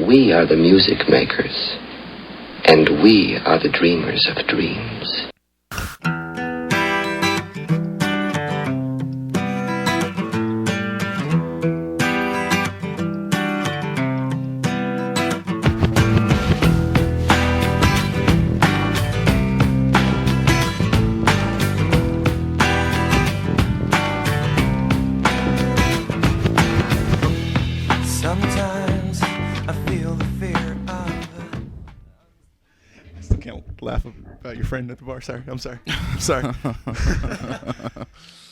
We are the music makers, and we are the dreamers of dreams. Laugh about your friend at the bar. Sorry. I'm sorry.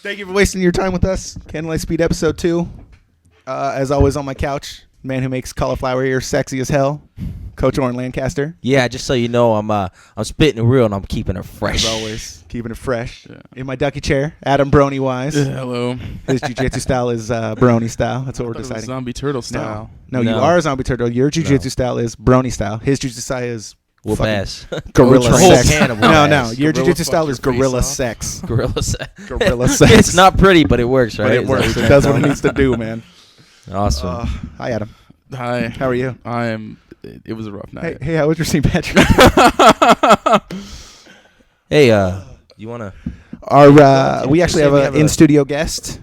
Thank you for wasting your time with us. Candlelight Speed episode 2. As always, on my couch, man who makes cauliflower ears sexy as hell, Coach Oren Lancaster. Yeah, just so you know, I'm spitting it real and I'm keeping it fresh. As always, keeping it fresh. Yeah. In my ducky chair, Adam Brony wise. Hello. His jiu-jitsu style is Brony style. That's what we're deciding. Zombie turtle style. No, you are a zombie turtle. Your jiu-jitsu style is Brony style. His jiu-jitsu style is whoop ass. Gorilla sex. No. Your jiu-jitsu style is gorilla sex. Gorilla sex. Gorilla sex. It's not pretty, but it works, right? But it works. It does what it needs to do, man. Awesome. Hi, Adam. Hi. How are you? It was a rough night. Hey, how was your St. Patrick's? Hey, you want to... we actually have an in-studio guest.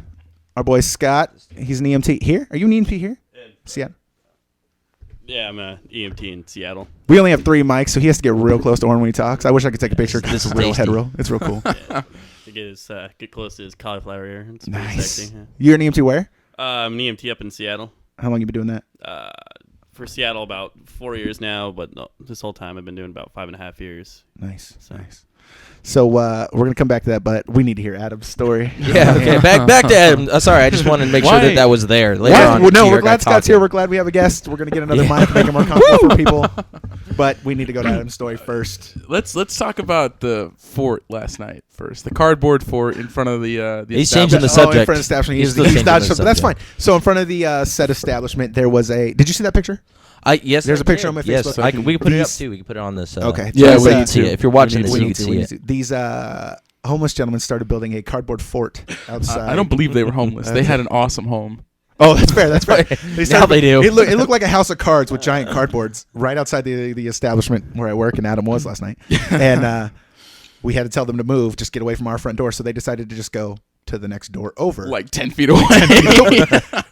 Our boy Scott. He's an EMT. Here? Are you an EMT here? Seattle? Yeah, I'm an EMT in Seattle. We only have 3 mics, so he has to get real close to Oren when he talks. I wish I could take a picture because it's real head roll. It's real cool. Yeah. Get close to his cauliflower ear. It's pretty sexy. Yeah. You're an EMT where? I'm an EMT up in Seattle. How long you been doing that? For Seattle, about 4 years now, but this whole time I've been doing about 5.5 years. Nice. So we're gonna come back to that, but we need to hear Adam's story. Yeah. Okay. Back to Adam. Sorry, I just wanted to make sure that was there later on. Well, no, we're glad Scott's here. We're glad we have a guest. We're gonna get another mic, make it more comfortable for people. But we need to go to Adam's story first. Let's talk about the fort last night first. The cardboard fort in front of the He's changing the subject. In front of the establishment. He's not. But that's fine. So in front of the said establishment, there was a. Did you see that picture? Yes, there's a picture on my Facebook. Yes, we can put it up too. We can put it on this. Okay. Yeah, so you can see it. If you're watching this, you can see it. These homeless gentlemen started building a cardboard fort outside. I don't believe they were homeless. They had an awesome home. Oh, that's fair. That's right. Now they do. It looked like a house of cards with giant cardboards right outside the establishment where I work, and Adam was last night. And we had to tell them to move, just get away from our front door. So they decided to just go to the next door over. Like 10 feet away.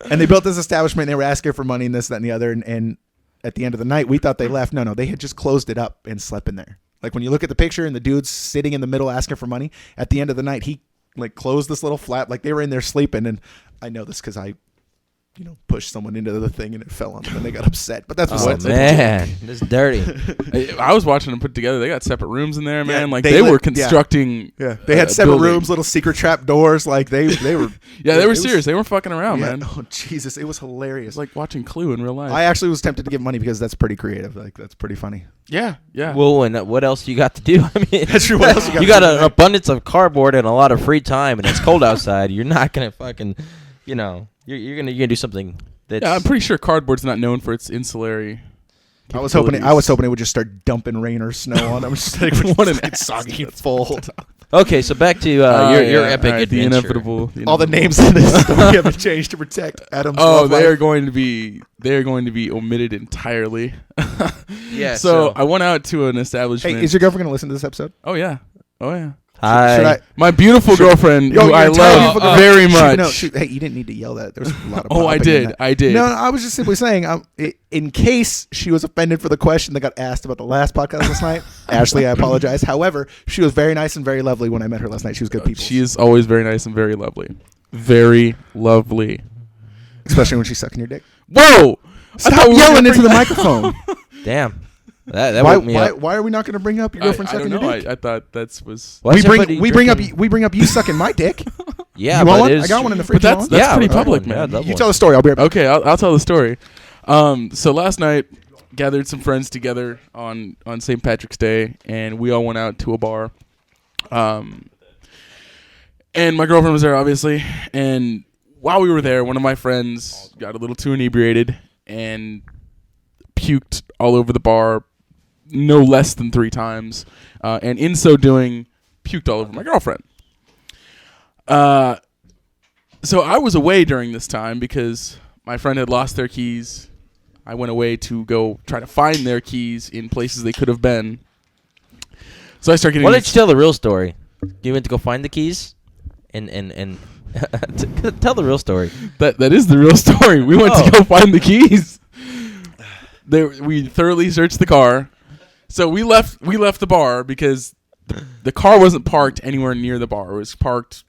And they built this establishment. And they were asking for money and this, that, and the other. And at the end of the night, we thought they left. No, they had just closed it up and slept in there. Like when you look at the picture and the dude's sitting in the middle asking for money, at the end of the night, he like closed this little flap. Like they were in there sleeping. And I know this because I pushed someone into the thing and it fell on them and they got upset. But that's what's man, it's dirty. I was watching them put together. They got separate rooms in there, man. Yeah, like they were constructing. Yeah, they had separate rooms, little secret trap doors. Like they were. Yeah, they were serious. They weren't fucking around, man. Oh Jesus, it was hilarious. It's like watching Clue in real life. I actually was tempted to give money because that's pretty creative. Like that's pretty funny. Yeah. Well, and what else you got to do? I mean, that's true. What else you got an abundance of cardboard and a lot of free time, and it's cold outside. You're not gonna fucking, you're gonna do something. I'm pretty sure cardboard's not known for its insulary. I was hoping it would just start dumping rain or snow on them. Just like one and it's soggy fold. Okay, so back to your epic adventure. The inevitable. All the names in this story have been changed to protect Adam's love life. They are going to be omitted entirely. Yeah. So I went out to an establishment. Hey, is your girlfriend going to listen to this episode? Oh yeah. Hi. My beautiful girlfriend, who I love very much. Hey, you didn't need to yell that. There was a lot of I did. No, I was just simply saying, in case she was offended for the question that got asked about the last podcast last night, Ashley, I apologize. However, she was very nice and very lovely when I met her last night. She was good people. She is always very nice and very lovely. Very lovely. Especially when she's sucking your dick. Whoa! Stop yelling into the microphone. Damn. Why are we not going to bring up your girlfriend sucking your dick? I thought that was. We bring up you sucking my dick. Yeah, you want one? I got one in the fridge. But that's pretty public, man. You tell the story. I'll be right back. Okay, I'll tell the story. So last night, gathered some friends together on St. Patrick's Day, and we all went out to a bar. And my girlfriend was there, obviously. And while we were there, one of my friends got a little too inebriated and puked all over the bar. No less than 3 times, and in so doing, puked all over my girlfriend. So I was away during this time because my friend had lost their keys. I went away to go try to find their keys in places they could have been. So I start getting. Why don't you tell the real story? You went to go find the keys, and tell the real story. That is the real story. We went to go find the keys. We thoroughly searched the car. So we left the bar because the car wasn't parked anywhere near the bar. It was parked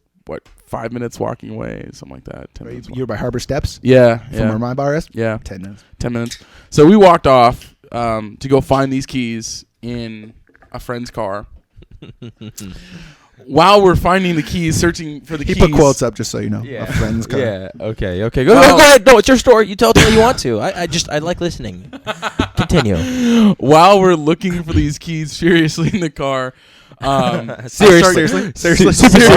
5 minutes walking away, something like that. 10 minutes. You were by Harbor Steps? Yeah. From where my bar is? Yeah. 10 minutes. 10 minutes. So we walked off to go find these keys in a friend's car. While we're finding the keys, searching for the keys. He put quotes up just so you know. Yeah. A friend's car. Yeah. Okay. Go ahead. No, it's your story. You tell it the way you want to. I like listening. Continue. While we're looking for these keys furiously in the car. Seriously?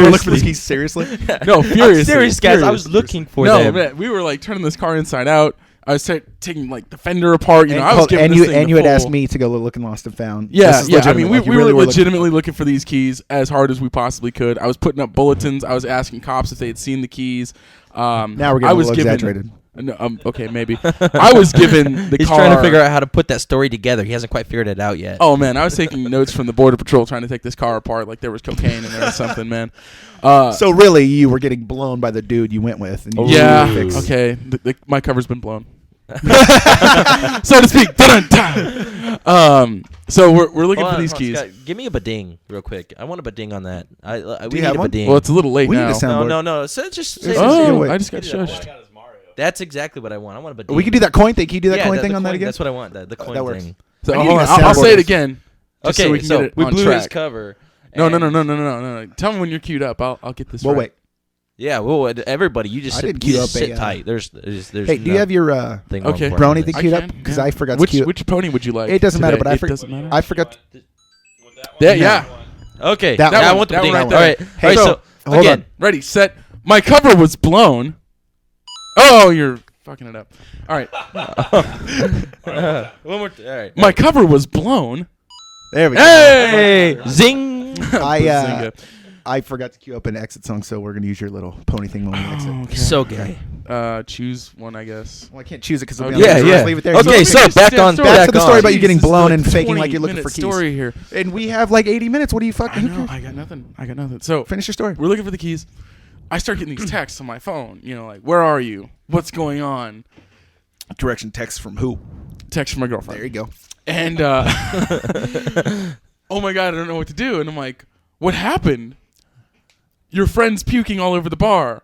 Look for these keys seriously? No, furiously. I'm serious, guys. I was looking for them. Man, we were like turning this car inside out. I was taking like the fender apart. I was giving this thing you the had asked full- me to go look and lost and found. Yeah. This is I mean, legitimate. we Like, you were really legitimately looking for these keys as hard as we possibly could. I was putting up bulletins. I was asking cops if they had seen the keys. Now we're getting I was a little given, exaggerated. No, okay, maybe. I was given the He's car. trying to figure out how to put that story together. He hasn't quite figured it out yet. Oh man, I was taking notes from the Border Patrol trying to take this car apart like there was cocaine in there or something, man. So really, you were getting blown by the dude you went with. And you Yeah. fixed- Okay. My cover's been blown, so to speak. So we're looking for these keys. Scott, give me a bading real quick. I want a bading on that. We you need have a one? bading. Well, it's a little late We need now. a sound- no. So just say Oh, this. I just got shushed. That's exactly what I want. I want a bading. We can do that coin thing. Can you do that Yeah, coin the thing on that coin, again? That's what I want. The coin that works. thing. So I need hold to on, get a I'll say soundboard. it again. Just Okay, so we can get it we on blew track. his cover. No. and- Tell me when you're queued up. I'll get this Well, right. wait. Yeah, well, everybody, you just I sit, didn't queue up sit a, tight. There's Hey, do you have your thing Okay. more brownie important thing than queued I up? can, Because yeah. I forgot to Which queue. which pony would you like? It doesn't matter, but today? It doesn't matter. I forgot. Yeah. Okay, That yeah, I one- want the that bading. one All right right, Hey, all right. so, So hold again, on. Ready, set. My cover was blown. Oh, you're fucking it up. All right. one more. All right. My cover was blown. There we go. Hey, zing. I forgot to queue up an exit song, so we're gonna use your little pony thing when we exit. Okay. So gay. Choose one, I guess. Well, I can't choose it because Okay. Yeah, yeah. Let's leave it there. Okay, so back on. back to the story on. about you getting Jeez, this is blown like and faking 20 like you're looking minute for keys. story here. And we have like 80 minutes. What do you fucking? I Who know. cares? I got nothing. So Finish your story. we're looking for the keys. I start getting these texts on my phone. Like, where are you? What's going on? Direction text from who? Text from my girlfriend. There you go. And oh my god, I don't know what to do. And I'm like, what happened? Your friend's puking all over the bar.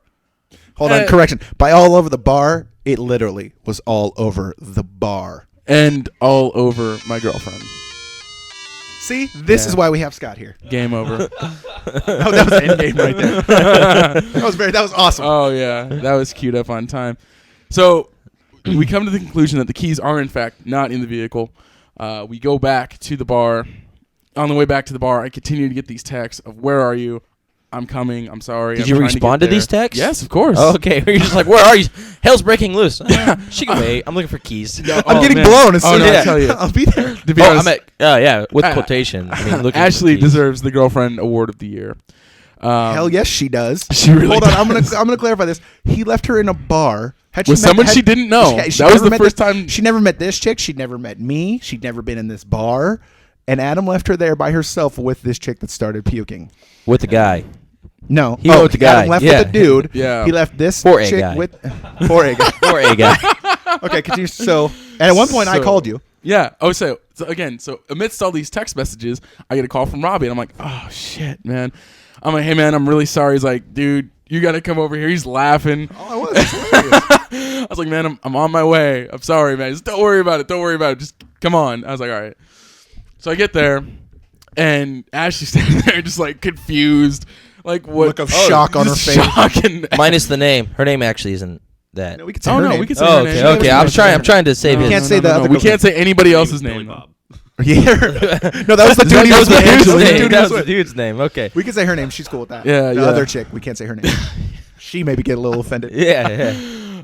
Hold on. Correction. By all over the bar, it literally was all over the bar. And all over my girlfriend. See, this Yeah. is why we have Scott here. Game over. Oh, that was endgame right there. That was awesome. Oh yeah, that was queued up on time. So we come to the conclusion that the keys are in fact not in the vehicle. We go back to the bar. On the way back to the bar, I continue to get these texts of "Where are you? I'm coming. I'm sorry." Did I'm you trying respond get to these there." texts? Yes, of course. Oh, okay, you're just like, where are you? Hell's breaking loose. She can wait. I'm looking for keys. I'm Oh, getting man. blown. As Oh, soon no, as I tell you. I'll be there. To be Oh, honest, I'm at. Yeah, with Uh, quotation. I mean, looking Ashley for keys. deserves the girlfriend award of the year. Hell yes, she does. She really Hold on, does. I'm gonna clarify this. He left her in a bar. Had With someone she didn't know. she That was never the met first this- time- She never met this chick. She'd never met me. She'd never been in this bar. And Adam left her there by herself with this chick that started puking. with the guy. No, He wrote the guy. Adam left Yeah. with the dude. Yeah. He left this For a chick guy. with for a guy. Or a guy. Okay, continue. So, and at one point I So- called you. Yeah. Oh, so again, so amidst all these text messages, I get a call from Robbie, and I'm like, oh shit, man. I'm like, hey man, I'm really sorry. He's like, dude, you got to come over here. He's laughing. Oh, I was. It's hilarious. I was like, man, I'm on my way. I'm sorry, man. Just don't worry about it. Don't worry about it. Just come on. I was like, all right. So I get there, and Ashley's standing there, just like confused, like what? Look of shock on her just face. Shock and Minus the name. Her name actually isn't that. No, we could say oh her no, name. we can say Oh, her name. okay, okay. I'm trying to save No, his. can't no, say no, the no, other We girl's can't say anybody else's Billy name. Bob. Yeah. No, that was the dude he That was was the with. dude's That was the name. dude he That was was the with. dude's name. Okay. We can say her name. She's cool with that. Yeah, The yeah. other chick, we can't say her name. She maybe get a little offended. Yeah.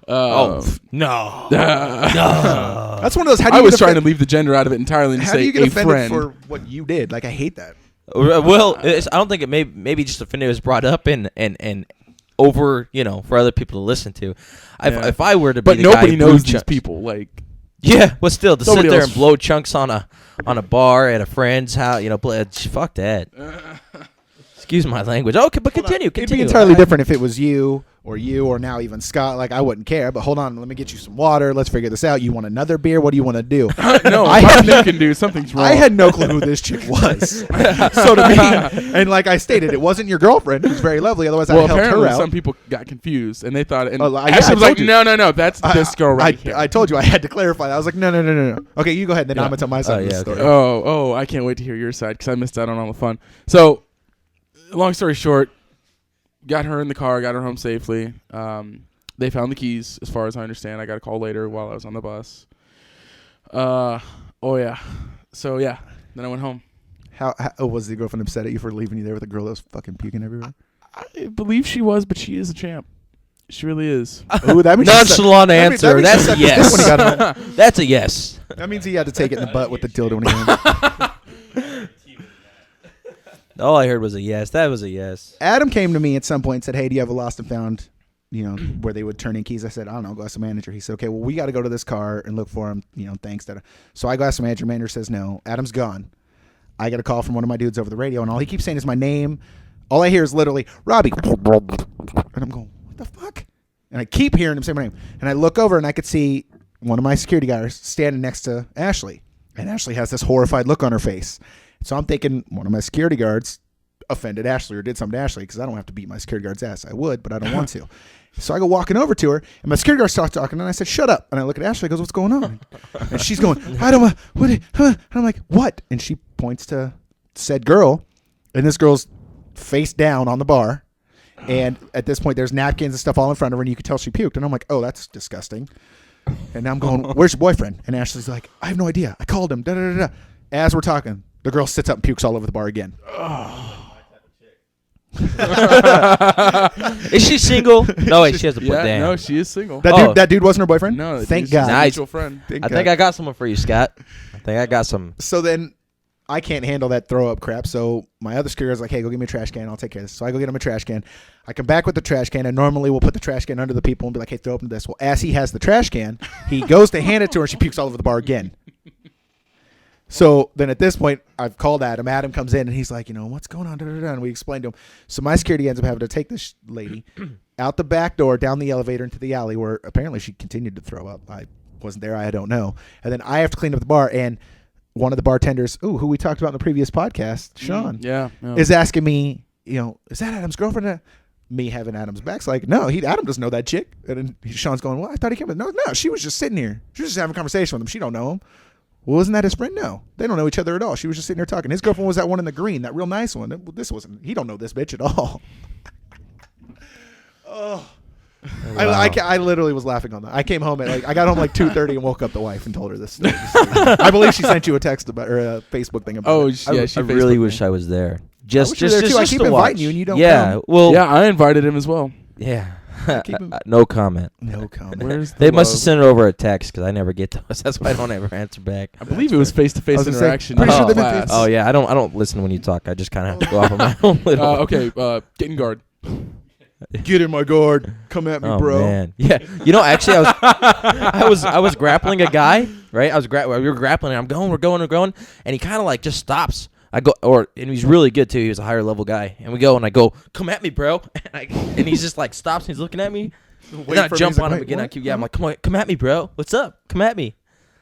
Oh, No. That's one of those. How do I you was get trying to offended- leave the gender out of it entirely and How say do you get a offended friend. for what you did? Like I hate that. Well, I don't think it maybe just offended. It was brought up and over, for other people to listen to. Yeah. If I were to be But the nobody guy knows blue these ch- people. Like Yeah, but still, to Nobody sit there else- and blow chunks on a bar at a friend's house, fuck that. Excuse my language. Okay, but continue. It'd be entirely different if it was you or now even Scott. Like, I wouldn't care. But hold on, let me get you some water. Let's figure this out. You want another beer? What do you want to do? No, I Martin had- can do something's wrong. I had no clue who this chick was. So to me, and like I stated, it wasn't your girlfriend, who's very lovely. Otherwise, I well, helped apparently her out. some people got confused and they thought, and Oh, yeah, Ashley I was told like, you. no, that's this girl right here. I told you I had to clarify that. I was like, no. Okay, you go ahead. Then Yeah. I'm gonna tell my side of the yeah, story. okay. Oh, I can't wait to hear your side because I missed out on all the fun. So, long story short, got her in the car, got her home safely. They found the keys, as far as I understand. I got a call later while I was on the bus. Oh yeah. So yeah, then I went home. How was the girlfriend upset at you for leaving you there with a girl that was fucking puking everywhere? I believe she was, but she is a champ. She really is. Oh, that means she sucked- Nonchalant that means- answer. that means she That's a sucked his dick yes. when he got home. That's a yes. That means he had to take it in the butt with the dildo when he came. All I heard was a yes. That was a yes. Adam came to me at some point and said, "Hey, do you have a lost and found, where they would turn in keys?" I said, "I don't know, go ask the manager." He said, "Okay, well, we got to go to this car and look for him, thanks." So I go ask the manager. Manager says, "No, Adam's gone." I get a call from one of my dudes over the radio, and all he keeps saying is my name. All I hear is literally, "Robbie." And I'm going, "What the fuck?" And I keep hearing him say my name. And I look over, and I could see one of my security guards standing next to Ashley. And Ashley has this horrified look on her face. So I'm thinking one of my security guards offended Ashley or did something to Ashley because I don't have to beat my security guard's ass. I would, but I don't want to. So I go walking over to her, and my security guard starts talking, and I said, "Shut up." And I look at Ashley, goes, "What's going on?" And she's going, "I don't want, and I'm like, "What?" And she points to said girl, and this girl's face down on the bar. And at this point, there's napkins and stuff all in front of her, and you could tell she puked. And I'm like, "Oh, that's disgusting." And now I'm going, "Where's your boyfriend?" And Ashley's like, "I have no idea. I called him." Da, da, da, da. As we're talking, the girl sits up and pukes all over the bar again. Is she single? No, wait, she has to put Yeah, down. no, she is single. That dude wasn't her boyfriend? No, that Thank dude's God. a Nice. mutual friend. Thank I think God. I got someone for you, Scott. I think I got some. So then I can't handle that throw up crap. So my other security is like, "Hey, go get me a trash can. I'll take care of this." So I go get him a trash can. I come back with the trash can, and normally we'll put the trash can under the people and be like, "Hey, throw up this." Well, as he has the trash can, he goes to hand it to her, and she pukes all over the bar again. So then at this point, I've called Adam. Adam comes in, and he's like, "What's going on?" Da, da, da. And we explained to him. So my security ends up having to take this lady out the back door, down the elevator into the alley where apparently she continued to throw up. I wasn't there. I don't know. And then I have to clean up the bar, and one of the bartenders, who we talked about in the previous podcast, Sean, Yeah. is asking me, "Is that Adam's girlfriend?" Me having Adam's back's like, "No, Adam doesn't know that chick." And then Sean's going, "Well, I thought he came with." No, she was just sitting here. She was just having a conversation with him. She don't know him. Well, isn't that his friend? No, they don't know each other at all. She was just sitting there talking. His girlfriend was that one in the green, that real nice one. This wasn't. He don't know this bitch at all. Oh. I literally was laughing on that. I came home at I got home 2:30 and woke up the wife and told her this story. I believe she sent you a text about or a Facebook thing about Oh, it. yeah. She I really Facebooked wish me. I was there. I Just, wish you were there, too. I keep to inviting watch. you and you don't Yeah, come. well, Yeah, I invited him as well. yeah. Keep him- No comment. No comment. Where's the They must have love? sent it over a text because I never get those. That's why I don't ever answer back. I believe it was I face-to-face was gonna say, interaction. pretty in sure they've been class. Oh yeah, I don't listen when you talk. I just kind of have to go off on my own little. Okay, get in guard. Get in my guard. Come at me, Oh bro. man, yeah. Actually, I was grappling a guy, right? We were grappling. And we're going, and he kind of just stops. And he's really good too. He was a higher level guy, and we go, and I go, "Come at me, bro!" And he's just stops, and he's looking at me. And then I for me. jump He's on like, him again. "Wait, I'm like, "Come at me, bro! What's up? Come at me!"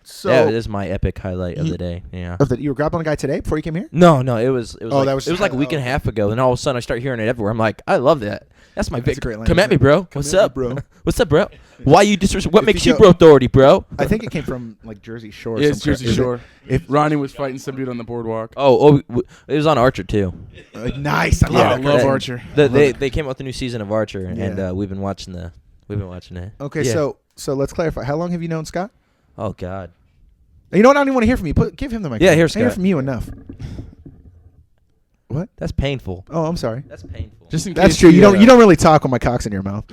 So Yeah, it is my epic highlight of the day. Yeah. you were grappling a guy today before you came here? No, it was. Oh, that was- it was like a week and a half ago. And all of a sudden, I start hearing it everywhere. I'm like, I love that. That's my That's big. a great line, Come at me, isn't it? bro. Come What's at me, up, bro. What's up, bro? Why you What If makes you you go- bro authority, bro? I think it came from Jersey Shore. or Yeah, it's some crap. Jersey Is it- Shore. If Ronnie was fighting some dude on the boardwalk. It was on Archer too. Nice. I Yeah, I love that. love crap. Archer. They came out with the new season of Archer, Yeah. and we've been watching it. Okay, Yeah. so let's clarify. How long have you known Scott? Oh God. You know what? I don't even want to hear from you. Give him the mic. Yeah, here's I hear Scott. from you enough. What? That's painful. Oh, I'm sorry. That's painful. Just in That's case true. You the, don't really talk when my cock's in your mouth.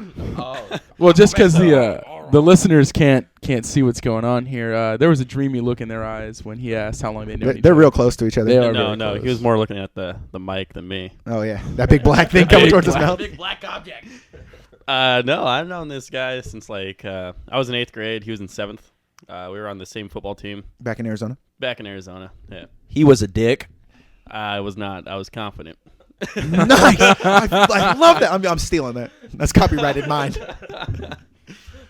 Well, just because the listeners can't see what's going on here, there was a dreamy look in their eyes when he asked how long they know. They're real close to each other. They are. No, really no, close. he was more looking at the mic than me. Oh yeah, that big black thing coming towards his mouth. Big black object. No, I've known this guy since I was in 8th grade. He was in 7th. We were on the same football team Back in Arizona. back in Arizona. Yeah. He was a dick. I was not. I was confident. Nice. I love that. I'm stealing that. That's copyrighted mine.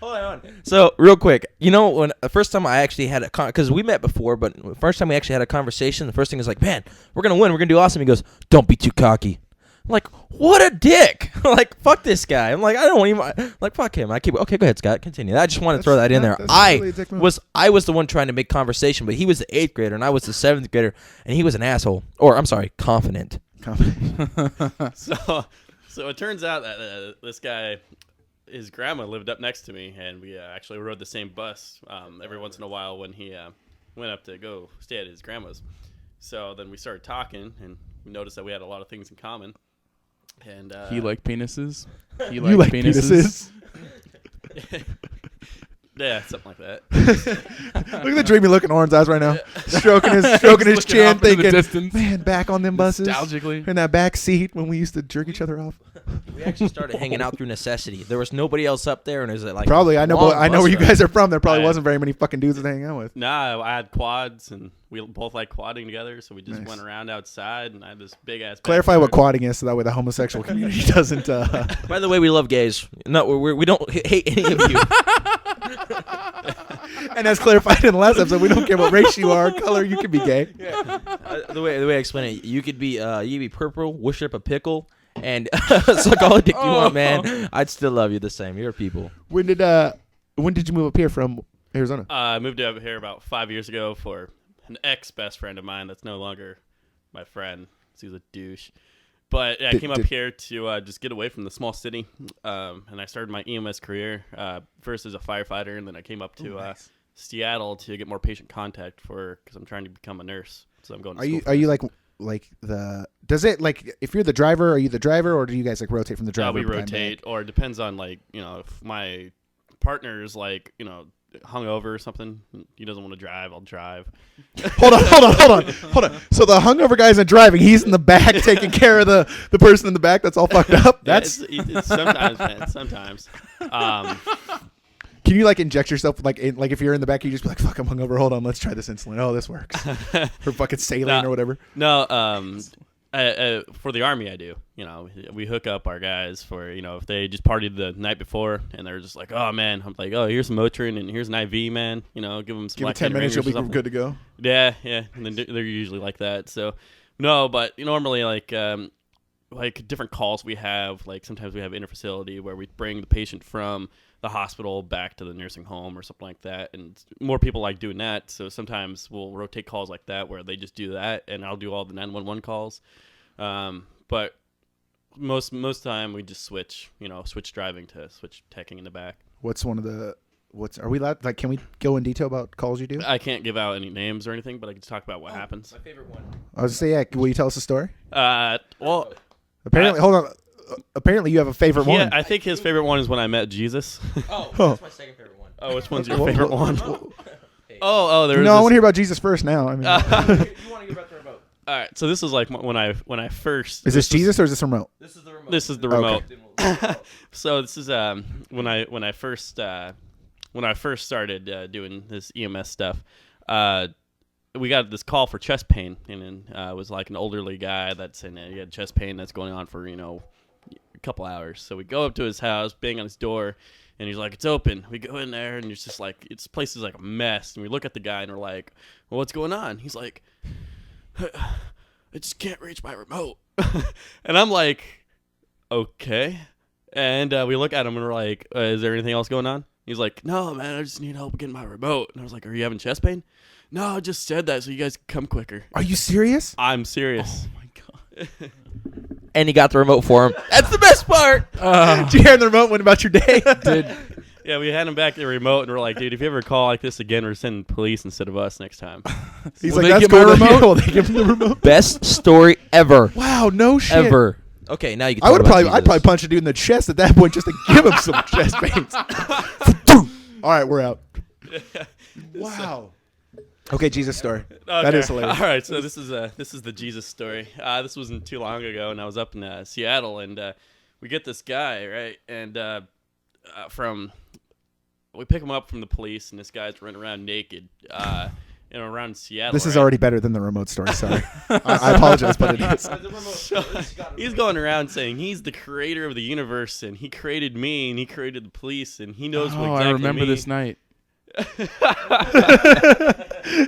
Hold on. So real quick, when the first time I actually had because we met before, but the first time we actually had a conversation, the first thing is like, man, we're gonna win, we're gonna do awesome. He goes, don't be too cocky. I'm like, what a dick. Like, fuck this guy. I'm like, I don't even like fuck him. Okay, go ahead, Scott, continue. I just want to throw that in there. Really a dick move. I was the one trying to make conversation, but he was the 8th grader and I was the 7th grader, and he was an asshole, or I'm sorry, confident. So it turns out that this guy, his grandma lived up next to me, and we actually rode the same bus every once in a while when he went up to go stay at his grandma's. So then we started talking, and we noticed that we had a lot of things in common. And He liked penises. He You like penises? Yeah, something like that. Look at the dreamy look in Oren's eyes right now. Stroking his looking chin, off into the thinking, distance. man, back on them buses. Nostalgically. In that back seat when we used to jerk each other off. We actually started hanging out through necessity. There was nobody else up there, and it was like Probably. I know long where bus you ride. guys are from. There probably Right. wasn't very many fucking dudes to hang out with. Nah, I had quads, and we both like quadding together, so we just Nice. went around outside, and I had this big-ass Clarify what backyard. quadding is so that way the homosexual community doesn't... By the way, we love gays. No, we don't hate any of you. And as clarified in the last episode, we don't care what race you are, color, you can be gay. The way I explain it, you could be purple, wish up a pickle, and suck all the dick you want, man. I'd still love you the same. You're people. When did you move up here from Arizona? I moved up here about 5 years ago for an ex-best friend of mine that's no longer my friend. He's a douche. But yeah, I came up here to just get away from the small city, and I started my EMS career first as a firefighter, and then I came up to Seattle to get more patient contact because I'm trying to become a nurse. So I'm going. To school for Are you nursing. like the? Does it like if you're the driver? Are you the driver, or do you guys like rotate from the driver? We behind rotate, back? or it depends on if my partner's hungover or something, he doesn't want to drive, I'll drive. Hold on. So the hungover guy isn't driving; he's in the back taking care of the person in the back that's all fucked up. Yeah, That's it's sometimes, man. Sometimes. Can you like inject yourself like if you're in the back, you just be like, "Fuck, I'm hungover. Hold on, let's try this insulin. Oh, this works." Or fucking saline or whatever. No, for the Army, I do. We hook up our guys for, if they just partied the night before and they're just like, oh, man. I'm like, oh, here's some Motrin and here's an IV, man. Give them some Give it 10 minutes, you'll be good to go. Yeah. And then they're usually like that. So, no, but normally, like different calls we have, like sometimes we have interfacility where we bring the patient from the hospital back to the nursing home or something like that, and more people like doing that, so sometimes we'll rotate calls like that where they just do that and I'll do all the 911 calls, but most time we just switch driving to switch teching in the back. Are we allowed, like, can we go in detail about calls you do? I can't give out any names or anything, but I can just talk about what happens. My favorite one. I was gonna say, yeah, will you tell us a story? Well, Apparently, hold on. Apparently, you have a favorite yeah, one. I think his favorite one is when I met Jesus. Oh, that's my second favorite one. Oh, which one's your favorite one? There's No, I want to hear about Jesus first now. I mean, You want to get about the remote? All right, so this is like when I first. is this Jesus or is this remote? This is the remote. This is the remote. Okay. So this is when I first started doing this EMS stuff. We got this call for chest pain, and it was like an elderly guy that's he had chest pain that's going on for a couple hours. So we go up to his house, bang on his door, and he's like, "It's open." We go in there, and it's just like this place is like a mess. And we look at the guy, and we're like, "Well, what's going on?" He's like, "I just can't reach my remote," and I'm like, "Okay." And we look at him, and we're like, "Is there anything else going on?" He's like, "No, man, I just need help getting my remote." And I was like, "Are you having chest pain?" "No, I just said that so you guys can come quicker." Are you serious? I'm serious. Oh my god. And he got the remote for him. That's the best part. Did you hear the remote? What about your day? Yeah, we had him back the remote, and we're like, "Dude, if you ever call like this again, we're sending police instead of us next time." He's Will like, they "That's get my cool." remote? Will they give him the remote? Best story ever. Wow, no shit. Ever. Okay, now you can I talk would about probably, Jesus. I'd probably punch a dude in the chest at that point just to give him some chest pains. All right, we're out. Wow. Okay, Jesus story. That Okay. is hilarious. All right, so this is the Jesus story. This wasn't too long ago, and I was up in Seattle, and we get this guy, right, and we pick him up from the police, and this guy's running around naked. Around Seattle. This is right? already better than the remote story. Sorry, I apologize, but it is. So, he's going around saying he's the creator of the universe, and he created me, and he created the police, and he knows what exactly I remember me. this night.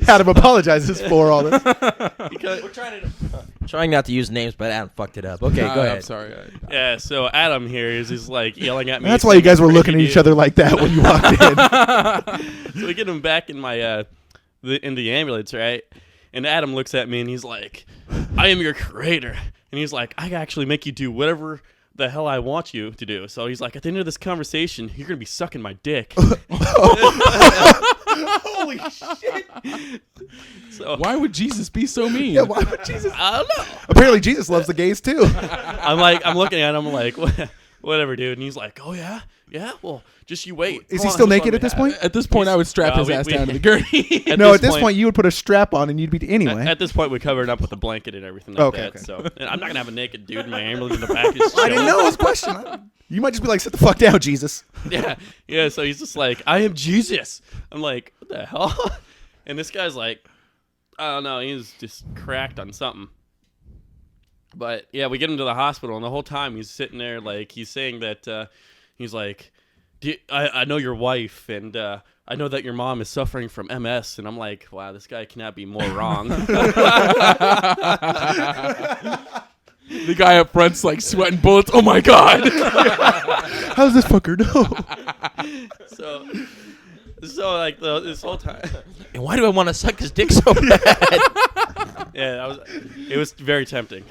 Adam apologizes for all this. Because, Trying not to use names, but Adam fucked it up. Okay, go ahead. I'm sorry. yeah, so Adam here is like yelling at me. That's why you guys were looking at each other like that when you walked in. So we get him back in my in the ambulance, right? And Adam looks at me and he's like, "I am your creator," and he's like, "I actually make you do whatever the hell I want you to do." So he's like, "At the end of this conversation, you're gonna be sucking my dick." Holy shit! So Why would Jesus be so mean? Yeah, why would Jesus? I don't know. Apparently, Jesus loves the gays too. I'm looking at him like, whatever, dude. And he's like, "Oh yeah, yeah. Well, just you wait." Is Hold he on, still just let naked me at this have point? it. At this point, I would strap his ass down to the gurney. No, at this point, you would put a strap on and you'd be anyway. At this point, we covered it up with a blanket and everything like Okay, that. okay. So and I'm not gonna have a naked dude in my ambulance in the back. Of his I didn't know his question. You might just be like, "Sit the fuck down, Jesus." Yeah. So he's just like, "I am Jesus." I'm like, "What the hell?" And this guy's like, "I don't know." He's just cracked on something. But yeah, we get him to the hospital, and the whole time he's sitting there like he's saying that he's like, I know your wife, and I know that your mom is suffering from MS, and I'm like, wow, this guy cannot be more wrong. The guy up front's like sweating bullets. Oh my god! How does this fucker know? So like this whole time, And why do I want to suck his dick so bad? yeah, it was very tempting.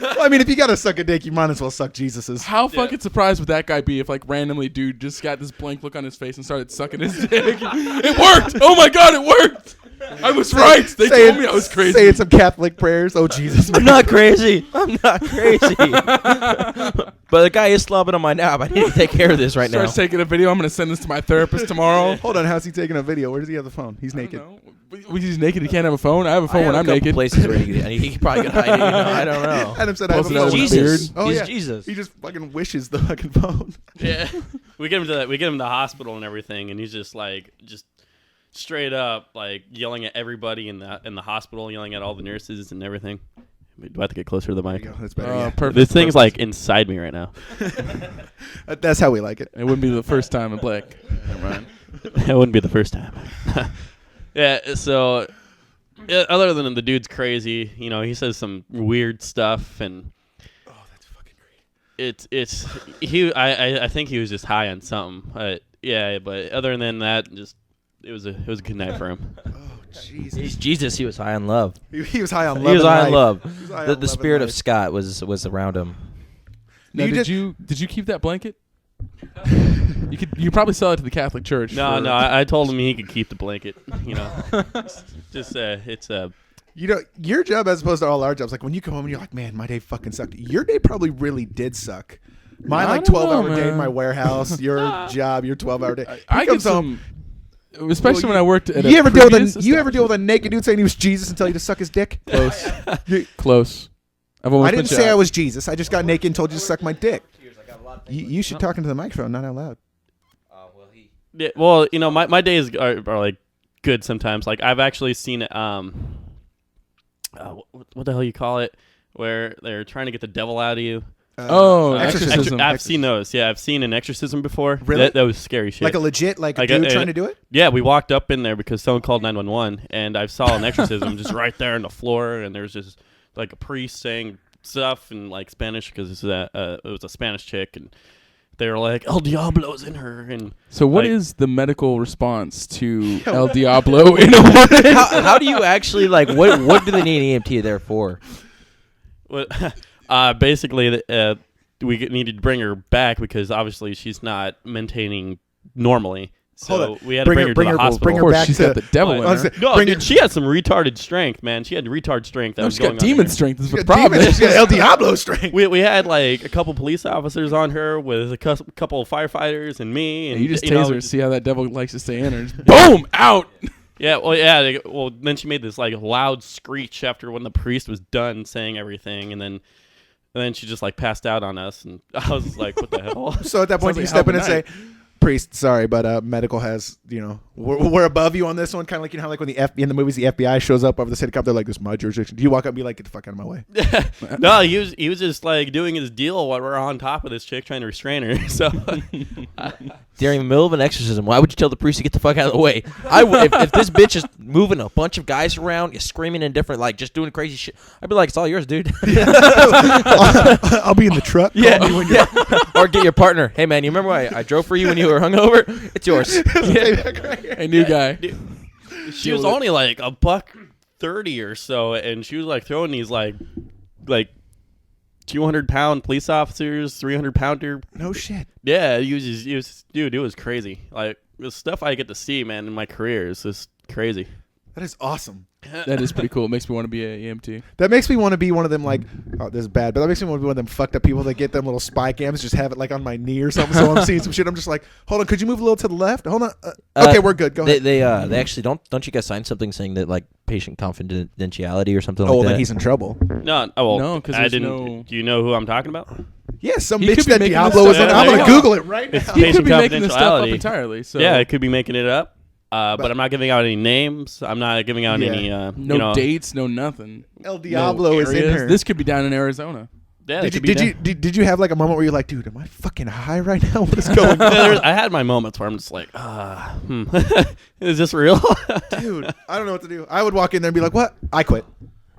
Well, I mean, if you gotta suck a dick, you might as well suck Jesus's. How fucking surprised would that guy be if like randomly dude just got this blank look on his face and started sucking his dick? It worked! Oh my god, it worked! I was right. They told me I was crazy. Saying some Catholic prayers. Oh Jesus! I'm not crazy. I'm not crazy. But the guy is slobbing on my knob. I need to take care of this right now. Starts taking a video. I'm gonna send this to my therapist tomorrow. Hold on, how's he taking a video? Where does he have the phone? He's naked. He's naked. He can't have a phone. I have a phone when I'm naked. Places where he probably could hide it. I don't know. Adam said, "I have a Posted out phone." with a beard. Jesus. Oh He's yeah, Jesus. He just fucking wishes the fucking phone. Yeah, we get him to the hospital and everything, and he's just straight up like yelling at everybody in the hospital, yelling at all the nurses and everything. Do I have to get closer to the There mic? you go. That's better. Yeah. Perfect. This thing's like inside me right now. That's how we like it. It wouldn't be the first time in black. Never mind. It wouldn't be the first time. Yeah. So, other than the dude's crazy, he says some weird stuff, and That's fucking great. it's I think he was just high on something. Yeah, but other than that, just it was a good night for him. Oh Jesus. He's Jesus. He was high on love. He was high on love. He was and high life. on love. He was high The on love spirit and of life. Scott was around him. Now, You did you keep that blanket? You probably sell it to the Catholic Church. No, I told him he could keep the blanket. Just it's your job as opposed to all our jobs. Like when you come home and you're like, "Man, my day fucking sucked." Your day probably really did suck. My I like don't 12-hour know, day in man. my warehouse. Your job, your 12-hour day. I He get comes home. some, especially when I worked at. You ever deal with a naked dude saying he was Jesus and tell you to suck his dick? Close? Close. I've almost I didn't been say shot. I was Jesus. I just got naked and told you to suck my dick. You should talk into the microphone, not out loud. yeah, well, my days are like good sometimes. Like I've actually seen it. What the hell you call it? Where they're trying to get the devil out of you. Exorcism. I've seen those. Yeah, I've seen an exorcism before. Really? That was scary shit. Like a legit, like a Like dude trying to do it? Yeah, we walked up in there because someone called 911, and I saw an exorcism just right there on the floor, and there's just like a priest saying stuff in like Spanish because it was a Spanish chick, and they were like, El Diablo's in her, and So what like- is the medical response to El Diablo in a woman? How do you actually what do they need an EMT there for? basically we needed to bring her back because obviously she's not maintaining normally. So Hold on. we had to bring her to the hospital. Bring Of her course, back she's to got the devil in What? her. No, Bring dude, her- she had some retarded strength, man. She had retard strength. That No, was she's going got on demon there. strength. Is the She's problem. She's got El Diablo strength. We had like a couple police officers on her with a couple of firefighters and me. And You just know, taser her, see how that devil likes to stay in her. Just boom, out. Yeah, well, then she made this like loud screech after when the priest was done saying everything, and then she just like passed out on us, and I was just like, "What the hell?" So at that point, Sounds you like step in Hell and say, of a Priest, sorry, but medical has, we're above you on this one. Kind of like, how like when in the movies the FBI shows up over the city cop, they're like, "This is my jurisdiction." Do you walk up and be like, "Get the fuck out of my way"? No, he was just like doing his deal while we're on top of this chick trying to restrain her. So During the middle of an exorcism, why would you tell the priest to get the fuck out of the way? If this bitch is moving a bunch of guys around, you're screaming in different, like just doing crazy shit, I'd be like, "It's all yours, dude." I'll be in the truck. Yeah, or get your partner. Hey man, you remember I drove for you when you were hungover? It's yours. A new guy. she was only like $130 or so, and she was like throwing these like 200-pound police officers, 300-pounder. No shit. Yeah, dude, it was crazy. Like the stuff I get to see, man, in my career is just crazy. That is awesome. That is pretty cool. It makes me want to be an EMT. That makes me want to be one of them, like, oh, this is bad, but that makes me want to be one of them fucked up people that get them little spy cams, just have it like on my knee or something, so I'm seeing some shit. I'm just like, hold on, could you move a little to the left? Hold on. Okay, we're good. Go ahead. They actually don't you guys sign something saying that like patient confidentiality or something Oh, like that? then he's in trouble. No, because I didn't. Do you know who I'm talking about? Yeah, some He bitch could be that making Diablo this was in. stuff I'm up. going to Google it right now. It's He could patient be making this stuff up confidentiality. entirely. So Yeah, it could be making it up. But I'm not giving out any names. I'm not giving out any. no dates, no nothing. El Diablo is in areas. her. This could be down in Arizona. Yeah, Did you have like a moment where you're like, dude, am I fucking high right now? What is going on? I had my moments where I'm just like, is this real? Dude, I don't know what to do. I would walk in there and be like, what? I quit.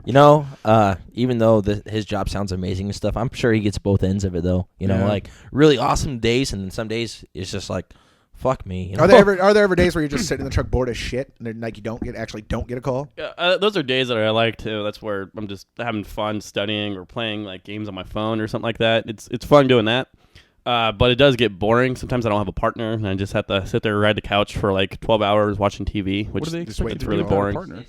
Even though his job sounds amazing and stuff, I'm sure he gets both ends of it though. Like really awesome days, and then some days it's just like, fuck me. Are there ever days where you're just sitting in the truck bored as shit and then like you don't get a call? Yeah, those are days that I like too. That's where I'm just having fun studying or playing like games on my phone or something like that. It's fun doing that. But it does get boring. Sometimes I don't have a partner, and I just have to sit there and ride the couch for like 12 hours watching TV, which is really boring.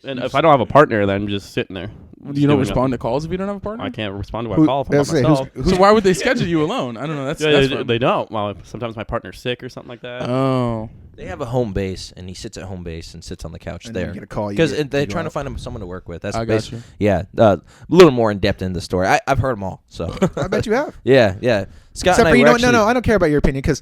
And if I don't have a partner, then I'm just sitting there. You don't respond to calls if you don't have a partner? I can't respond to a call if I'm by myself. So why would they schedule you alone? I don't know. That's they don't. Well, sometimes my partner's sick or something like that. Oh. They have a home base, and he sits at home base and sits on the couch And there. you get a call, because they're trying to find someone to work with. That's I got you. Yeah, a little more in depth in the story. I've heard them all. So I bet you have. Yeah. Scott Except and for I no, I don't care about your opinion because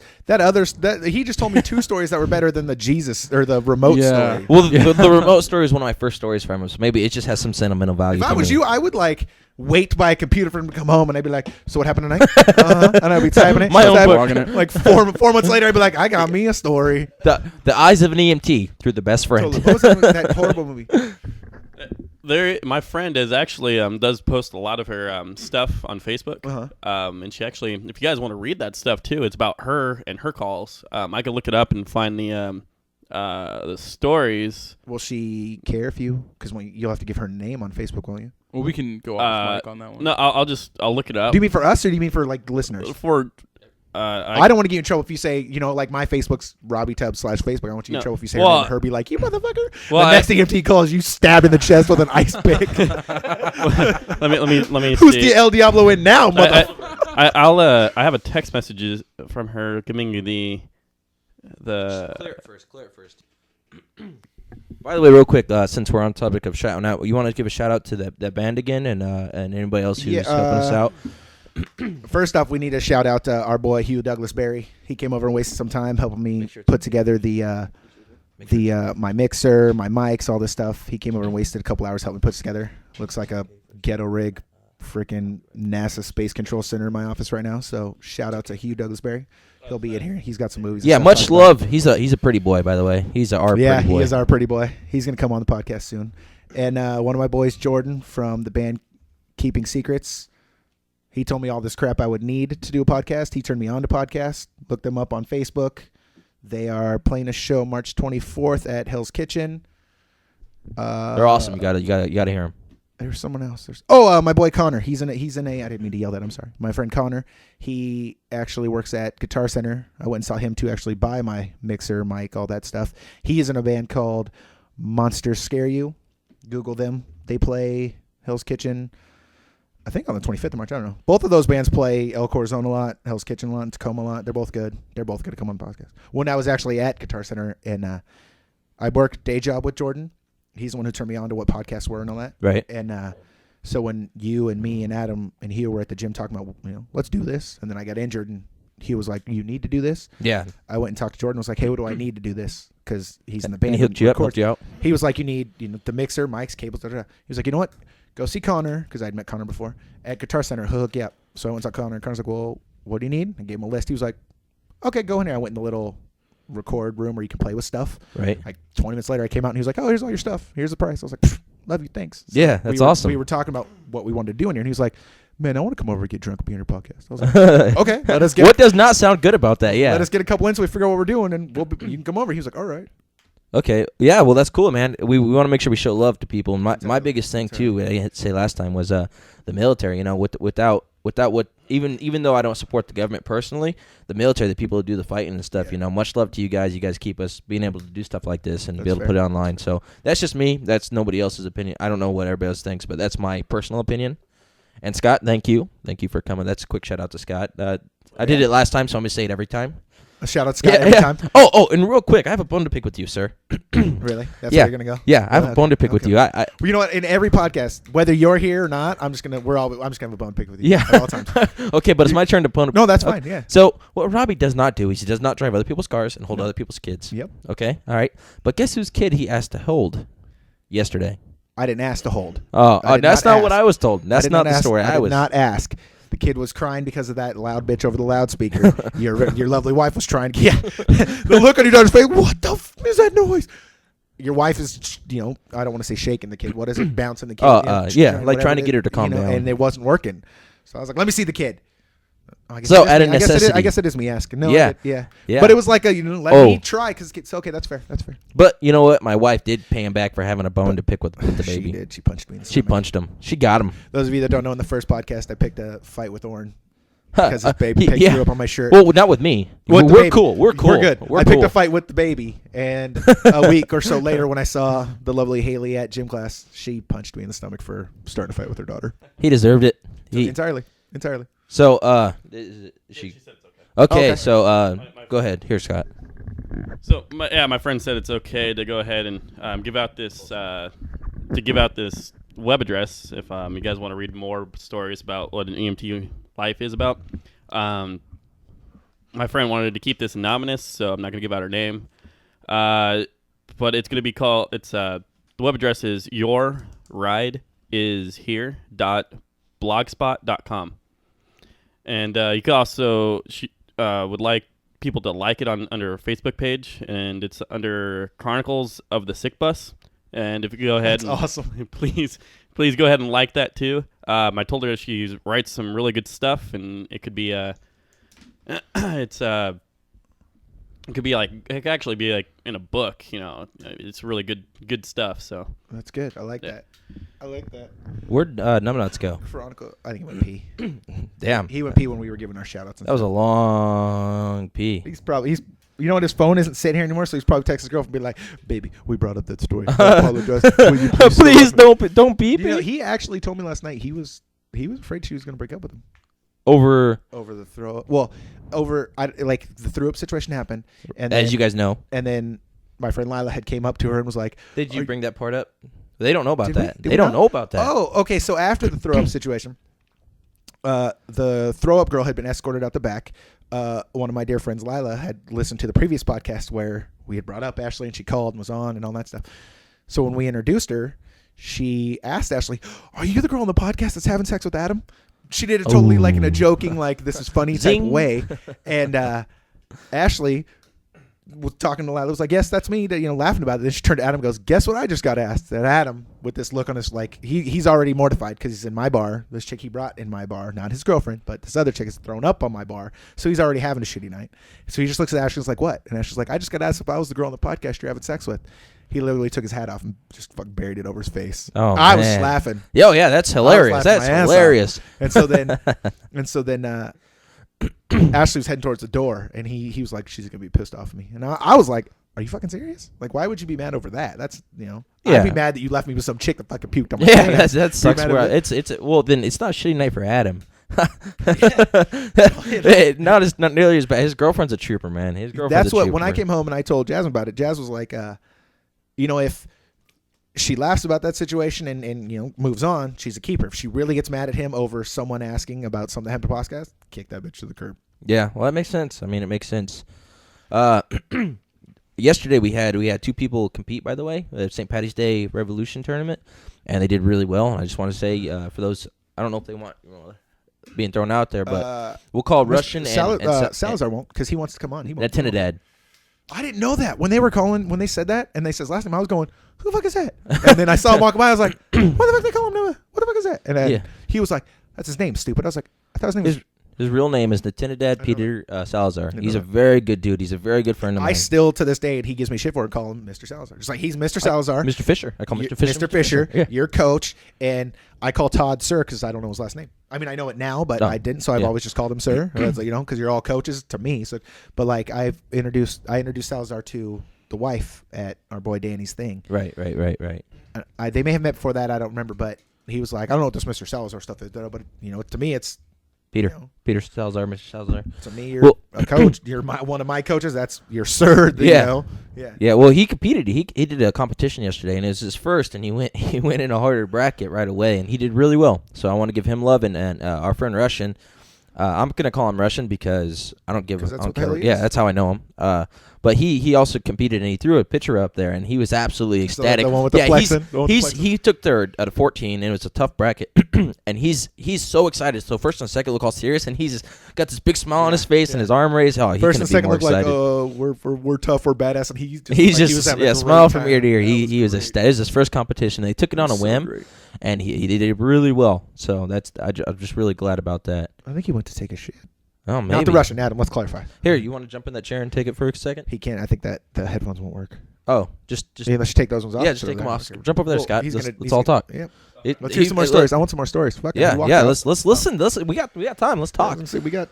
he just told me 2 stories that were better than the Jesus or the remote story. Well, the remote story is one of my first stories from him, so maybe it just has some sentimental value. If I to was me. you, I would like wait by a computer for him to come home, and I'd be like, "So what happened tonight?" And I'd be typing it. My own book. Like 4 months later, I'd be like, "I got me a story." The eyes of an EMT through the best friend. So, what was that horrible movie? My friend is actually does post a lot of her stuff on Facebook, and she actually, if you guys want to read that stuff too, it's about her and her calls. I could look it up and find the stories. Will she care if you? Because you'll have to give her name on Facebook, won't you? Well, we can go off mic on that one. No, I'll look it up. Do you mean for us or do you mean for like listeners? I don't want to get you in trouble if you say, like my Facebook's Robbie Tubbs /Facebook. I want you in trouble if you say her name and her be like, you motherfucker. The next EMT calls you stabbed in the chest with an ice pick. let me Who's see. the El Diablo in now, motherfucker? I have a text messages from her giving you the Clear it first. By the way, real quick, since we're on topic of shouting out, you want to give a shout out to that band again and anybody else who's helping us out? First off, we need to shout out to our boy Hugh Douglas Berry. He came over and wasted some time helping me put together my mixer, my mics, all this stuff. He came over and wasted a couple hours helping me put together. Looks like a ghetto rig, freaking NASA Space Control Center in my office right now. So shout out to Hugh Douglas Berry. He'll be in here. He's got some movies. Yeah, much love. He's a pretty boy, by the way. He's our pretty boy. Yeah, he is our pretty boy. He's gonna come on the podcast soon. And one of my boys, Jordan, from the band Keeping Secrets. He told me all this crap I would need to do a podcast. He turned me on to podcasts. Look them up on Facebook. They are playing a show March 24th at Hell's Kitchen. They're awesome. You gotta hear them. There's someone else. My boy Connor. He's in a. I didn't mean to yell that. I'm sorry. My friend Connor. He actually works at Guitar Center. I went and saw him to actually buy my mixer, mic, all that stuff. He is in a band called Monsters Scare You. Google them. They play Hell's Kitchen. I think on the 25th of March. I don't know. Both of those bands play El Corazon a lot, Hell's Kitchen a lot, Tacoma a lot. They're both good. They're both good to come on the podcast. When I was actually at Guitar Center and I worked day job with Jordan. He's the one who turned me on to what podcasts were and all that. Right. And so when you and me and Adam and Hugh were at the gym talking about, let's do this, and then I got injured and he was like, you need to do this. Yeah. I went and talked to Jordan. I was like, hey, what do I need to do this? Because he's in the band. And he hooked you up, records. helped you out. He was like, you need the mixer, mics, cables, da, da, da. He was like, you know what? Go see Connor, because I'd met Connor before, at Guitar Center. He'll hook you up. So I went and saw Connor. Connor's like, well, what do you need? I gave him a list. He was like, okay, go in here. I went in the little record room where you can play with stuff. Right. Like 20 minutes later, I came out and he was like, oh, here's all your stuff. Here's the price. I was like, love you. Thanks. So Yeah, that's awesome. We were talking about what we wanted to do in here. And he was like, man, I want to come over and get drunk and be on your podcast. I was like, okay, let us get What does not sound good about that? Yeah. let us get a couple in so we figure out what we're doing and you can come over. He was like, all right. Okay. Yeah. Well, that's cool, man. We want to make sure we show love to people. And my biggest thing too, I had to say last time, was the military. You know, without what even though I don't support the government personally, the military, the people who do the fighting and stuff. You know, much love to you guys. You guys keep us being able to do stuff like this and be able to put it online. So that's just me. That's nobody else's opinion. I don't know what everybody else thinks, but that's my personal opinion. And Scott, thank you for coming. That's a quick shout out to Scott. I did it last time, so I'm gonna say it every time. A shout out Scott every time. Oh, and real quick, I have a bone to pick with you, sir. Really? That's Yeah. where you're going to go? Yeah, I have a bone to pick with you. Well, you know what? In every podcast, whether you're here or not, I'm just going to have a bone to pick with you. Yeah. At all times. Okay, but it's my turn to bone. No, that's fine. Yeah. So what Robbie does not do is he does not drive other people's cars and hold other people's kids. Yep. Okay. All right. But guess whose kid he asked to hold yesterday? I didn't ask to hold. Oh, I did that's not not what ask. I was told. That's not the story I I was. did not ask. The kid was crying because of that loud bitch over the loudspeaker. Your lovely wife was trying. Yeah. The look on your daughter's face. What the is that noise? Your wife is, I don't want to say shaking the kid. What is it? Bouncing the kid. Yeah, like whatever trying to it get her is, to calm down. And it wasn't working. So I was like, let me see the kid. Oh, I guess So it is out of me. necessity. I guess it is me asking. No, Yeah. yeah. But it was like let me try because it's okay. That's fair. But you know what? My wife did pay him back for having a bone to pick with the baby. She did. She punched me in the She stomach. punched him. She got him. Those of you that don't know, in the first podcast, I picked a fight with Orrin because his baby pig yeah. threw up on my shirt. Well, not with me. With the We're baby. cool. We're cool. We're good. We're I picked cool. a fight with the baby, and a week or so later, when I saw the lovely Haley at gym class, she punched me in the stomach for starting a fight with her daughter. He deserved it. Entirely. So, she said it's okay. Okay, Okay. so My go ahead. Here, Scott. So my friend said it's okay to go ahead and give out this web address if you guys want to read more stories about what an EMT life is about. My friend wanted to keep this anonymous, so I'm not going to give out her name. But it's going to be called. The web address is yourrideishere.blogspot.com, and you could also would like people to like it under her Facebook page, and it's under Chronicles of the Sick Bus. And if you go ahead, That's awesome. Please go ahead and like that too. I told her she writes some really good stuff, and it could be it could actually be like in a book. It's really good stuff. So That's good. I like Yeah. that. Where'd Numbnuts go? Veronica, I think he went pee. Damn. He went pee when we were giving our shout outs. That was a long pee. He's you know what, his phone isn't sitting here anymore, so he's probably texting his girlfriend and be like, baby, we brought up that story. I apologize. Will you Please don't beep You know, me. he actually told me last night he was afraid she was going to break up with him Over, over the throw up. Well, the throw up situation happened, and as then, you guys know. and then my friend Lila had came up to her and was like, Did you "Are bring that part up? They don't know about Did we? that. Did They we don't not? know about that. Oh, okay. So after the throw up situation, the throw up girl had been escorted out the back. One of my dear friends, Lila, had listened to the previous podcast where we had brought up Ashley, and she called and was on and all that stuff. So when we introduced her, she asked Ashley, "Are you the girl on the podcast that's having sex with Adam?" She did it totally like in a joking, like this is funny type Zing. way. And Ashley was talking to Lila, was like, "Yes, that's me," laughing about it. Then she turned to Adam and goes, "Guess what I just got asked?" And Adam, with this look on his, like, he's already mortified because he's in my bar. This chick he brought in my bar, not his girlfriend, but this other chick is thrown up on my bar. So he's already having a shitty night. So he just looks at Ashley and is like, "What?" And Ashley's like, "I just got asked if I was the girl on the podcast you're having sex with." He literally took his hat off and just fucking buried it over his face. Oh, I was man. laughing. Yo, yeah, that's hilarious. laughing That's my ass off. hilarious. And so then Ashley was heading towards the door, and he was like, "She's gonna be pissed off at me." And I was like, "Are you fucking serious? Like, why would you be mad over that? That's Yeah. I'd be mad that you left me with some chick that fucking puked on my Yeah, pants. that sucks. mad Where at it's well, then it's not a shitty night for Adam. Not nearly as bad. His girlfriend's a trooper, man. His girlfriend's That's a what trooper. when I came home and I told Jasmine about it. Jazz was like, if she laughs about that situation and moves on, she's a keeper. If she really gets mad at him over someone asking about something that happened to podcast, kick that bitch to the curb. Yeah, well, that makes sense. I mean, it makes sense. Yesterday we had 2 people compete, by the way, the St. Patty's Day Revolution tournament, and they did really well. And I just want to say, for those, I don't know if they want being thrown out there, but we'll call Russian and Salazar won't because he wants to come on. He won't. Trinidad. I didn't know that when they said that, and they said last name. I was going, who the fuck is that? And then I saw him walk by. I was like, what the fuck they call him? What the fuck is that? And then he was like, that's his name, stupid. I was like, I thought his name was. His real name is Trinidad Peter Salazar. He's a very good dude. He's a very good friend of mine. I still, to this day, and he gives me shit for it, call him Mr. Salazar. Just like, he's Mr. Salazar. Mr. Fisher. I call him Mr. Fisher. Mr. Fisher, Yeah. your coach, and I call Todd Sir because I don't know his last name. I mean, I know it now, but I didn't, so I've always just called him Sir. Because you're all coaches to me. So, but like I introduced Salazar to the wife at our boy Danny's thing. Right. They may have met before that. I don't remember, but he was like, I don't know what this Mr. Salazar stuff is, but to me, it's Peter Salazar, Mr. Salazar. To me, you're a coach. You're one of my coaches. That's your sir. Yeah. Well, he competed. He did a competition yesterday, and it was his first. And he went in a harder bracket right away, and he did really well. So I want to give him love, and our friend Russian. I'm gonna call him Russian because I don't care. Yeah, that's how I know him. But he also competed, and he threw a picture up there, and he was absolutely ecstatic. The one with the flexing. He took third out of 14, and it was a tough bracket. And he's so excited. So first and second look all serious, and he's got this big smile on his face and his arm raised. Oh, first and second look like, we're tough, we're badass, and he's just smile from ear to ear. He was ecstatic. It was his first competition. They took it on a whim, and he did really well. So I'm just really glad about that. I think he went to take a shit. Oh, maybe. Not the Russian, Adam. Let's clarify. Here, you want to jump in that chair and take it for a second? He can't. I think that the headphones won't work. Oh, just yeah, let's take those ones off. Yeah, just take them off. Jump over there, Scott. Let's all talk. Yeah. Let's hear some more stories. I want some more stories. Fuck let's listen. We got time. Let's talk. Let's see. We got.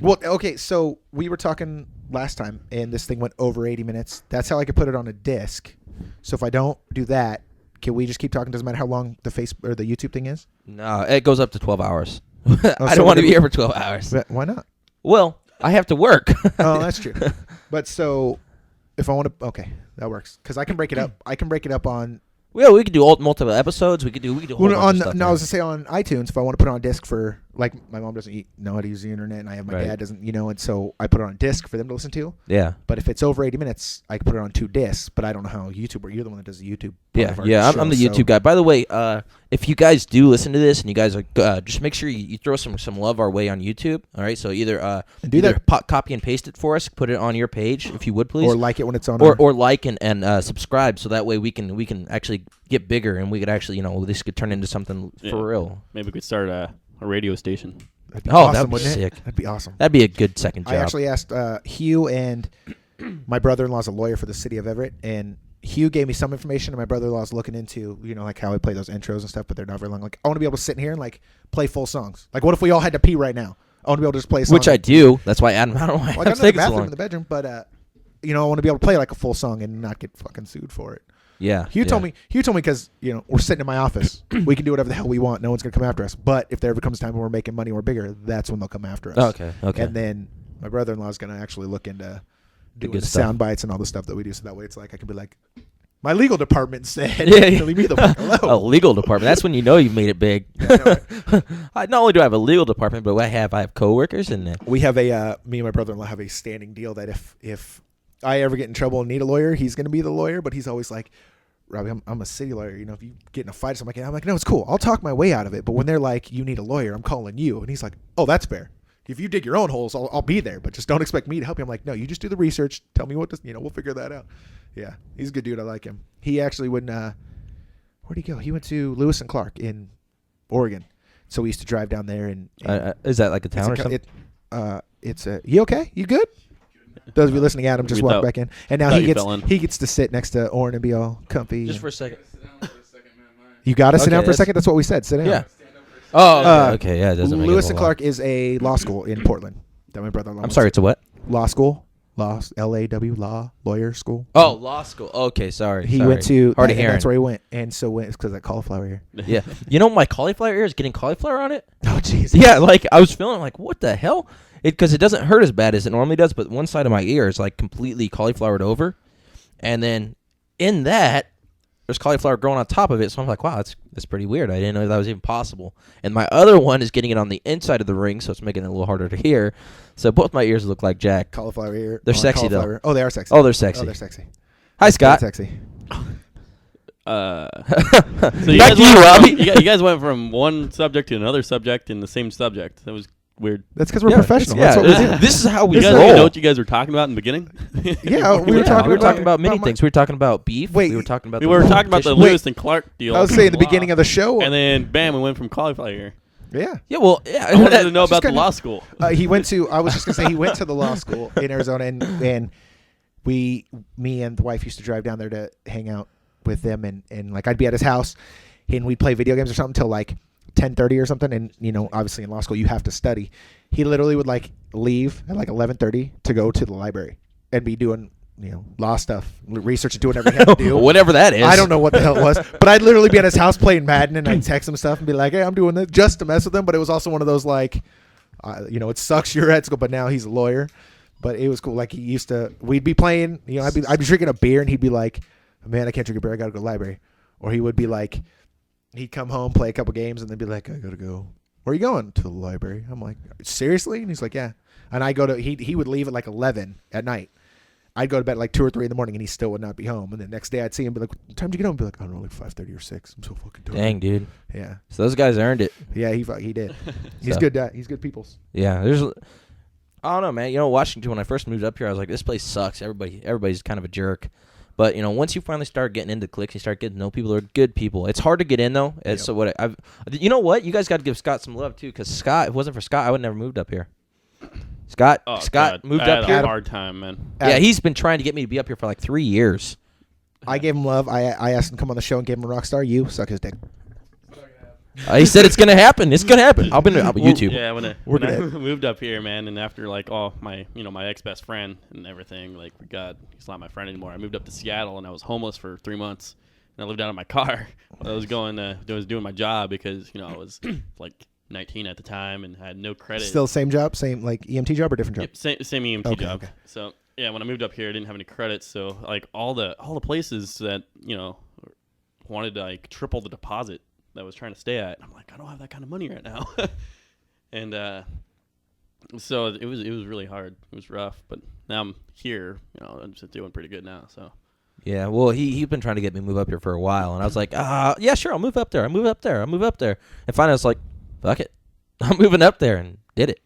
Well, okay. So we were talking last time, and this thing went over 80 minutes. That's how I could put it on a disc. So if I don't do that, can we just keep talking? Doesn't matter how long the Facebook or the YouTube thing is. No, it goes up to 12 hours. I don't want to be here for 12 hours. Why not? Well, I have to work. Oh, that's true. But so if I want to, okay, that works because I can break it up. I can break it up on. Well, we could do multiple episodes. We could do a whole bunch of stuff. No, I was gonna say on iTunes if I want to put it on disc for like my mom doesn't know how to use the internet and I have my dad doesn't and so I put it on disc for them to listen to. Yeah. But if it's over 80 minutes, I can put it on 2 discs. But I don't know how YouTube or you're the one that does the YouTube. Yeah. I'm the YouTube guy. By the way, if you guys do listen to this and you guys are just make sure you throw some love our way on YouTube. All right. So either copy and paste it for us, put it on your page if you would please, or like it when it's on, or like and subscribe so that way we can actually get bigger and we could actually this could turn into something for real. Maybe we could start a radio station. That'd be sick. That'd be awesome. That'd be a good second job. I actually asked Hugh, and my brother-in-law's a lawyer for the city of Everett, and Hugh gave me some information, and my brother-in-law's looking into, like how I play those intros and stuff, but they're not very long. Like, I want to be able to sit in here and like play full songs. Like, what if we all had to pee right now? I want to be able to just play a song. Which I do. That's why Adam. I don't know why. Well, I got another bathroom in the bedroom, but I want to be able to play like a full song and not get fucking sued for it. Yeah. Hugh told me because we're sitting in my office. We can do whatever the hell we want. No one's gonna come after us. But if there ever comes a time when we're making money or we're bigger, that's when they'll come after us. Okay. And then my brother-in-law is gonna actually look into doing good the stuff. sound bites and all the stuff that we do. So that way, it's like I can be like, my legal department said, leave me the fuck alone. A legal department. That's when you know you've made it big. Yeah, Not only do I have a legal department, but I have coworkers in there. We have me and my brother-in-law have a standing deal that if I ever get in trouble and need a lawyer, he's gonna be the lawyer. But he's always like, Robbie, I'm a city lawyer. If you get in a fight, I'm like, no, it's cool. I'll talk my way out of it. But when they're like, you need a lawyer, I'm calling you. And he's like, oh, that's fair. If you dig your own holes, I'll be there. But just don't expect me to help you. I'm like, no, you just do the research. Tell me what to, we'll figure that out. Yeah, he's a good dude. I like him. He actually went, where'd he go? He went to Lewis and Clark in Oregon. So we used to drive down there. And is that like a town or something? You okay? You good? Those of you listening, Adam just walked back in, and now he gets to sit next to Oren and be all comfy. Just for a second. You got to sit down for a second. That's what we said. Sit down. Yeah. Oh, okay. Yeah, it doesn't make Lewis and Clark is a law school in Portland that my brother-in-law. I'm sorry, it's a what? Law school. L-A-W, lawyer school. Oh, law school. Okay, sorry. He went to. Hard and that's where he went, and so it's because of that cauliflower ear. Yeah. My cauliflower ear is getting cauliflower on it. Oh, jeez. Yeah, I was feeling like, what the hell? Because it doesn't hurt as bad as it normally does, but one side of my ear is like completely cauliflowered over, and then in that, there's cauliflower growing on top of it. So I'm like, wow, that's pretty weird. I didn't know that was even possible. And my other one is getting it on the inside of the ring, so it's making it a little harder to hear. So both my ears look like Jack. Cauliflower ear. They're sexy, though. Oh, they are sexy. Oh, they're sexy. Oh, they're sexy. Hi, Scott. They're sexy. So Back to you, Robbie. You guys went from one subject to another subject in the same subject. That was weird. That's because we're professional. Yeah, That's what we do. this is how we You guys roll. even know what you guys were talking about in the beginning? Yeah, we were talking about many my- things. We were talking about beef. Wait, we were talking about We were talking about the competition. Lewis and Clark deal. I was saying the beginning of the show. and then bam, we went from cauliflower ear. Yeah. Yeah, well, yeah. I wanted to know Just about the kinda- law school. He went to. I was just gonna say he went to the law school in Arizona, and me and the wife used to drive down there to hang out with them, and like I'd be at his house, and we'd play video games or something till like 10:30 or something. And obviously in law school you have to study. He literally would like leave at like 11:30 to go to the library and be doing law stuff, research, and doing whatever he had to do. Whatever that is. I don't know what the hell it was, but I'd literally be at his house playing Madden, and I'd text him stuff and be like, "Hey, I'm doing this," just to mess with him. But it was also one of those like, it sucks you're at school, but now he's a lawyer. But it was cool. Like he used to, we'd be playing. I'd be drinking a beer, and he'd be like, "Man, I can't drink a beer. I gotta go to the library." Or he would be like, he'd come home, play a couple games, and then be like, "I gotta go." "Where are you going?" "To the library." I'm like, "Seriously?" And he's like, "Yeah." And I go to he would leave at like 11 at night. I'd go to bed at like 2 or 3 in the morning, and he still would not be home. And the next day, I'd see him, be like, "What time did you get home?" Be like, "I don't know, like 5:30 or 6. I'm so fucking tired." Dang, dude. Yeah, So those guys earned it. yeah, he did. He's So- good. He's good peoples. Yeah, I don't know, man. Washington, when I first moved up here, I was like, this place sucks. Everybody's kind of a jerk. But once you finally start getting into clicks, you start getting to know people who are good people. It's hard to get in though. It's so what I've. You know what? You guys got to give Scott some love too, because Scott. If it wasn't for Scott, I would never moved up here. Scott God, moved I had up a here. hard time, man. Yeah, he's been trying to get me to be up here for like 3 years. I gave him love. I asked him to come on the show and gave him a rock star. You suck his dick. He said it's gonna happen. It's gonna happen. I'll be YouTube. Yeah, when I moved up here, man, and after like my ex best friend and everything, like he's not my friend anymore. I moved up to Seattle and I was homeless for 3 months, and I lived out of my car. I was doing my job because I was like 19 at the time and had no credit. Still same job, same like EMT job or different job? Yep, same EMT Okay, job. okay. So yeah, when I moved up here, I didn't have any credits. So like all the places that wanted to like triple the deposit that I was trying to stay at. I'm like, I don't have that kind of money right now. And so it was really hard. It was rough, but now I'm here. I'm just doing pretty good now. So Yeah, well, he's been trying to get me to move up here for a while, and I was like, yeah, sure, I'll move up there. And finally, I was like, fuck it, I'm moving up there, and did it.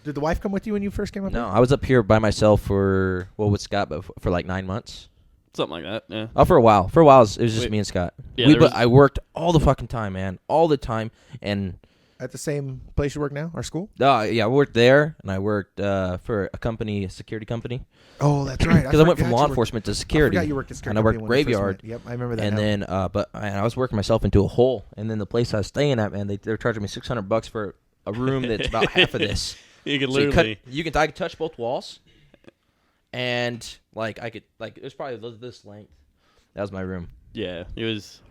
Did the wife come with you when you first came up? No, here? I was up here by myself with Scott, but for like 9 months. something like that. Yeah. Oh, for a while. It was just Wait. me and Scott. Yeah, I worked all the fucking time, man, all the time, and At the same place you work now, our school? yeah, I worked there, and I worked for a security company. Oh, that's right. Because I went from law enforcement to security. I forgot you worked at security. And I worked company when you first graveyard. met. Yep, I remember that. And now. then, I was working myself into a hole. And then the place I was staying at, man, they're charging me $600 for a room that's about half of this. You could So literally. I could touch both walls, and it was probably this length. That was my room. Yeah, it was.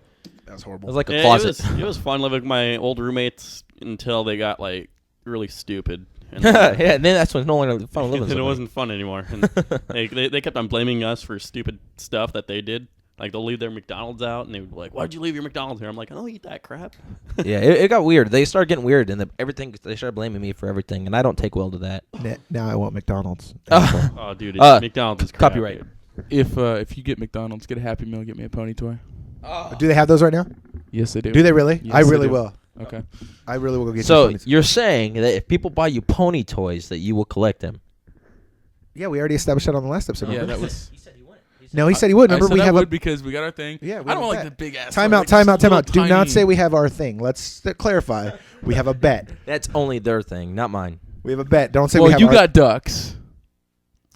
That was It horrible. was like a Yeah, closet. It was fun living with my old roommates until they got like really stupid. And Yeah, and then that's when it's no longer fun living. and it wasn't fun anymore. And they kept on blaming us for stupid stuff that they did. Like they'll leave their McDonald's out, and they would be like, "Why'd you leave your McDonald's here?" I'm like, "I don't eat that crap." Yeah, it got weird. They started getting weird, and they started blaming me for everything, and I don't take well to that. Now I want McDonald's. Oh, dude, McDonald's is crap. Copyright. Dude. If you get McDonald's, get a Happy Meal, get me a pony toy. Do they have those right now? Yes, they do. Do they really? Yes, I they really do. will. Okay. I really will go get So you some. you're saying that if people buy you pony toys, that you will collect them? Yeah, we already established that on the last episode. Yeah, remember? that was. He said he wouldn't. No, he said he would. I Remember, said we I have would a because we got our thing. Yeah, we I have don't a like bet. the big ass. time toy, out. like Time this out. Time out. little Do not tiny- say we have our thing. Let's clarify. We have a bet. That's only their thing, not mine. We have a bet. Don't say Well, we have. you our... got ducks.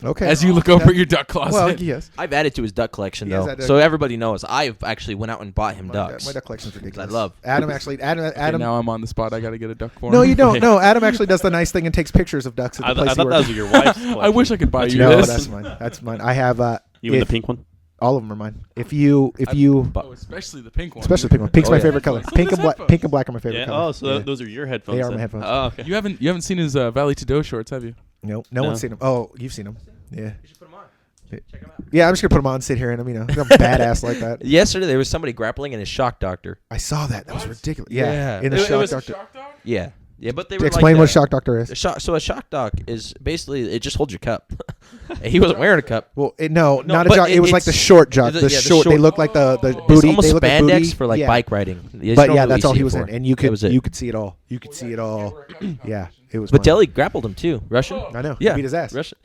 okay. As you look over your duck closet. Well, yes. I've added to his duck collection, He has though, that duck- so everybody knows. I've actually went out and bought him My ducks. duck collection's ridiculous. I love. Adam actually. Okay, Adam. now I'm on the spot. I got to get a duck for No, him. you don't. No, Adam actually does the nice thing and takes pictures of ducks at the I place he thought that works. was your wife's. I wish I could buy you No, this. that's mine. That's mine. I have. Even the if- pink one. All of them are mine. If Oh, you, especially the pink one. especially the pink one. Pink's Oh, my yeah. favorite color. So Pink does and black. headphones. Pink and black are my favorite Yeah. color. Oh, so those are your headphones. They are my then. headphones. Oh, okay. You haven't seen his Valley to Do shorts, have you? No No. one's seen them. Oh, you've seen them. Yeah. You should put them on. Yeah, I'm just gonna put him on, and sit here, and I'm I'm badass like that. Yesterday there was somebody grappling in a shock doctor. I saw that. That was ridiculous. Yeah. In the It shock was- doctor. Yeah, yeah, but they were Explain like what a shock doctor is. So a shock doc is basically it just holds your cup. He wasn't wearing a cup. Well, not a but jock. It was like the it's- short jock. the- The yeah, the short. They short- look like the It's booty. almost They look like spandex booty. for like Yeah. bike riding. You But don't yeah, really that's all see he it was for. in, and you That was it. could see it all. You could see it all. Yeah, it was. But fun. Deli grappled him too. Russian. I know. Yeah, He beat his ass. Russian.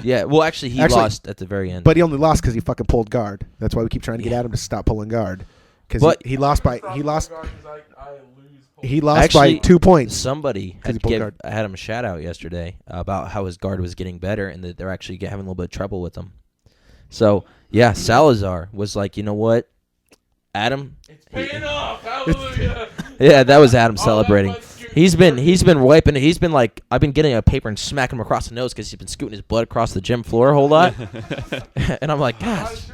Yeah. Well, actually, he Actually- lost at the very end. But he only lost because he fucking pulled guard. That's why we keep trying to get Adam to stop pulling guard. Because But- he lost by by Actually, 2 points. somebody 'Cause he pulled guard. had him a shout out yesterday about how his guard was getting better and that they're actually having a little bit of trouble with him. So yeah, Salazar was like, you know what, Adam. Paying off. Hallelujah. Yeah, that was Adam celebrating. blood scooting He's been wiping it. He's been like, I've been getting a paper and smacking him across the nose because he's been scooting his blood across the gym floor a whole lot. And I'm like, gosh.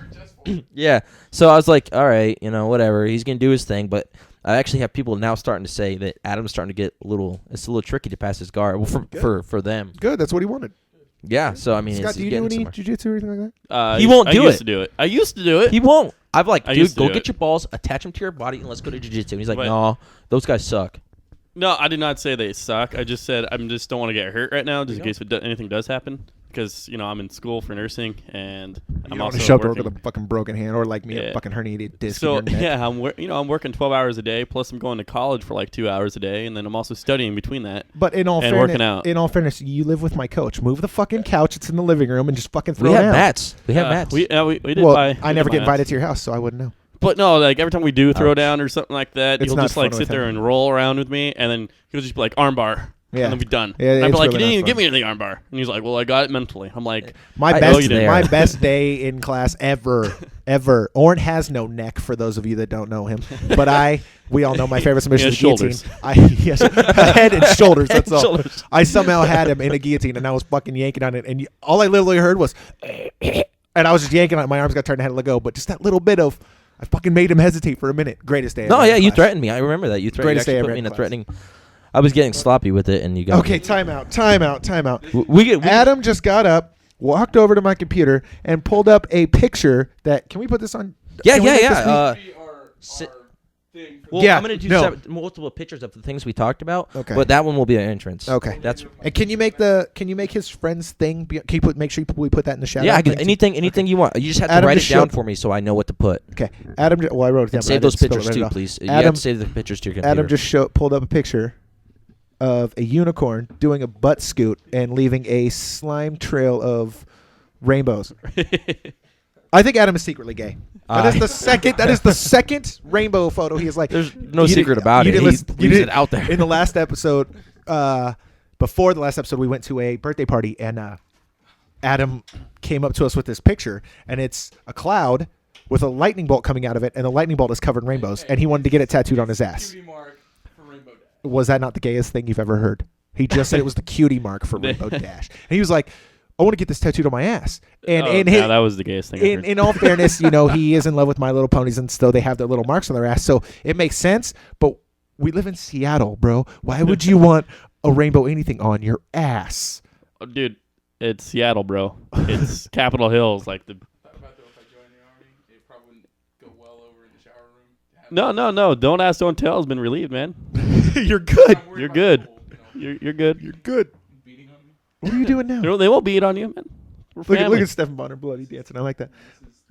Yeah. So I was like, all right, whatever. He's gonna do his thing. But I actually have people now starting to say that Adam's starting to get it's a little tricky to pass his guard. Well, for them. Good. That's what he wanted. Yeah. So I mean, Scott, it's do you getting do any somewhere. jujitsu or anything like that? He won't I do used it. to do it. I used to do it. He won't. I've like, I dude, used to go do get it. your balls, attach them to your body, and let's go to jiu-jitsu. And he's like, But- no, those guys suck. No, I did not say they suck. I just said I just don't want to get hurt right now, just in case anything does happen. Because I'm in school for nursing, and You I'm don't want also to show up working. with a fucking broken hand or like me, a Yeah. fucking herniated disc So in your neck. yeah, I'm working 12 hours a day. Plus, I'm going to college for like 2 hours a day, and then I'm also studying between that. But in all And fairness, working out. you live with my coach. Move the fucking couch. It's in the living room, and just fucking throw We it have down. mats. We have mats. We did Well, buy. I never get invited to your house, so I wouldn't know. But no, like every time we do throw Ouch. down or something like that, It's he'll not just like fun sit with there him. and roll around with me, and then he'll just be like armbar, Yeah. and then be done. Yeah, and I'd be it's like, really you didn't not even fun. give me the armbar, and he's like, well, I got it mentally. I'm like, My I best, know you did. my best day in class ever. Orrin has no neck for those of you that don't know him, but we all know my favorite submission He is has guillotine. shoulders. Yes, head and shoulders. Head That's and all. shoulders. I somehow had him in a guillotine, and I was fucking yanking on it, and all I literally heard was, and I was just yanking on it. My arms got turned, and I had to let go, but just that little bit of, I fucking made him hesitate for a minute. Greatest day. No, ever yeah, in you class. threatened me. I remember that. You Greatest day actually ever put me in in a class. threatening. I was getting sloppy with it, and you got Okay, time out. We Adam just got up, walked over to my computer, and pulled up a picture that. Can we put this on? Yeah, can we yeah, make this yeah. thing- sit- thing. Well, Yeah, I'm gonna do no. multiple pictures of the things we talked about. Okay. But that one will be an entrance. Okay. That's And can you make his friend's thing? Can you make sure we put that in the shout yeah. out I can, thing too? anything you want. You just have to Adam write it just down showed- for me so I know what to put. Okay, Adam. Well, I wrote it down. And but I save those didn't spell pictures it too, out. please. You have Adam, to save the pictures to your computer. Adam just pulled up a picture of a unicorn doing a butt scoot and leaving a slime trail of rainbows. I think Adam is secretly gay. That is the second. That is the second rainbow photo. He is like. There's no you secret didn't- about you it. didn't He listen- you leaves didn't- it out there. In the last episode, before the last episode, we went to a birthday party and Adam came up to us with this picture, and it's a cloud with a lightning bolt coming out of it, and the lightning bolt is covered in rainbows, and he wanted to get it tattooed on his ass. Cutie mark for Rainbow Dash. Was that not the gayest thing you've ever heard? He just said it was the cutie mark for Rainbow Dash, and he was like, "I want to get this tattooed on my ass." And that was the gayest thing. I heard. in all fairness, he is in love with My Little Ponies, and so they have their little marks on their ass, so it makes sense. But we live in Seattle, bro. Why would you want a rainbow anything on your ass? Oh, dude, it's Seattle, bro. It's Capitol Hills, like the. Thought about though if I joined the army, it probably wouldn't go well over in the shower room. to have- No. Don't ask, don't tell has been relieved, man. You're good. I'm worried You're about good. people, You're good. You're good. beating on me. What are you doing now? They won't beat on you, man. We're Look family. at Stephen Bonner bloody dancing. I like that.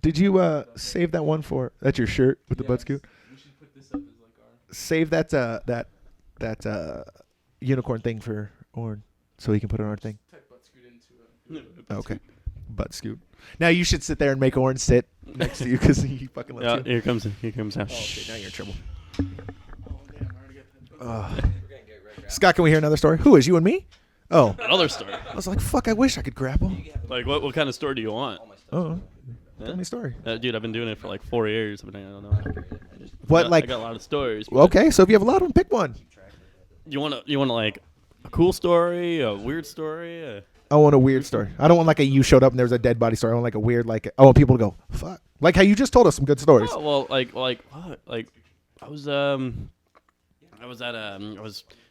Did you save that one for? That's your shirt with the butt scoot. We should put this up as like our. Save that unicorn thing for Orrin, so he can put it on our thing. Type butt scoot into a. Okay, butt scoot. Now you should sit there and make Orrin sit next to you because he fucking Yeah, lets you. here comes now. Now you're in trouble. Oh damn! I already got that. Scott, can we hear another story? Who is you and me? Oh, Another story. I was like, fuck. I wish I could grapple. Like, what kind of story do you want? Oh, Yeah? tell me a story. Dude, I've been doing it for like 4 years. But I don't know. What I like? got a lot of stories. but Okay, so if you have a lot of them, pick one. You want like a cool story, a weird story? I want a weird story. I don't want like a you showed up and there was a dead body story. I want like a weird like I want people to go fuck. Like how you just told us some good stories. Oh, well, like what? Like I was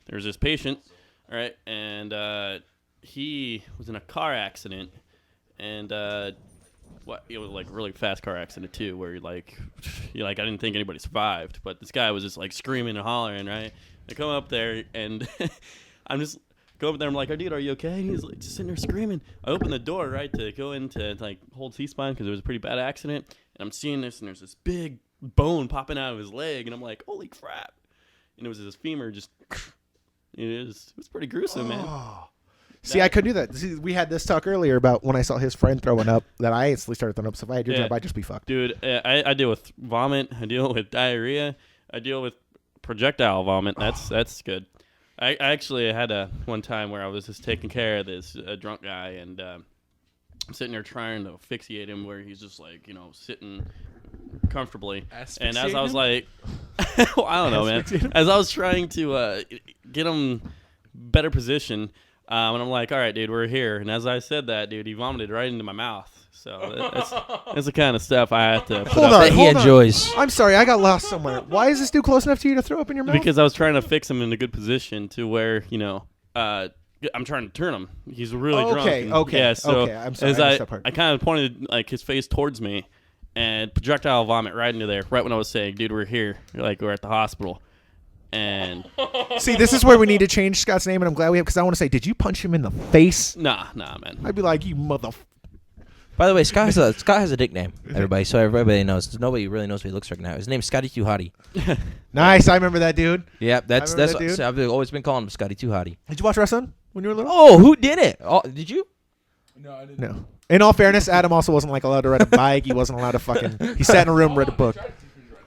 there was this patient, all right, and he was in a car accident, and it was like a really fast car accident too, where I didn't think anybody survived, but this guy was just like screaming and hollering, right? I come up there and I'm just go up there. I'm like, "Oh, dude, are you okay?" And he's like just sitting there screaming. I open the door right to go into like hold C-spine because it was a pretty bad accident, and I'm seeing this, and there's this big bone popping out of his leg, and I'm like, "Holy crap!" And it was his femur just. It was pretty gruesome, man. See, I could do that. See, we had this talk earlier about when I saw his friend throwing up that I instantly started throwing up. So if I had your job, I'd just be fucked. Dude, I deal with vomit. I deal with diarrhea. I deal with projectile vomit. That's good. I actually had one time where I was just taking care of this drunk guy, and I'm sitting there trying to asphyxiate him where he's just like, sitting comfortably. And as I was like, well, I don't know, man. As I was trying to get him better position, and I'm like, all right, dude, we're here. And as I said that, dude, he vomited right into my mouth. So that's the kind of stuff I have to put Hold up on, with. He enjoys. I'm sorry, I got lost somewhere. Why is this dude close enough to you to throw up in your mouth? Because I was trying to fix him in a good position to where, I'm trying to turn him. He's really drunk. Okay. Yeah, so okay. I'm sorry. as I missed that part. I kind of pointed like his face towards me and projectile vomit right into there, right when I was saying, dude, we're here. We're at the hospital. And See, this is where we need to change Scott's name, and I'm glad we have, because I want to say, did you punch him in the face? nah, man. I'd be like, you mother... By the way, Scott has a nickname, everybody, so everybody knows. Nobody really knows what he looks like now. His name's Scotty Too Hottie. Nice, I remember that dude. Yeah, that's remember that dude. I've always been calling him Scotty Too Hottie. Did you watch wrestling when you were little? Oh, who did it? Oh, did you? No, I didn't. No. In all fairness, Adam also wasn't like allowed to ride a bike. He wasn't allowed to fucking... He sat in a room, read a book.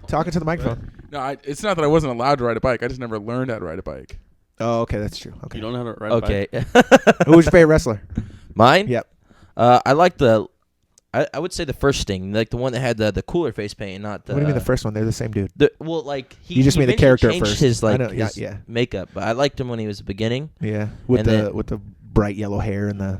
Talking to the microphone. No, it's not that I wasn't allowed to ride a bike. I just never learned how to ride a bike. Oh, okay, that's true. Okay. You don't know how to ride a bike? Okay. Who was your favorite wrestler? Mine? Yep. I like I would say the first Sting, like the one that had the cooler face paint, not the... What do you mean the first one? They're the same dude. He You just made the eventually character changed first. his, I know, his yeah. makeup, but I liked him when he was the beginning. Yeah, with And the bright yellow hair and the...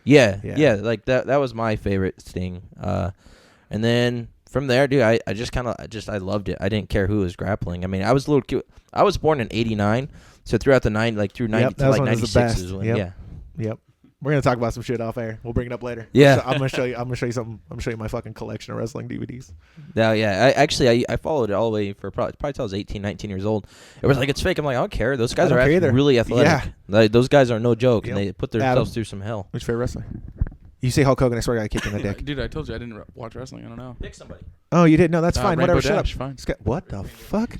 Yeah, like that was my favorite Sting. And then from there, dude, I I loved it. I didn't care who was grappling. I mean, I was a little cute. I was born in '89, so throughout the through 90 to like 96 is when, Yep. Yep. We're gonna talk about some shit off air. We'll bring it up later. Yeah. I'm gonna show you something. I'm gonna show you my fucking collection of wrestling DVDs. No, yeah. I followed it all the way for probably till I was 18, 19 years old. It was like, it's fake. I'm like, I don't care. Those guys I are don't care actually either. really athletic. Yeah. Like, those guys are no joke, Yep. and they put themselves through some hell. Who's your favorite wrestler? You say Hulk Hogan, I swear I kicked you in the dick. Dude, I told you I didn't watch wrestling. I don't know. Pick somebody. Oh, you didn't? No, that's fine. Rainbow Whatever. Shut Dash, up. fine. What the fuck?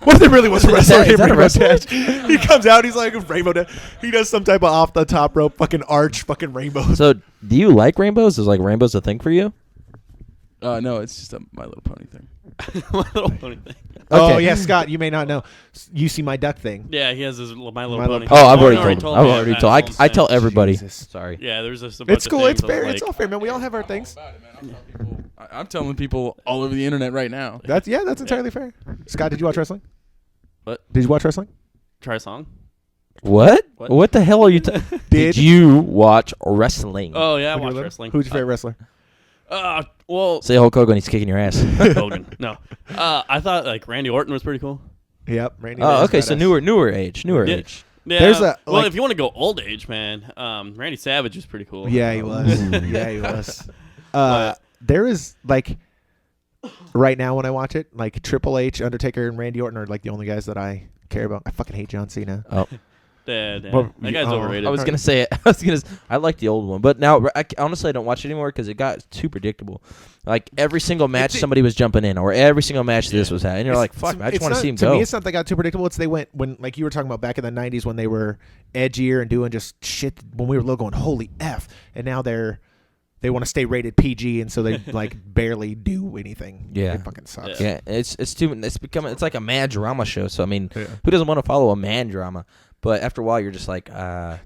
What if there really was a Is wrestler that named a Rainbow wrestler? Dash? He comes out, he's like Rainbow Dash. He does some type of off the top rope fucking arch fucking rainbows. So, do you like rainbows? Is like rainbows a thing for you? No, it's just a My Little Pony thing. My Little Pony thing. Oh, Okay. yeah, Scott, you may not know. You see my duck thing. Yeah, he has his My Little My Little Pony. Pony. Oh, I've already You told him. I've me already that. told. I tell Yeah. everybody. Jesus. Sorry. Yeah, there's just a bunch It's of cool. things It's I was fair. like, It's all fair, man. We all have our things. I'm telling people all over the internet right now. That's entirely fair. Scott, did you watch wrestling? What? Did you watch wrestling? Try a song? What? What? What the hell are you? Did you watch wrestling? Oh, yeah, I When you were watch little? wrestling. Who's your favorite wrestler? Well, Say Hulk Hogan. He's kicking your ass. Hogan. No. I thought, like, Randy Orton was pretty cool. Yep, Randy. Oh, Orton's okay. So badass. newer age. Yeah. There's a, well, like- if you want to go old age, man, Randy Savage was pretty cool. Yeah, he was. Yeah, he was. There is like right now when I watch it, like Triple H, Undertaker, and Randy Orton are like the only guys that I care about. I fucking hate John Cena. Oh, Yeah, Well, that guy's oh, overrated. I was gonna say it. I like the old one, but now honestly I don't watch it anymore because it got too predictable. Like every single match somebody was jumping in, or every single match this was happening. And you're like, fuck, I just want to see him to go. me, it's not they got too predictable. It's they went when, like you were talking about back in the '90s when they were edgier and doing just shit when we were little, going holy f, and now they want to stay rated PG, and so they like barely do anything. Yeah. It fucking sucks. Yeah, it's like a man drama show. So I mean, who doesn't want to follow a man drama? But after a while, you're just like,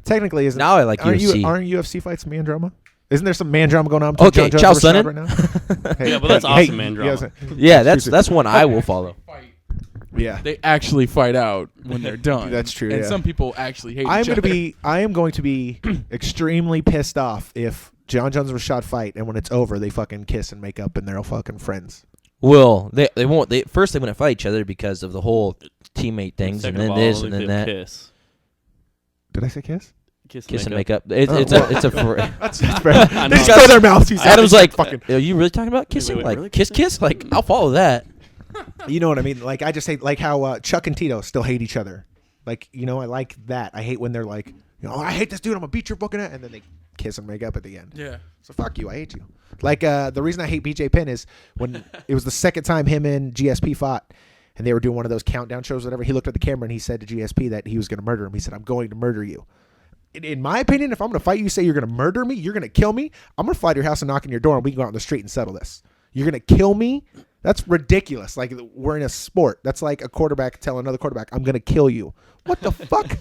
Technically, isn't now I like UFC. Aren't UFC fights man drama? Isn't there some man drama going on between Okay, John Jones Chael and Rashad Sonnen. right now? Yeah, but that's awesome man drama. Yeah, that's one I will follow. Yeah. They actually fight out when they're done. That's true, And yeah. some people actually hate I each other. am going to be extremely pissed off if John Jones and Rashad fight, and when it's over, they fucking kiss and make up, and they're all fucking friends. Well, they won't. First they wouldn't fight each other because of the whole teammate things, Second and then of all, this, and they'll then that. Kiss. Did I say kiss? Kiss and makeup. It's a That's fair. I They know. just throw their mouths. Adam's like, fucking. are you really talking about kissing? wait, Like really kiss? Like I'll follow that. You know what I mean? Like I just hate like how Chuck and Tito still hate each other. Like I like that. I hate when they're like, I hate this dude. I'm gonna beat your fucking ass, and then they kiss and make up at the end. Yeah. So fuck you. I hate you. Like the reason I hate BJ Penn is when it was the second time him and GSP fought, and they were doing one of those countdown shows, whatever. He looked at the camera and he said to GSP that he was gonna murder him. He said, "I'm going to murder you." In my opinion, if I'm gonna fight you, say you're gonna murder me, you're gonna kill me. I'm gonna fly to your house and knock on your door, and we can go out on the street and settle this. You're gonna kill me. That's ridiculous. Like we're in a sport. That's like a quarterback telling another quarterback, "I'm gonna kill you." What the fuck?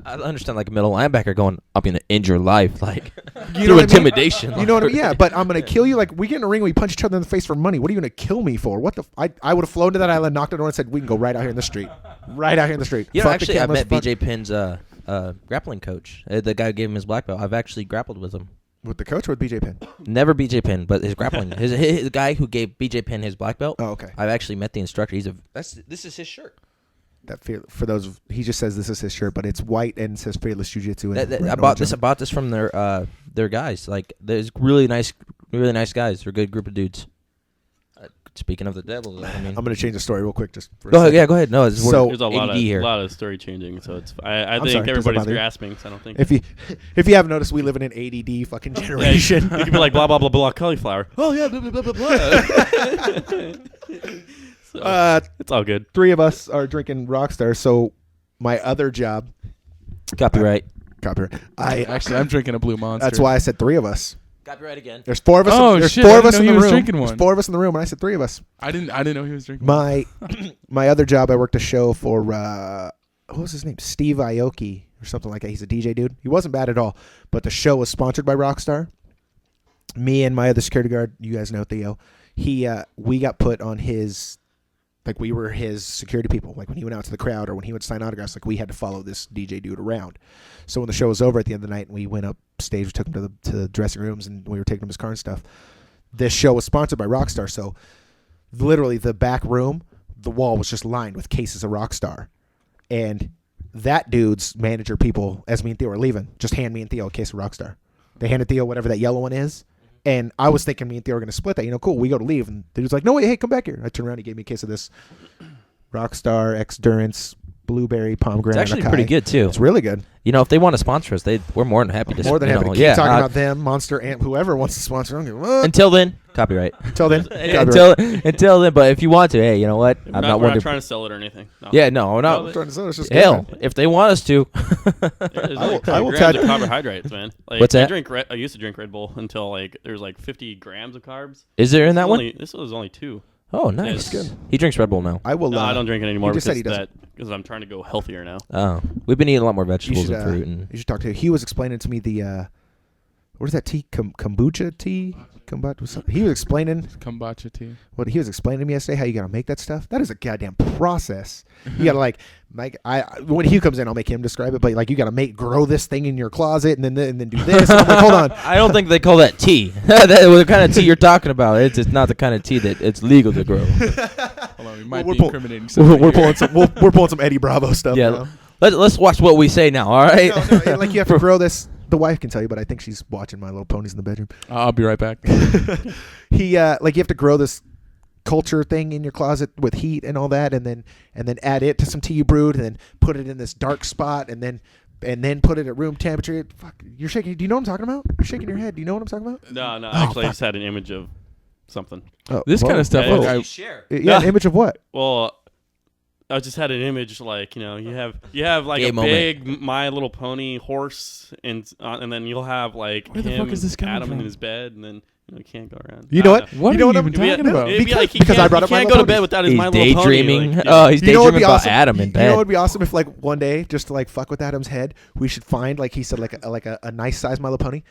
I understand like a middle linebacker going, I'm going to end your life, like You know through what I mean? intimidation. You know what I mean? Yeah, but I'm gonna kill you. Like we get in a ring, we punch each other in the face for money. What are you gonna kill me for? What the? I would have flown to that island, knocked on the door, and said, "We can go right out here in the street, right out here in the street." You know, Fuck the actually, I cameras, met BJ Penn's grappling coach. The guy who gave him his black belt. I've actually grappled with him. with the coach or with BJ Penn. Never BJ Penn, but his grappling. his guy who gave BJ Penn his black belt. Oh, okay. I've actually met the instructor. This is his shirt. That for those, he just says this is his shirt, but it's white and says Fearless Jiu-Jitsu. I bought this from their guys. Like there's really nice guys. They're a good group of dudes. Speaking of the devil, I mean, I'm gonna change the story real quick. Just for a go ahead. second. Yeah, go ahead. No, it's So- There's a lot ADD here. of story changing, so it's. I think sorry, does that everybody's bother you? grasping. So I don't think. If you haven't noticed, we live in an ADD fucking generation. You could be like blah blah blah blah cauliflower. Oh yeah, blah blah blah blah blah. So, it's all good. 3 of us are drinking Rockstar. So my other job, Copyright. copyright. I'm drinking a Blue Monster. That's why I said 3 of us. Copyright again. There's 4 of us. Oh, There's shit, 4 I of us didn't in know the he was room. drinking There's one. 4 of us in the room, and I said 3 of us. I didn't know he was drinking. one. My other job, I worked a show for what was his name? Steve Aoki or something like that. He's a DJ dude. He wasn't bad at all, but the show was sponsored by Rockstar. Me and my other security guard, you guys know Theo. We got put on his, like we were his security people. Like when he went out to the crowd or when he would sign autographs, like we had to follow this DJ dude around. So when the show was over at the end of the night and we went up stage, we took him to the dressing rooms and we were taking him his car and stuff. This show was sponsored by Rockstar, so literally the back room, the wall was just lined with cases of Rockstar. And that dude's manager people, as me and Theo were leaving, just hand me and Theo a case of Rockstar. They handed Theo whatever that yellow one is. And I was thinking me and Theo were going to split that. Cool, we go to leave. And the dude's like, no, wait, hey, come back here. I turned around, he gave me a case of this Rockstar, X-Durance, Blueberry, Pomegranate. It's actually Acai. pretty good too. It's really good. You know, if they want to sponsor us, we're more than happy to. More than happy to keep yeah, talking about them, Monster, Amp, whoever wants to sponsor. I don't give a fuck. Until then, copyright. Until then, copyright. until then. But if you want to, hey, you know what? We're not trying to sell it or anything. No. Yeah, no, I'm trying to say it's just Hell, good. if they want us to. There's I will grams tell you- of carbohydrates, man. Like, What's that? I used to drink Red Bull until like there's like 50 grams of carbs. Is there in that one? This was only 2. Oh, nice. It's good. He drinks Red Bull now. I will. No, I don't drink it anymore he just said because he because I'm trying to go healthier now. Oh, we've been eating a lot more You vegetables should, and fruit. And you should talk to him. He was explaining to me the what is that tea? Kombucha tea? He was explaining Kombucha tea. what he was explaining to me yesterday. How you gotta make that stuff. That is a goddamn process. You gotta like when he comes in, I'll make him describe it. But like you gotta grow this thing in your closet and then do this. And I'm like, hold on. I don't think they call that tea. The kind of tea you're talking about, it's not the kind of tea that it's legal to grow. Hold on, we might We're be pull- incriminating something. We're pulling some. We're pulling some Eddie Bravo stuff. Yeah, now. let's watch what we say now. All right. No, like you have to grow this. The wife can tell you, but I think she's watching My Little Ponies in the bedroom. I'll be right back. He like you have to grow this culture thing in your closet with heat and all that, and then add it to some tea you brewed, and then put it in this dark spot, and then put it at room temperature. Fuck, you're shaking. Do you know what I'm talking about? You're shaking your head. Do you know what I'm talking about? No. Oh, Actually, I fuck. just had an image of something. Oh, This kind of stuff. Yeah, like, yeah. An image of what? Well, I just had an image like you have like Gay a moment. big My Little Pony horse, and then you'll have like Where the him, fuck is this coming Adam from? in his bed, and then you can't go around. You know what? What you know are what you I'm even talking about? It'd be like he Because I can't, brought he up My can't Little go to bed Ponies. without his He's My Little Pony. daydreaming. Like, Oh, he's You know what would daydreaming be about awesome? Adam in You know what bed. would be awesome if like one day just to like fuck with Adam's head, we should find like he said like a nice size My Little Pony.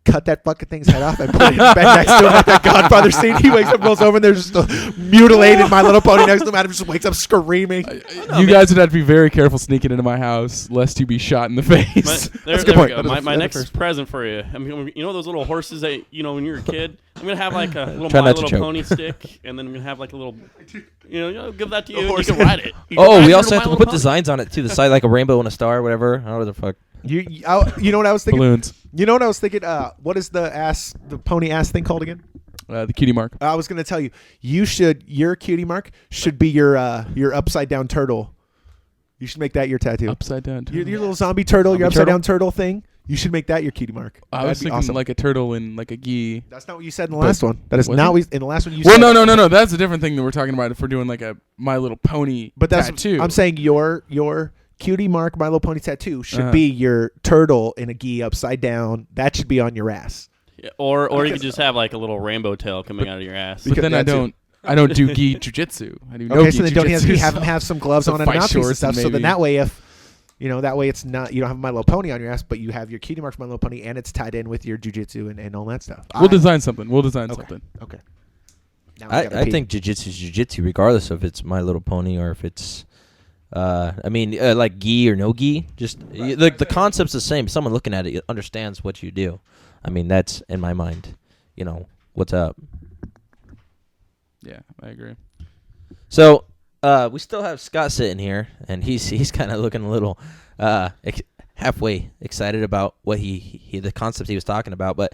Cut that fucking thing's head off and put it in bed next to him like that Godfather scene. He wakes up, rolls over, and there's just a mutilated My Little Pony next to him. Adam just wakes up screaming. You guys would have to be very careful sneaking into my house, lest you be shot in the face. That's a good point. We go. My That's next first. present for you. I mean, you know those little horses that when you were a kid. I'm gonna have like a little Try My not to Little choke. Pony stick, and then I'm gonna have like a little, give that to you. And you horse can ride it. You can Oh, ride we your also My have to Little put Pony. designs on it too. The side like a rainbow and a star, or whatever. I don't know what the fuck. You know what I was thinking? Balloons. You know what I was thinking? What is the pony ass thing called again? The cutie mark. I was gonna tell you. Your cutie mark should be your upside down turtle. You should make that your tattoo. Upside down turtle. Your little zombie turtle, your Zombie upside turtle? down turtle thing. You should make that your cutie mark. I was That'd be thinking awesome. like a turtle and like a gi. That's not what you said in the last one. That is Was not it? what in the last one you Well, said. no. That's a different thing that we're talking about if we're doing like a My Little Pony But that's tattoo. I'm saying your cutie mark My Little Pony tattoo should be your turtle in a gi upside down. That should be on your ass. Yeah, or you could just have like a little rainbow tail coming out of your ass. But then I that don't do gi jujitsu. I do no Okay, gi so then don't jujitsu, have them have some gloves some on and fight mouthpiece and shorts stuff. and So then maybe- that way, if that way it's not you don't have My Little Pony on your ass, but you have your cutie mark for My Little Pony, and it's tied in with your jujitsu and all that stuff. We'll design something. We'll design Okay. something. Okay. Now we gotta I pee. think jiu-jitsu is jiu-jitsu, regardless if it's My Little Pony or if it's, like gi or no gi. Just the concept's the same. Someone looking at it understands what you do. I mean, that's in my mind. What's up? Yeah, I agree. So we still have Scott sitting here, and he's kind of looking a little halfway excited about what the concepts he was talking about. But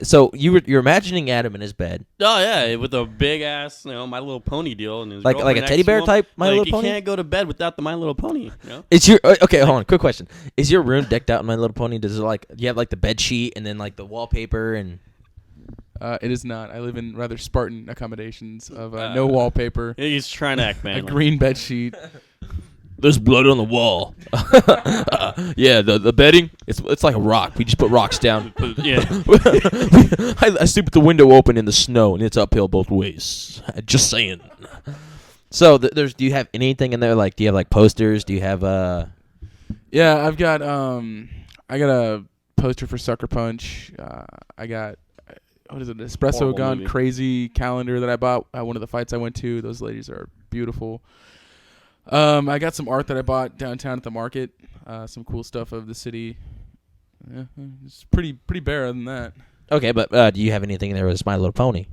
so you're imagining Adam in his bed. Oh yeah, with a big ass, My Little Pony deal, and his Like a girlfriend teddy next to bear him. type My Little You Pony? can't go to bed without the My Little Pony. Is your okay? Hold on, quick question. Is your room decked out in My Little Pony? Does it do you have like the bed sheet and then like the wallpaper and? It is not. I live in rather Spartan accommodations of no wallpaper, He's trying to act a manly. green bed sheet. There's blood on the wall. Yeah, the bedding, it's like a rock. We just put rocks down. Yeah. I sleep with the window open in the snow, and it's uphill both ways. Just saying. So do you have anything in there? Like, do you have like posters? Do you have Yeah, I've got I got a poster for Sucker Punch. I got what is it? Espresso Horrible Gone movie. Crazy calendar that I bought at one of the fights I went to. Those ladies are beautiful. I got some art that I bought downtown at the market. Some cool stuff of the city. Yeah, it's pretty bare other than that. Okay, but do you have anything in there with My Little Pony?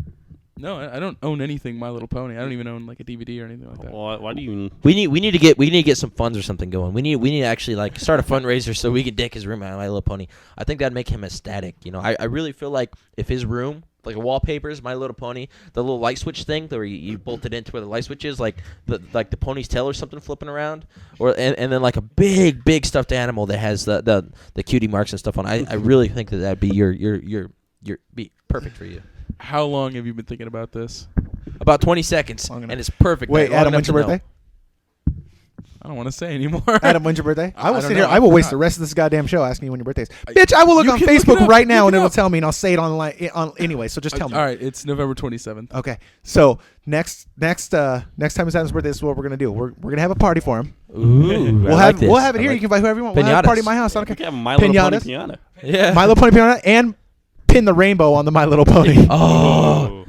No, I don't own anything My Little Pony. I don't even own like a DVD or anything like that. Why do you? We need to get some funds or something going. We need to actually like start a fundraiser so we can deck his room out of My Little Pony. I think that'd make him ecstatic. I really feel like if his room, like wallpapers, My Little Pony, the little light switch thing where you bolt it into where the light switch is, like the pony's tail or something flipping around, and then like a big stuffed animal that has the cutie marks and stuff on. I really think that'd be your be perfect for you. How long have you been thinking about this? About 20 seconds, Long enough. and it's perfect. Wait, Long Adam, enough when's your to know. birthday? I don't want to say anymore. Adam, when's your birthday? I will I sit don't here. know. I will I waste forgot. the rest of this goddamn show asking you when your birthday is. Bitch, I will look You on can look it Facebook up. right now Look and it it'll up. tell me, and I'll say it online anyway. So just tell me. All right, it's November 27th. Okay. So next time is Adam's birthday, this is what we're gonna do. We're gonna have a party for him. Ooh, We'll have it here. You can invite whoever you want. We'll have a party at my house. I We don't could care. have a My Little Pony Pinatas? piano. Yeah. My Little Pony piano and pin the rainbow on the My Little Pony. Oh,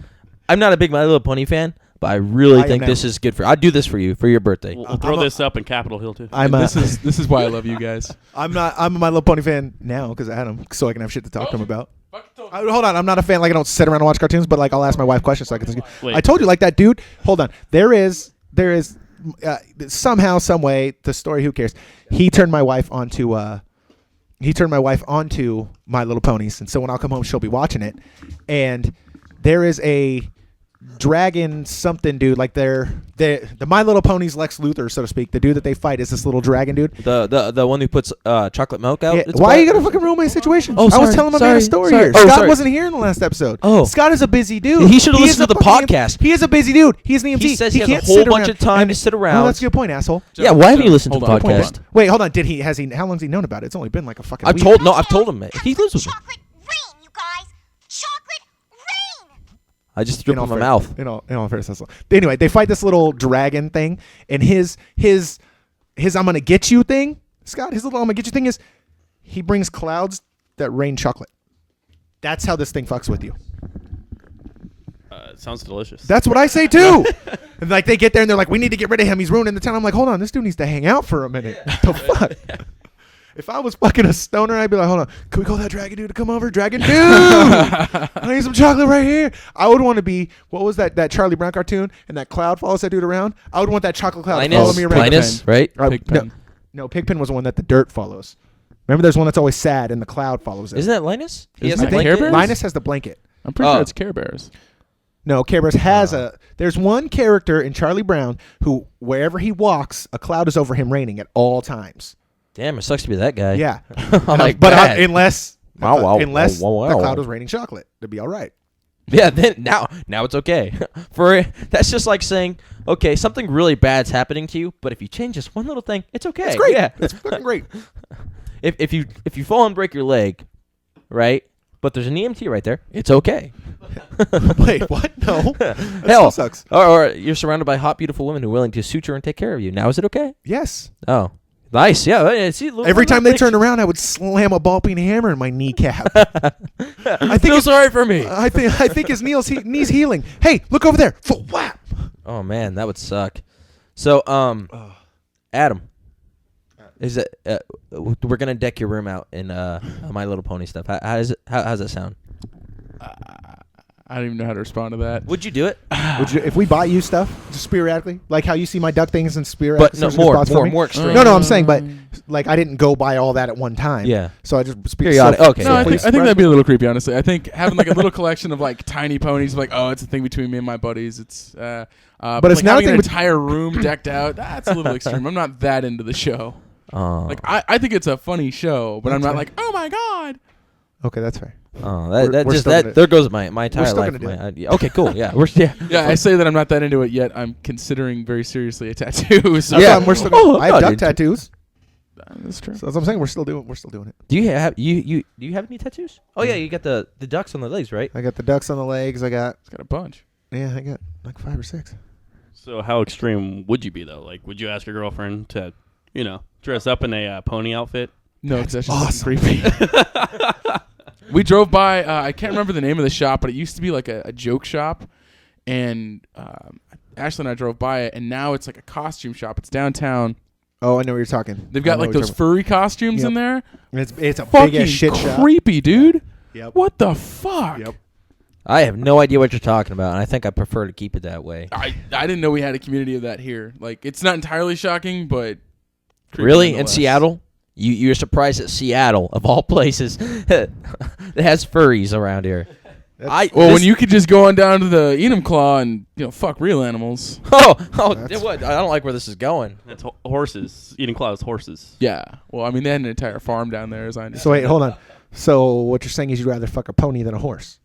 I'm not a big My Little Pony fan, but I really I think am this is good for. I'd do this for you for your birthday. We'll throw this up in Capitol Hill too. I'm This is why I love you guys. I'm a My Little Pony fan now because of Adam, so I can have shit to talk to him about. Hold on, I'm not a fan. Like I don't sit around and watch cartoons, but like I'll ask my wife questions so I can think. Wait. I told you, like that dude. Hold on, there is somehow, some way. The story, who cares? He turned my wife onto My Little Ponies, and so when I'll come home, she'll be watching it, and there is a dragon something dude, like the My Little Ponies Lex Luthor, so to speak. The dude that they fight is this little dragon dude. The one who puts chocolate milk out. Yeah, it's why are you called? gonna fucking ruin my situation? Oh, I sorry, was telling my man sorry, a story sorry. here. Oh, Scott sorry. wasn't here in the last episode. Oh. Scott is a busy dude. He should've listened is to the a fucking- podcast. He is a busy dude. He's an EMT. He says he has a can't whole sit bunch around of time and- to sit Oh, around. that's a good point, asshole. Yeah, why haven't you listened to the Hold on, hold podcast? on. Wait, hold on. How long's he known about it? It's only been like a fucking week. I've told him. He lives with me. Chocolate rain, you guys! Chocolate rain! I just threw In it in all my fair- mouth. In all fairness, that's all. Anyway, they fight this little dragon thing, and his I'm gonna get you thing, Scott. His little I'm gonna get you thing is he brings clouds that rain chocolate. That's how this thing fucks with you. It sounds delicious. That's what I say too. And like they get there and they're like, we need to get rid of him. He's ruining the town. I'm like, hold on, this dude needs to hang out for a minute. The fuck? If I was fucking a stoner, I'd be like, hold on, can we call that dragon dude to come over? Dragon dude, I need some chocolate right here. I would want to be, what was that Charlie Brown cartoon? And that cloud follows that dude around. I would want that chocolate cloud to follow me around. Linus, right? Uh, Pigpen. No, Pigpen was the one that the dirt follows. Remember, there's one that's always sad, and the cloud follows it. Isn't that Linus? He has Isn't a that Care blanket? Bears? Linus has the blanket. I'm pretty Oh. sure it's Care Bears. No, Care Bears has a. There's one character in Charlie Brown who, wherever he walks, a cloud is over him, raining at all times. Damn, it sucks to be that guy. Yeah, Like but that. unless Wow, wow, unless wow, wow, the wow. cloud was raining chocolate, it'd be all right. Yeah, then now it's okay. That's just like saying, okay, something really bad's happening to you, but if you change just one little thing, it's okay. It's great. Yeah. It's fucking great. If you fall and break your leg, right? But there's an EMT right there, it's okay. Wait, what? No, that Hell, still sucks. or you're surrounded by hot, beautiful women who are willing to suture and take care of you. Now is it okay? Yes. Oh, nice. Yeah. See, Every time they turned around, I would slam a ball peen hammer in my kneecap. I think feel sorry for me. I think his knee's healing. Hey, look over there. Whap. Oh man, that would suck. So, Adam, is it? We're gonna deck your room out in My Little Pony stuff. How's that sound? I don't even know how to respond to that. Would you do it? Would you, if we bought you stuff just sporadically, like how you see my duck things and sporadically? But no, more extreme. No, I'm saying, but like I didn't go buy all that at one time. Yeah. So I just Periodic. Okay. No, Yeah. I think that'd be a little creepy, honestly. I think having like a little collection of like tiny ponies, like, oh, it's a thing between me and my buddies. It's but it's like, now a having thing an bet- entire room decked out. That's a little extreme. I'm not that into the show. Like I think it's a funny show, but I'm not like, oh my god. Okay, that's fair. Oh, We're that still gonna- there goes my entire still life. gonna do Okay, cool. Yeah, Yeah, I say that I'm not that into it yet. I'm considering very seriously a tattoo. So Yeah, we're still. Oh, I have no, duck dude. tattoos. that's true. So that's what I'm saying. We're still doing it. Do you have do you have any tattoos? Oh yeah, you got the ducks on the legs, right? I got the ducks on the legs. I got It's got a bunch. I got like 5 or 6. So how extreme would you be though? Like, would you ask your girlfriend to, dress up in a pony outfit? No, because that's just awesome. creepy. We drove by. I can't remember the name of the shop, but it used to be like a joke shop, and Ashley and I drove by it, and now it's like a costume shop. It's downtown. Oh, I know what you're talking. They've got I know like what you're those talking furry costumes Yep. in there. about. It's a big Fucking ass shit shop. creepy, dude. Yep. What the fuck? Yep. I have no idea what you're talking about, and I think I prefer to keep it that way. I didn't know we had a community of that here. Like, it's not entirely shocking, but creepy Really, in nonetheless. Seattle? You're surprised that Seattle, of all places, that has furries around here. When you could just go on down to the Enumclaw and fuck real animals. What? I don't like where this is going. That's horses. Eating claws, horses. Yeah. Well, I mean, they had an entire farm down there, as I understand. So wait, hold on. So what you're saying is you'd rather fuck a pony than a horse?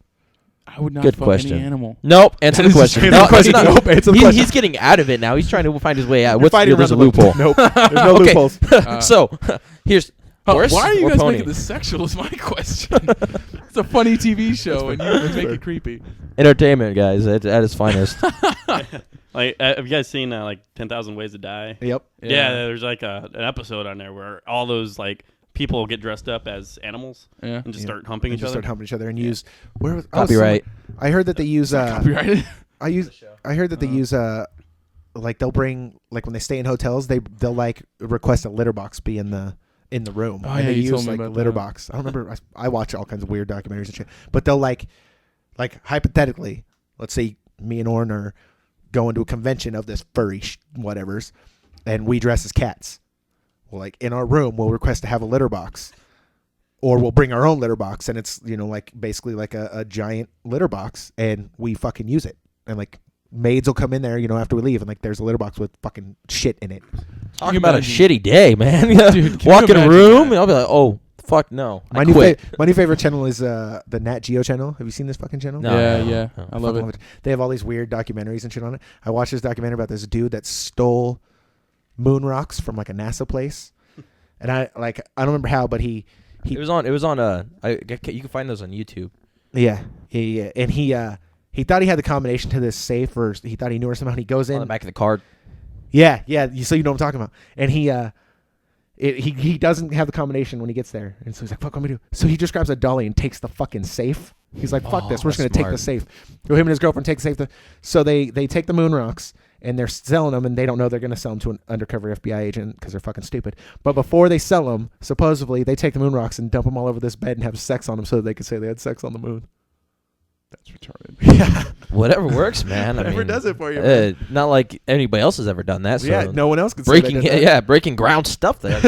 I would not Good fuck question. any animal. Nope. Answer That the is a question. straight No, up question. it's not. Nope, answer the question. He's getting out of it now. He's trying to find his way out. You're fighting There's a around the loophole. Nope. There's no Okay. loopholes. So here's horse Why are you or guys pony? making this sexual? Is my question. It's a funny TV show, and you make it creepy. Entertainment, guys, at its finest. Like, have you guys seen like 10,000 Ways to Die? Yep. Yeah, there's like an episode on there where all those like people get dressed up as animals Yeah. and just start humping And each just other. start humping each other and use where was Copyright. I heard that they use Copyrighted. I heard that they use like they'll bring like when they stay in hotels they'll like request a litter box be in the room Oh, and yeah, they you told use me like about litter that. box. I don't remember. I watch all kinds of weird documentaries and shit. But they'll like hypothetically, let's say me and Orrin are going to a convention of this furry whatevers, and we dress as cats. Well, like in our room, we'll request to have a litter box. Or we'll bring our own litter box, and it's like basically like a giant litter box, and we fucking use it. And like maids will come in there, after we leave, and like there's a litter box with fucking shit in it. Talk about a imagine? shitty day, man. Dude, can Walk you in a imagine room, that? and I'll be like, oh, fuck no. My I new quit. my new favorite channel is the Nat Geo channel. Have you seen this fucking channel? No. Yeah. I love Fucking it. They have all these weird documentaries and shit on it. I watched this documentary about this dude that stole moon rocks from like a NASA place, and I don't remember how, but he It was on. You can find those on YouTube. yeah, and he thought he had the combination to this safe, or he thought he knew or somehow. And he goes On in. the back of the card. Yeah. So you know what I'm talking about. And he doesn't have the combination when he gets there, and so he's like, "Fuck, what am I do?" So he just grabs a dolly and takes the fucking safe. He's like, "Fuck this, we're just gonna take the safe." So him and his girlfriend take the safe. So they take the moon rocks and they're selling them, and they don't know they're gonna sell them to an undercover FBI agent because they're fucking stupid. But before they sell them, supposedly they take the moon rocks and dump them all over this bed and have sex on them so that they can say they had sex on the moon. That's retarded. Yeah. Whatever works, man. I Whatever mean, does it for you, man. Not like anybody else has ever done that. So Yeah, no one else can say breaking, they did that. breaking ground stuff there.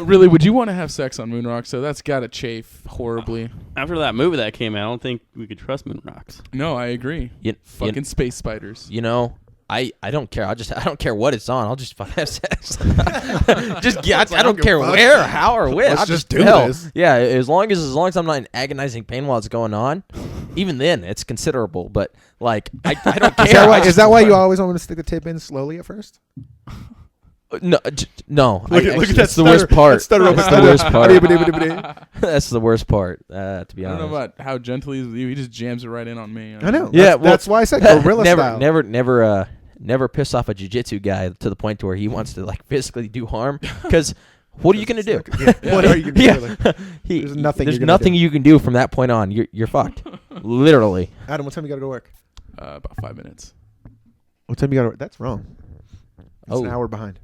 Really, would you want to have sex on Moon Rock? So that's got to chafe horribly. After that movie that came out, I don't think we could trust moon rocks. No, I agree. Fucking space spiders. You know, I don't care. I don't care what it's on. I'll just fucking have sex. I don't care where, how, or when. Let's I'll just do hell, this. Yeah, as long as I'm not in agonizing pain while it's going on, even then it's considerable. But like, I don't care. Is that why you always want to stick the tip in slowly at first? No, no. Look at that. That's the worst part. Stutter, That's the worst part. That's the worst part. To be I honest. don't know about how gentle he is with you. He just jams it right in on me. I know. Yeah, That's why I said gorilla style. Never piss off a jiu-jitsu guy to the point to where he wants to like physically do harm. Because what are you gonna do? What are you gonna do? Like, There's nothing There's you're gonna nothing do. you can do from that point on. You're fucked. Literally. Adam, what time you gotta go to work? About 5 minutes. What time you gotta work? That's wrong. It's an Oh. hour behind.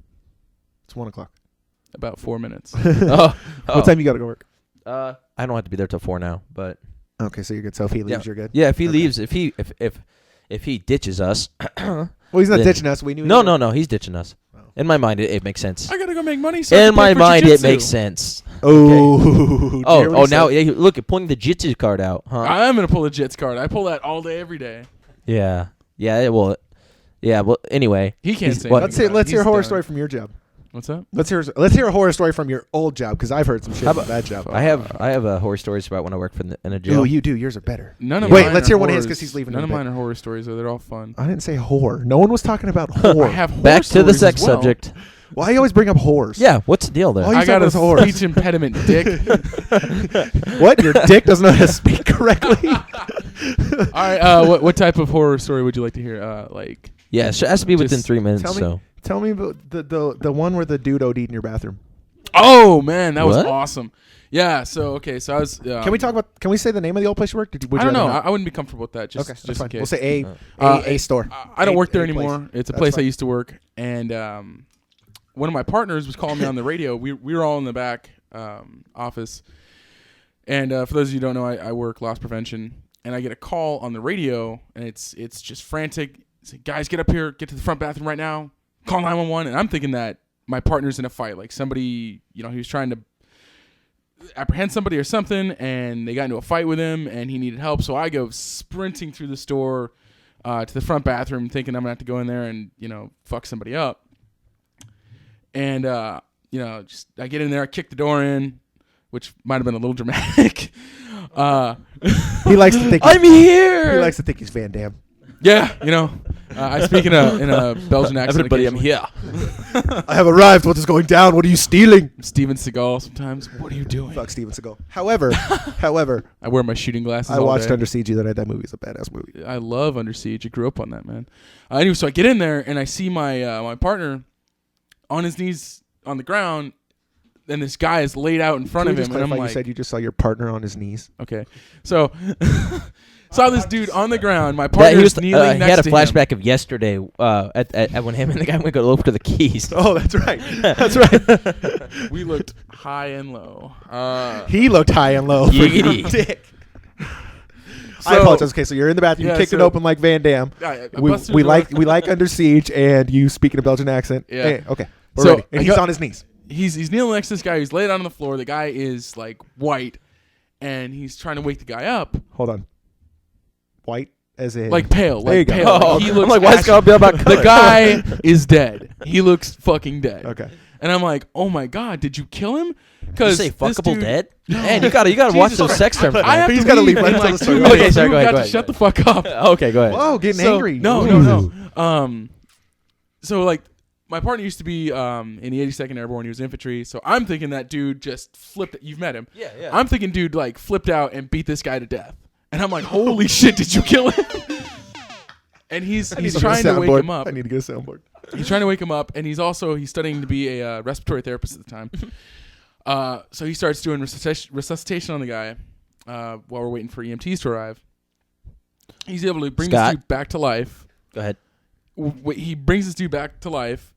It's 1 o'clock. About 4 minutes. Oh. What time you gotta go work? I don't have to be there till 4 now, but Okay, so you're good. So if he leaves, you're good. yeah, if he Okay. leaves, if he ditches us, Well, he's not Then- ditching us. We knew. no, he's ditching us. Oh. In my mind, it makes sense. I gotta go make money. So I In can pay my for mind, it jiu-jitsu. makes sense. Oh. Oh, now look at pulling the jitsu card out, huh? I'm gonna pull a Jits card. I pull that all day, every day. Yeah. Well, anyway. He can't He's- say. what- anything Let's hear a about it. horror He's story done. from your job. What's that? Let's hear a horror story from your old job because I've heard some shit about that job. I have horror stories about when I worked in a jail. Oh, you do. Yours are better. None of Wait, mine let's are hear one of his horrors. 'cause he's leaving in None a of bit. mine are horror stories, though. They're all fun. I didn't say whore. No one was talking about I whore. have horror Back to the stories sex as well. subject. Why you always bring up whores? Yeah, what's the deal there? Oh, you I got a said it was horror. speech impediment, dick. What? Your dick doesn't know how to speak correctly? All right. What type of horror story would you like to hear? Like. Yeah, it has to be within Just 3 minutes. Tell me, So tell me about the one where the dude OD'd in your bathroom. Oh man, that was What? awesome. Yeah. So okay. So I was. Can we talk about? Can we say the name of the old place you worked? Would I you don't know. rather not? I wouldn't be comfortable with that. Just, Okay, just that's in fine. case. We'll say Uh, a store. I don't work there A place. anymore. It's a That's place I fine. used to work, and one of my partners was calling me on the radio. We were all in the back office, and for those of you who don't know, I work loss prevention, and I get a call on the radio, and it's just frantic. It's like, guys, get up here, get to the front bathroom right now, call 911, and I'm thinking that my partner's in a fight, like somebody, he was trying to apprehend somebody or something, and they got into a fight with him, and he needed help. So I go sprinting through the store to the front bathroom, thinking I'm gonna have to go in there and fuck somebody up. And just I get in there, I kick the door in, which might have been a little dramatic. He likes to think. I'm here. He likes to think he's Van Damme. Yeah, I speak in a Belgian accent. Everybody, I'm occasionally. here. I have arrived. What is going down? What are you stealing? Steven Seagal sometimes. What are you doing? Fuck Steven Seagal. However, I wear my shooting glasses. I all watched day. Under Siege the other night. That movie's a badass movie. I love Under Siege. I grew up on that, man. Anyway, so I get in there and I see my my partner on his knees on the ground, and this guy is laid out in front Can of we him, just and I'm clarify, like, you said you just saw your partner on his knees. okay, so saw this dude on the ground. My That, partner's kneeling he next had a to him. flashback of yesterday at when him and the guy went to go look for the keys. Oh, that's right. That's right. We looked high and low. He looked high and low. For Yiggity. your dick. I So- apologize. Okay, so you're in the bathroom. Yeah, you kicked it so- open like Van Damme. I We bust through the door. like Under Siege, and you speak in a Belgian accent. Yeah. Hey, okay, we're So ready. And I he's got- on his knees. He's kneeling next to this guy. He's laid out on the floor. The guy is like white, and he's trying to wake the guy up. Hold on. White as in Like pale, There you like go. pale. Oh, He okay. looks I'm like, why is it ashy. gotta be about color? The guy is dead. He looks fucking dead. Okay. And I'm like, oh my god, did you kill him? Did you Because say fuckable dead? Man, you gotta watch Jesus those Christ. sex terms. I man. have He's to gotta leave leave. in Let him like tell 2 the story. minutes. Okay, sorry, You go ahead, got go to ahead. shut the fuck up. Okay, go ahead. Whoa, getting So- angry. No. So like, my partner used to be in the 82nd Airborne. He was infantry. So I'm thinking that dude just flipped. You've met him. Yeah, yeah. I'm thinking dude like flipped out and beat this guy to death. And I'm like, holy shit, did you kill him? And he's trying to wake him up. I need to get a soundboard. He's trying to wake him up, and he's studying to be a respiratory therapist at the time. So he starts doing resuscitation on the guy while we're waiting for EMTs to arrive. He's able to bring this Scott. dude back to life. Go ahead. He brings this dude back to life.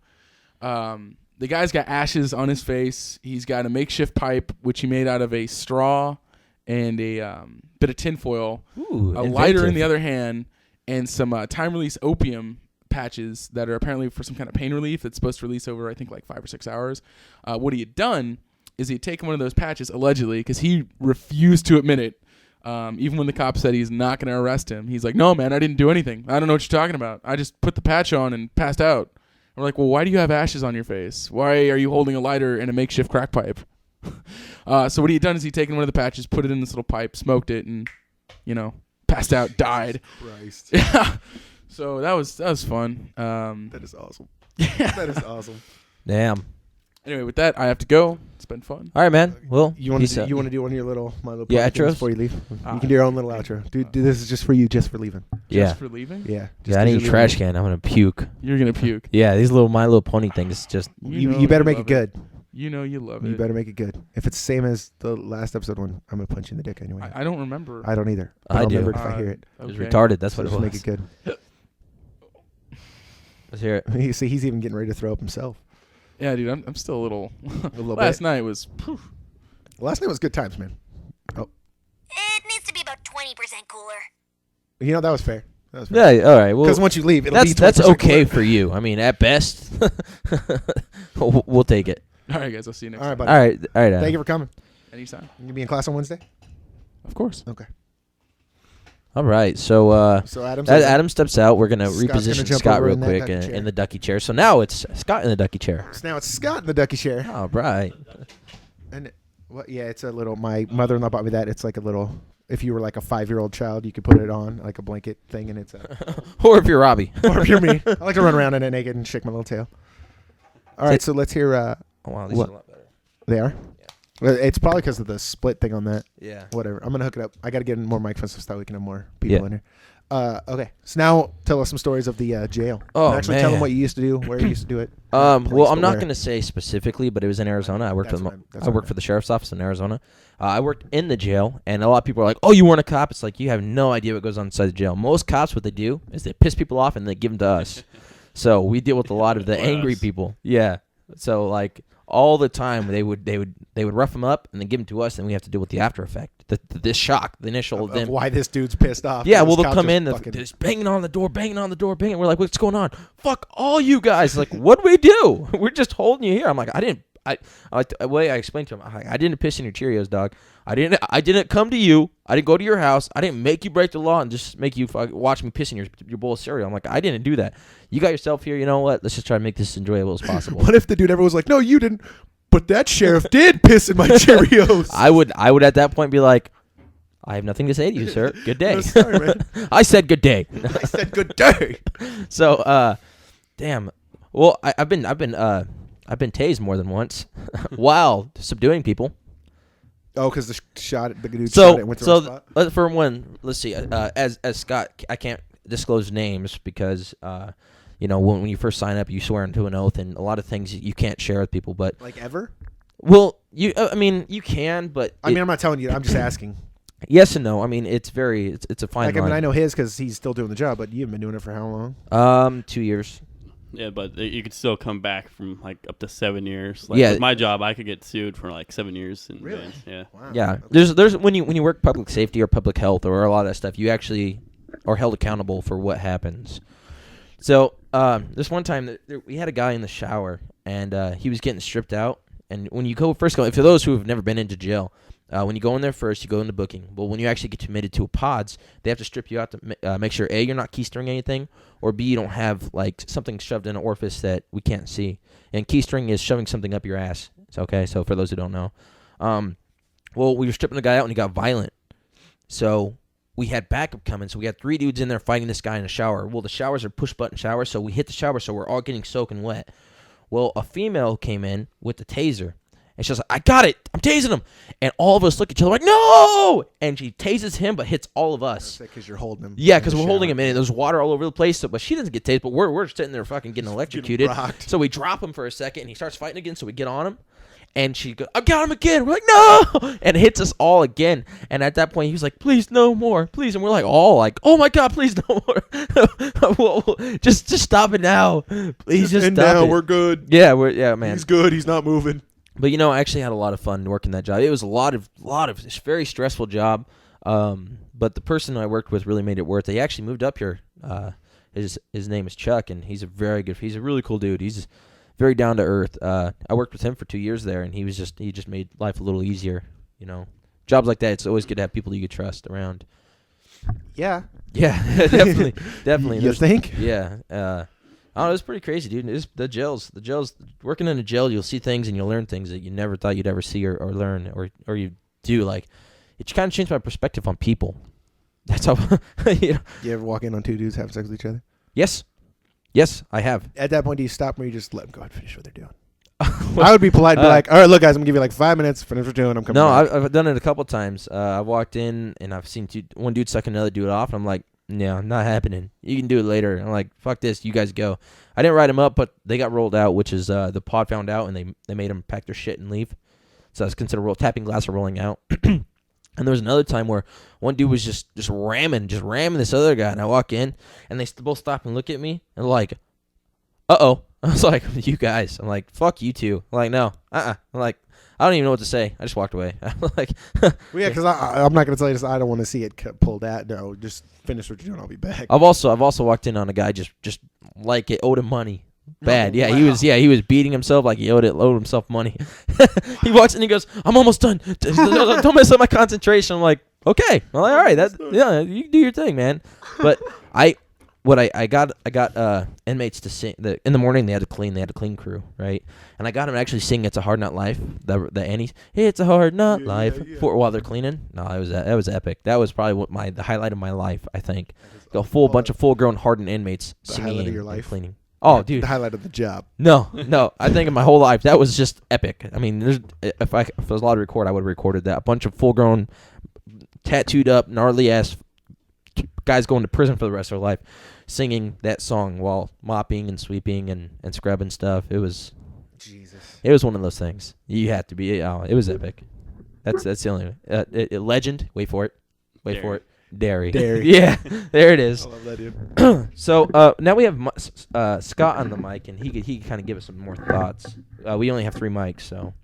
The guy's got ashes on his face. He's got a makeshift pipe, which he made out of a straw and a bit of tinfoil, Ooh, a lighter in inventive. the other hand, and some time-release opium patches that are apparently for some kind of pain relief that's supposed to release over, I think, like 5 or 6 hours. What he had done is he had taken one of those patches, allegedly, because he refused to admit it. Even when the cop said he's not going to arrest him, he's like, "No, man, I didn't do anything. I don't know what you're talking about. I just put the patch on and passed out." And we're like, "Well, why do you have ashes on your face? Why are you holding a lighter and a makeshift crack pipe?" So what he had done is he'd taken one of the patches, put it in this little pipe, smoked it, and, passed out, died. Christ. Yeah. So that was fun. That is awesome. That is awesome. Damn. Anyway, with that, I have to go. It's been fun. All right, man. Well, You want peace to out. do one of your little my little Yeah, pony things outros? before you leave? You can do your own little outro. Dude, this is just for you, just for leaving. Yeah. Just for leaving? Yeah. Yeah, I need a trash can. I'm gonna puke. You're going to puke. Yeah, these little My Little Pony things just. You better make it love good. You know you love it. You better make it good. If it's the same as the last episode one, I'm gonna punch you in the dick anyway. I don't remember. I don't either. But I I'll do. remember it if I hear it. It was Okay. retarded. That's So what it just was. make it good. Let's hear it. You see, he's even getting ready to throw up himself. Yeah, dude, I'm still a little. A little Last bit. night was. Last night was good times, man. It needs to be about 20% cooler. That was fair. That was fair. Yeah. All right. Well, Because once you leave, it'll be that's 20% okay cooler. for you. I mean, at best, we'll take it. All right, guys. I'll see you next All right, time. buddy. All right. All right. Adam. Thank you for coming. Anytime. You be in class on Wednesday? Of course. Okay. All right. So So Adam's as Adam steps out, we're gonna Scott's gonna reposition jump Scott over real in that quick ducky in, chair. in the ducky chair. So now it's Scott in the ducky chair. So now it's Scott in the ducky chair. All right. And yeah, it's a little. My mother-in-law bought me that. It's like a little. If you were like a 5-year-old child, you could put it on like a blanket thing, and it's a. Or if you're Robbie. Or if you're me, I like to run around in it naked and shake my little tail. All right, so let's hear. Oh, wow, these What? are a lot better. They are. Well, it's probably because of the split thing on that. Yeah. Whatever. I'm gonna hook it up. I got to get in more microphones so that we can have more people Yeah. in here. Okay. So now tell us some stories of the jail. Oh, And actually, tell them man. what you used to do, where you used to do it. Well, Place I'm to not where. going to say specifically, but it was in Arizona. I worked That's for what the, I- I worked for the sheriff's office in Arizona. I worked in the jail, and a lot of people are like, "Oh, you weren't a cop." It's like you have no idea what goes on inside the jail. Most cops, what they do is they piss people off and they give them to us. So we deal with a lot of the Or angry us. people. Yeah. So like all the time they would rough them up and then give them to us, and we have to deal with the after effect, the shock, the initial. Of them why this dude's pissed off. Yeah, This well, they'll cop come just in, they're fucking- just banging on the door, banging. We're like, what's going on? Fuck all you guys. Like, what do we do? We're just holding you here. I'm like, I like the way I explained to him, I didn't piss in your Cheerios, dog. I didn't come to you. I didn't go to your house. I didn't make you break the law and just make you watch me piss in your bowl of cereal. I'm like, I didn't do that. You got yourself here. You know what? Let's just try to make this as enjoyable as possible. What if the dude ever was like, "No, you didn't," but that sheriff did piss in my Cheerios? I would at that point be like, I have nothing to say to you, sir. Good day. No, sorry, man. I said good day. I said good day. So, damn. Well, I've been tased more than once while subduing people. Oh, because the dude shot it and So, went to the spot. for one, let's see. As Scott, I can't disclose names because when you first sign up, you swear into an oath, and a lot of things you can't share with people. But Like ever? well, you can, but I mean, I'm not telling you. I'm just asking. yes and no. I mean, it's a fine Like, I line. mean, I know his because he's still doing the job, but you've been doing it for how long? 2 years. Yeah, but you could still come back from like up to 7 years. Like Yeah. with my job, I could get sued for like 7 years in Really? advance. Yeah. Wow. Yeah, there's when you work public safety or public health or a lot of that stuff, you actually are held accountable for what happens. So this one time we had a guy in the shower and he was getting stripped out. And when you first go, for those who have never been into jail, when you go in there first, you go into booking. But when you actually get admitted to a pods, they have to strip you out to make sure A, you're not keystring anything, or B, you don't have like something shoved in an orifice that we can't see. And keystring is shoving something up your ass. It's okay. So for those who don't know, well, we were stripping the guy out and he got violent. So we had backup coming. So we had 3 dudes in there fighting this guy in the shower. Well, the showers are push button showers, so we hit the shower, so we're all getting soaking wet. Well, a female came in with the taser. And she's like, I got it. I'm tasing him. And all of us look at each other like, no! And she tases him, but hits all of us. Because you're holding him. Yeah, because we're holding him in. There's water all over the place. So, but she doesn't get tased, but we're sitting there fucking getting electrocuted. rocked. So we drop him for a second, and he starts fighting again, so we get on him. And she goes, I got him again. We're like, no! And hits us all again. And at that point, he was like, please, no more. Please. And we're like, all like, oh, my God, please, no more. Well, just stop it now. Please just And stop now it. we're good. Yeah, man. He's good. He's not moving. But I actually had a lot of fun working that job. It was a lot of it's a very stressful job. But the person I worked with really made it worth it. He actually moved up here. His name is Chuck, and he's a really cool dude. He's very down to earth. I worked with him for 2 years there, and he just made life a little easier. Jobs like that, it's always good to have people you could trust around. Yeah. Yeah, definitely. You think? Yeah. I don't know, it's pretty crazy, dude. The jails. Working in a jail, you'll see things and you'll learn things that you never thought you'd ever see or learn or you do. Like, it kind of changed my perspective on people. That's how. You ever walk in on two dudes having sex with each other? Yes, I have. At that point, do you stop or you just let them go ahead and finish what they're doing? I would be polite and be like, all right, look, guys, I'm going to give you like 5 minutes. Finish what you're doing. I'm coming back. I've done it a couple times. I walked in and I've seen one dude suck another dude off, and I'm like, no, not happening. You can do it later. I'm like, fuck this. You guys go. I didn't write them up, but they got rolled out, which is the pod found out, and they made them pack their shit and leave. So that's considered tapping glass or rolling out. And there was another time where one dude was just ramming this other guy, and I walk in, and they both stop and look at me, and they're like, uh-oh. I was like, you guys. I'm like, fuck you two. I'm like, no, I'm like, I don't even know what to say. I just walked away. I'm like, well, yeah, because I'm not going to tell you this. I don't want to see it pulled out. No, just finish what you're doing. I'll be back. I've also walked in on a guy just like it owed him money. Bad. Yeah, wow. He was beating himself like he owed himself money. He walks in and he goes, I'm almost done. Don't mess up my concentration. I'm like, okay. I'm like, all right, you do your thing, man. But I got inmates to sing in the morning. They had a clean crew, right? And I got them to actually sing "It's a Hard Knot Life." The Annie's "It's a Hard Knot Life" while they're cleaning. No, that was epic. That was probably the highlight of my life. I think a bunch of full-grown hardened inmates singing and cleaning. Oh, dude, the highlight of the job. No. I think in my whole life that was just epic. I mean, if I was allowed to record, I would have recorded that. A bunch of full-grown, tattooed up, gnarly ass guys going to prison for the rest of their life, singing that song while mopping and sweeping and scrubbing stuff. It was one of those things. You had to be. It was epic. That's the only legend. Wait for it. Dairy. Yeah, there it is. I love that, dude. So now we have Scott on the mic, and he could kind of give us some more thoughts. We only have 3 mics, so.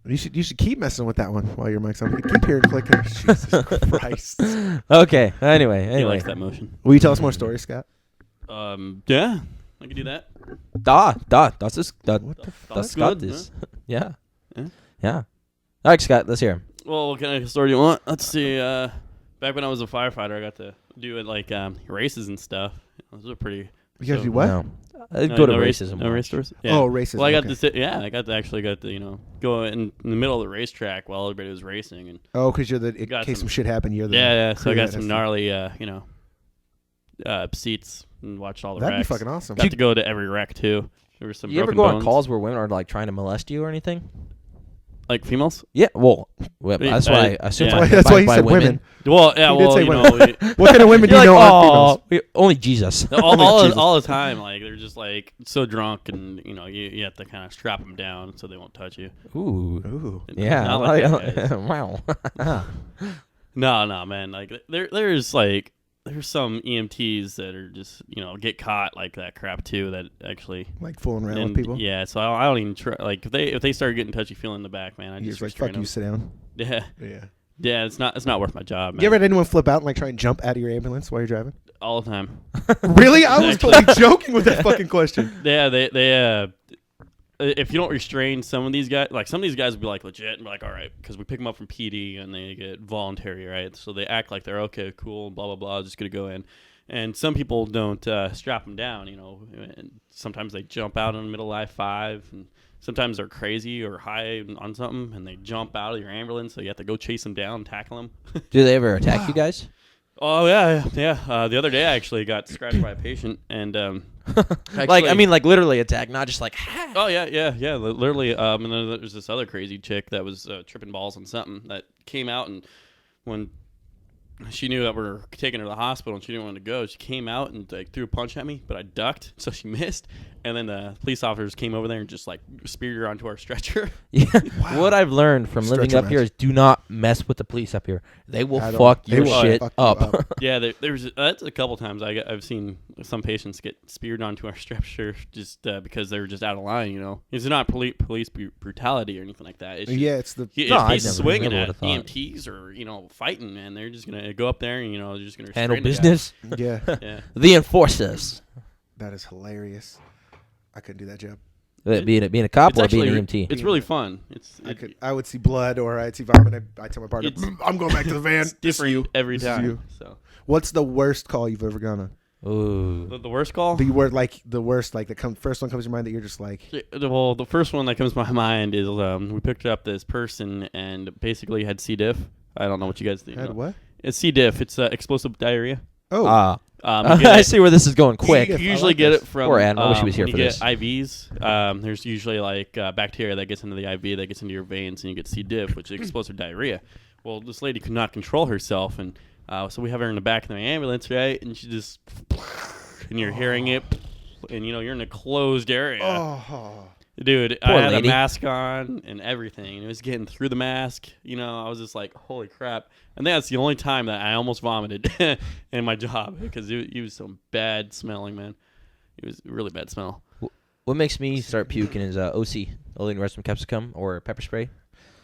You should keep messing with that one while your mic's on. Keep hearing clicking. Jesus Christ. Okay. Anyway. He likes that motion. Will you tell us more stories, Scott? Yeah, I can do that. That's Scott good, is. Huh? Yeah. Yeah. All right, Scott. Let's hear him. Well, what kind of story do you want? Let's see. Back when I was a firefighter, I got to do it like races and stuff. Those were pretty. You got to do what? No. Go to races. No race stores. Yeah. Oh, races. Well, I got to sit. Yeah, I got to go in the middle of the racetrack while everybody was racing and. Oh, because in case some shit happened, you're the. Yeah. So I got some gnarly, seats and watched all the wrecks. That'd be fucking awesome. Got to go to every wreck too. There were some. You ever broken go bones. on calls where women are like trying to molest you or anything? Like females? Yeah, well, that's why I assume that's why he said women. Well, yeah, He did say women. know, What kind of women do you know are females? only Jesus. all the time, like they're just like so drunk, and you have to kind of strap them down so they won't touch you. Ooh. Yeah. Not like that, guys. Wow. No, man. Like there's some EMTs that are just get caught like that crap too. That actually like fooling around with people. Yeah, so I don't even try. Like if they start getting touchy feeling in the back, man, I You're just like, fuck you, sit down. Yeah. Yeah. Yeah, it's not worth my job, man. You ever had anyone flip out and like try and jump out of your ambulance while you're driving? All the time. Really? I was totally joking with that fucking question. Yeah, they if you don't restrain some of these guys, like some of these guys will be like legit and be like, all right, because we pick them up from PD and they get voluntary, right? So they act like they're okay, cool, blah, blah, blah, just going to go in. And some people don't strap them down, and sometimes they jump out in the middle of I-5, and sometimes they're crazy or high on something, and they jump out of your ambulance, so you have to go chase them down and tackle them. Do they ever attack you guys? Oh, yeah. The other day I actually got scratched by a patient, and like literally attack, not just like. Oh yeah, literally. And then there's this other crazy chick that was tripping balls on something that came out, and when she knew that we were taking her to the hospital, and she didn't want to go. She came out and like threw a punch at me, but I ducked, so she missed. And then the police officers came over there and just like speared her onto our stretcher. Yeah. What I've learned from living Stretcher up here match. is do not mess with the police up here. They will I don't- fuck they your will shit fuck you up. up. Yeah, there's that's a couple times I've seen some patients get speared onto our stretcher just because they were just out of line. You know, it's not police brutality or anything like that. It's just, Yeah, it's the if No, I he's never- swinging never at would've thought. EMTs or fighting, man, they're just gonna go up there and they're just gonna Handle restrain the guy. business. yeah. Yeah. The enforcers. That is hilarious. I couldn't do that job. Being a cop It's or actually, being an EMT. It's really fun. I would see blood or I'd see vomit. I tell my partner, It's- I'm going back to the van. It's different every This is time. you. So What's the worst call you've ever gone on? Ooh. the worst call. The word like the worst, like the first one comes to your mind that you're just like, Well, the first one that comes to my mind is we picked up this person and basically had C. diff. I don't know what you guys think. had what? It's C. diff. It's explosive diarrhea. Oh, You get I it- see where this is going quick. You I usually like get this. it from. Poor Ann. I wish she was here when for you this. get IVs. There's usually like bacteria that gets into the IV that gets into your veins, and you get C. diff, which is explosive diarrhea. Well, this lady could not control herself, and so we have her in the back of the ambulance, right? And she just, and you're hearing it, and you're in a closed area. oh, Dude, Poor I had lady. a mask on and everything. And it was getting through the mask. I was just like, holy crap. And that's the only time that I almost vomited in my job because it was so bad smelling, man. It was a really bad smell. What makes me start puking is OC, Olean Resum Capsicum, or pepper spray.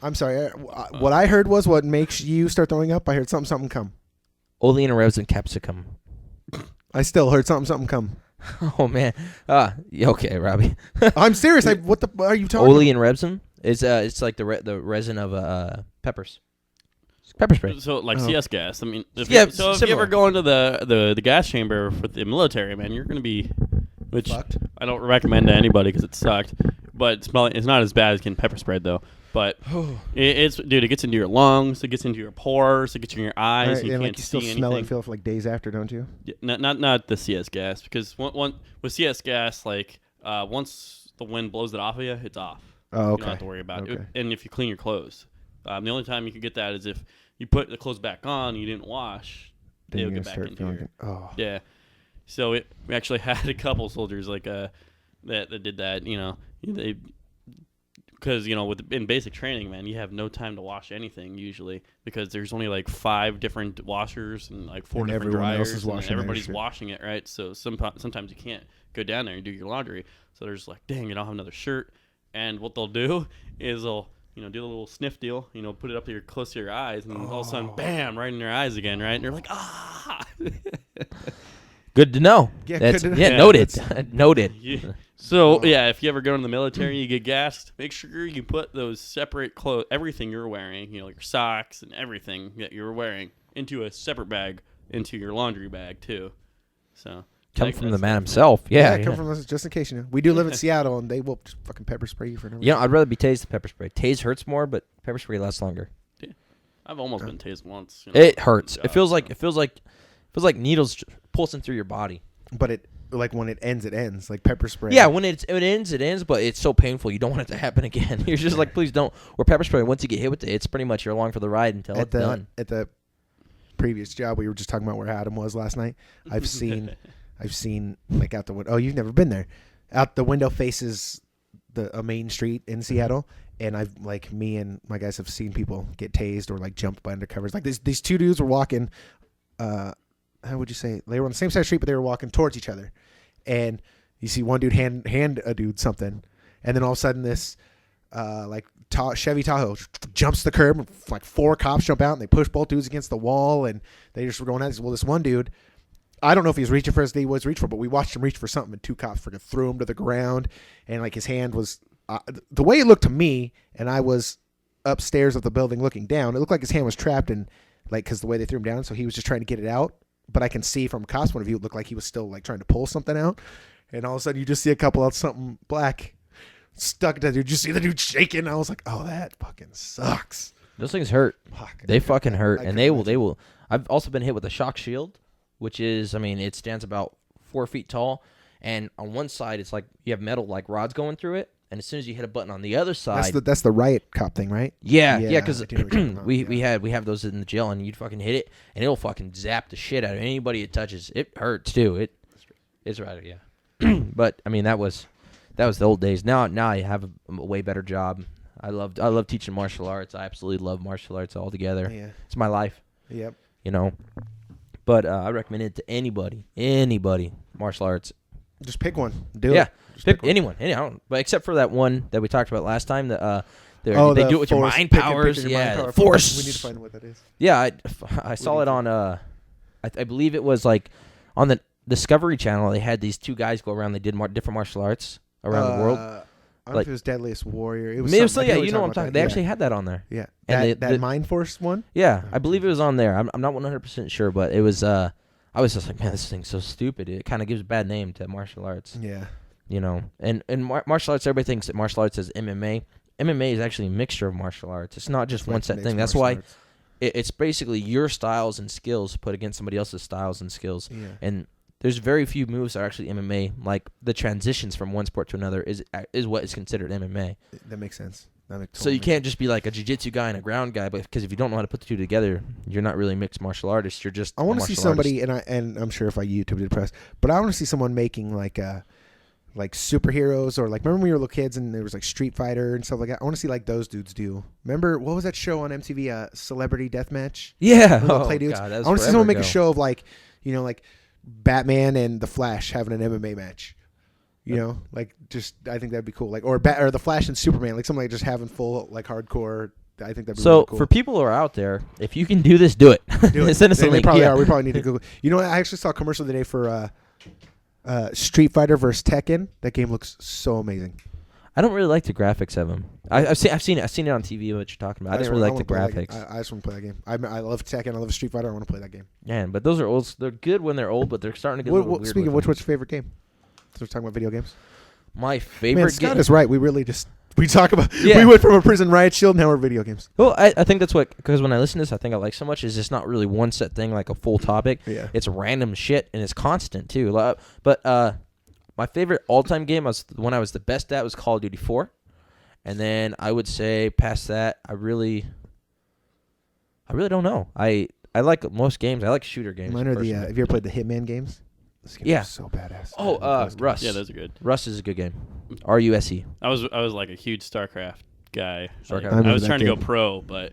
I'm sorry. What I heard was what makes you start throwing up. I heard something come. Olean Resum Capsicum. I still heard something come. Oh man. Okay, Robbie. I'm serious. What the are you talking? Olean Resum is it's like the resin of peppers. It's pepper spray. So, like Oh. CS gas. I mean, if Yeah, you, so if you similar. ever go into the gas chamber for the military, man, you're going to be, which Fucked. I don't recommend to anybody because it sucked. But it's not as bad as getting pepper sprayed, though. But dude, it gets into your lungs, it gets into your pores, it gets in your eyes, Right, and you and can't like you still see smell anything. it, feel it for like days after, don't you? Yeah, not the CS gas, because one with CS gas, like once the wind blows it off of you, it's off. Oh, You okay. don't have to worry about it. Okay. And if you clean your clothes, the only time you can get that is if you put the clothes back on, you didn't wash, Then they'll you're get gonna back start into feeling. your. Oh, Yeah. So we actually had a couple soldiers like that did that. They. Because in basic training, man, you have no time to wash anything usually because there's only like 5 different washers and like 4 And different everyone else dryers, is and washing their everybody's shit. washing it, right? So sometimes you can't go down there and do your laundry. So they're just like, dang, I don't have another shirt. And what they'll do is they'll do a little sniff deal, put it up to close to your eyes, and all of a sudden, bam, right in your eyes again, right? And you're like, ah. Good to know. Yeah, That's, good to know. yeah, Yeah, noted. Noted. Yeah. So yeah, if you ever go in the military, you get gassed. Make sure you put those separate clothes, everything you're wearing, your socks and everything that you're wearing, into a separate bag, into your laundry bag too. So Come like, from the that's- man himself. Yeah. come from us just in case you know. We do live in Seattle, and they will just fucking pepper spray you for no reason. I'd rather be tased than pepper spray. Tase hurts more, but pepper spray lasts longer. I've almost been tased once. It hurts. on It the feels job, like needles pulsing through your body. But it like when it ends like pepper spray. Yeah, when it ends, but it's so painful you don't want it to happen again. You're just like, please don't. Or pepper spray. Once you get hit with it, it's pretty much you're along for the ride until at it's the done. at the previous job we were just talking about where Adam was last night. I've seen like out the window. Oh, you've never been there. Out the window faces a main street in Seattle, and I've like me and my guys have seen people get tased or like jumped by undercovers. Like these 2 dudes were walking. How would you say? They were on the same side of the street, but they were walking towards each other. And you see one dude hand a dude something, and then all of a sudden this Chevy Tahoe jumps the curb, and like 4 cops jump out, and they push both dudes against the wall, and they just were going at it. Well, this one dude, I don't know if he was reaching for he was reaching for, but we watched him reach for something, and 2 cops freaking threw him to the ground, and like his hand was the way it looked to me, and I was upstairs of the building looking down. It looked like his hand was trapped in like because the way they threw him down, so he was just trying to get it out. But I can see from a cop's point of view, it looked like he was still like trying to pull something out. And all of a sudden, you just see a couple of something black stuck to the dude. You see the dude shaking. I was like, oh, that fucking sucks. Those things hurt. Fuck. They fucking hurt, I and couldn't they will. I've also been hit with a shock shield, which is, it stands about 4 feet tall, and on one side it's like you have metal like rods going through it, and as soon as you hit a button on the other side, That's the riot cop thing, right? yeah, Yeah, because I do know what you're talking about, we have those in the jail, and you'd fucking hit it, and it'll fucking zap the shit out of anybody it touches. It hurts too. It's right, yeah. But I mean, that was the old days. Now I have a way better job. I love teaching martial arts. I absolutely love martial arts altogether. Yeah. It's my life. Yep. You know. But I recommend it to anybody. Martial arts. Just pick one. Do Yeah, it. Just pick one. anyone. But except for that one that we talked about last time. They the do it with your force, mind pick powers. your mind power. Force. We need to find what that is. Yeah, I saw it on. I believe it was like on the Discovery Channel. They had these two guys go around. They did different martial arts around the world. I don't know if it was Deadliest Warrior. It was Maybe something. you know what I'm talking. They actually had that on there. Yeah. And That Mind Force one? Yeah, I believe it was on there. I'm not 100% sure, but it was. I was just like, man, this thing's so stupid. It kind of gives a bad name to martial arts. Yeah. You know, and martial arts, everybody thinks that martial arts is MMA. MMA is actually a mixture of martial arts. It's not just one set thing. That's why it's basically your styles and skills put against somebody else's styles and skills. Yeah. And there's very few moves that are actually MMA. Like the transitions from one sport to another is what is considered MMA. That makes sense. So you can't just be like a jiu-jitsu guy and a ground guy, but because if you don't know how to put the two together, you're not really mixed martial artist. You're just. I want to see somebody, and I'm sure if I YouTube it press, but I want to see someone making like superheroes or like remember when we were little kids and there was like Street Fighter and stuff like that. I want to see like those dudes do. Remember what was that show on MTV? Celebrity Deathmatch. Yeah. Play dudes. God, I want to see someone make a show of like Batman and the Flash having an MMA match. You know, like just I think that'd be cool. Like or the Flash and Superman, like something like just having full like hardcore. I think that'd be really cool. For people who are out there, if you can do this, do it. Do it. Send us a They link. probably are. We probably need to Google. You know, I actually saw a commercial today for Street Fighter versus Tekken. That game looks so amazing. I don't really like the graphics of them. I've seen it on TV. What you're talking about? I just really like the graphics. I just want to play that game. I love Tekken. I love Street Fighter. I want to play that game. Man, but those are old. They're good when they're old, but they're starting to get a little weird. Speaking of with which, what's them. your favorite game? So we're talking about video games. My favorite Man, Scott game is right. We really just talk about. Yeah. We went from a prison riot shield. Now we're video games. Well, I think that's what, because when I listen to this, I think I like so much is it's not really one set thing like a full topic. Yeah. It's random shit and it's constant too. But my favorite all-time game was the one I was the best at was Call of Duty 4, and then I would say past that I really don't know. I like most games. I like shooter games. Mine are the. personally. Have you ever played the Hitman games? This game Yeah. is so badass. Oh, Rust. Yeah, those are good. Rust is a good game. RUSE. I was like a huge StarCraft guy. StarCraft. Like, I I remember was that trying to go game. pro, but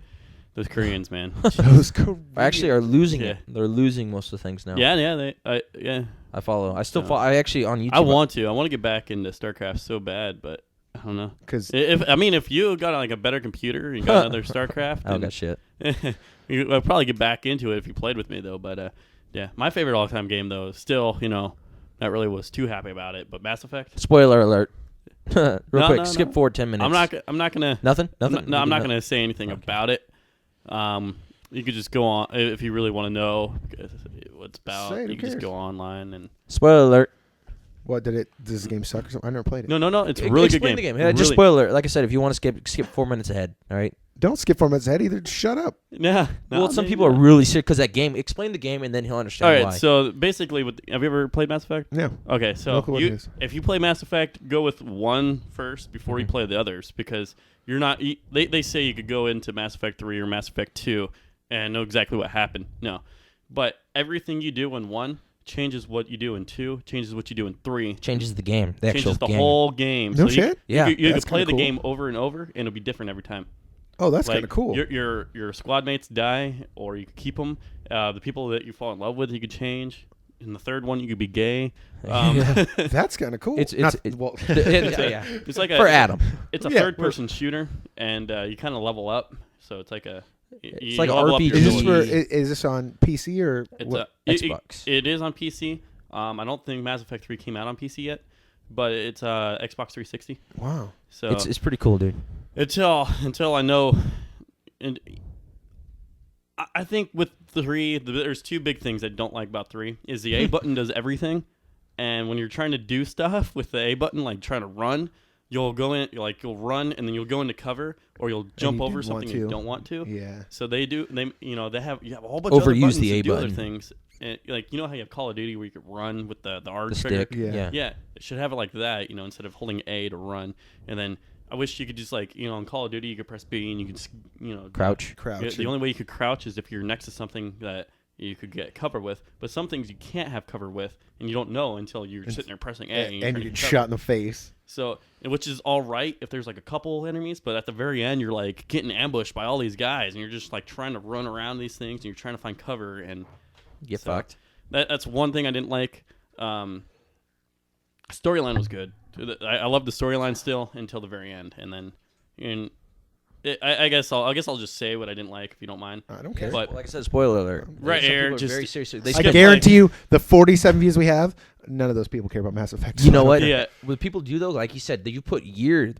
those Koreans, man. Those Korean. Actually, are losing Yeah. it. They're losing most of the things now. yeah, yeah. I follow. I still No. follow. I actually on YouTube. I want to get back into StarCraft so bad, but I don't know. Because If you got like a better computer, you got another StarCraft. I don't got shit. I'd probably get back into it if you played with me though. But yeah, my favorite all-time game though is still not really was too happy about it, but Mass Effect. Spoiler alert. Real No, quick, no, skip no. forward 10 minutes. I'm not gonna. Nothing. I'm not gonna say anything about it. You could just go on if you really want to know what it's about. Say it, who You can just cares? go online and. Spoiler alert. what does this game suck or something? I never played it. No. It's a really good Explain game. the game. Just Really- spoiler alert. Like I said, if you want to skip 4 minutes ahead. All right. Don't skip 4 minutes ahead either. Just shut up. Yeah. Well, some people are really sick because that game. Explain the game and then he'll understand All right. why. So basically, have you ever played Mass Effect? Yeah. Okay, so No clue what it is. if you play Mass Effect, go with one first before you play the others because you're not. They say you could go into Mass Effect 3 or Mass Effect 2 and know exactly what happened. No, but everything you do in 1 changes what you do in 2, changes what you do in 3, Changes the game. The actual changes the game. whole game. No so shit? Yeah, you that's could play kinda the cool. game over and over, and it'll be different every time. Oh, that's Like, kind of cool. Your squad mates die, or you could keep them. The people that you fall in love with, you could change. In the third one, you could be gay. That's kind of cool. It's Not- it- well, yeah. It's like For Adam. It's a Yeah, third-person shooter, and you kind of level up. So it's like a. It's like a level up your RPG. is this ability. for? Is this on PC or It's what? Xbox. It is on PC. I don't think Mass Effect 3 came out on PC yet, but it's Xbox 360. Wow. So It's pretty cool, dude. until I know, and I think with 3, there's 2 big things I don't like about 3. Is the A button does everything, and when you're trying to do stuff with the A button, like trying to run, you'll run and then you'll go into cover, or you'll jump you over didn't want something you to. don't want to. Yeah. So you have a whole bunch of other Overuse buttons the to A do other button. things, And, like, you know how you have Call of Duty where you could run with the R The trigger? stick. Yeah. Yeah, it should have it like that, instead of holding A to run. And then I wish you could just, like, in Call of Duty you could press B and you could, Crouch. The only way you could crouch is if you're next to something that you could get cover with. But some things you can't have cover with, and you don't know until you're sitting there pressing A. And you're you get shot in the face. So, which is all right if there's like a couple enemies, but at the very end you're like getting ambushed by all these guys, and you're just like trying to run around these things, and you're trying to find cover, and Get fucked. That's one thing I didn't like. Storyline was good. I love the storyline still until the very end, and then I guess I'll just say what I didn't like if you don't mind. I don't care. But Like I said, spoiler alert. Right Some here, people are just- very seriously. They I skip, guarantee you, the 47 views we have, none of those people care about Mass Effect. You know what? Yeah. What people do though, like you said, that you put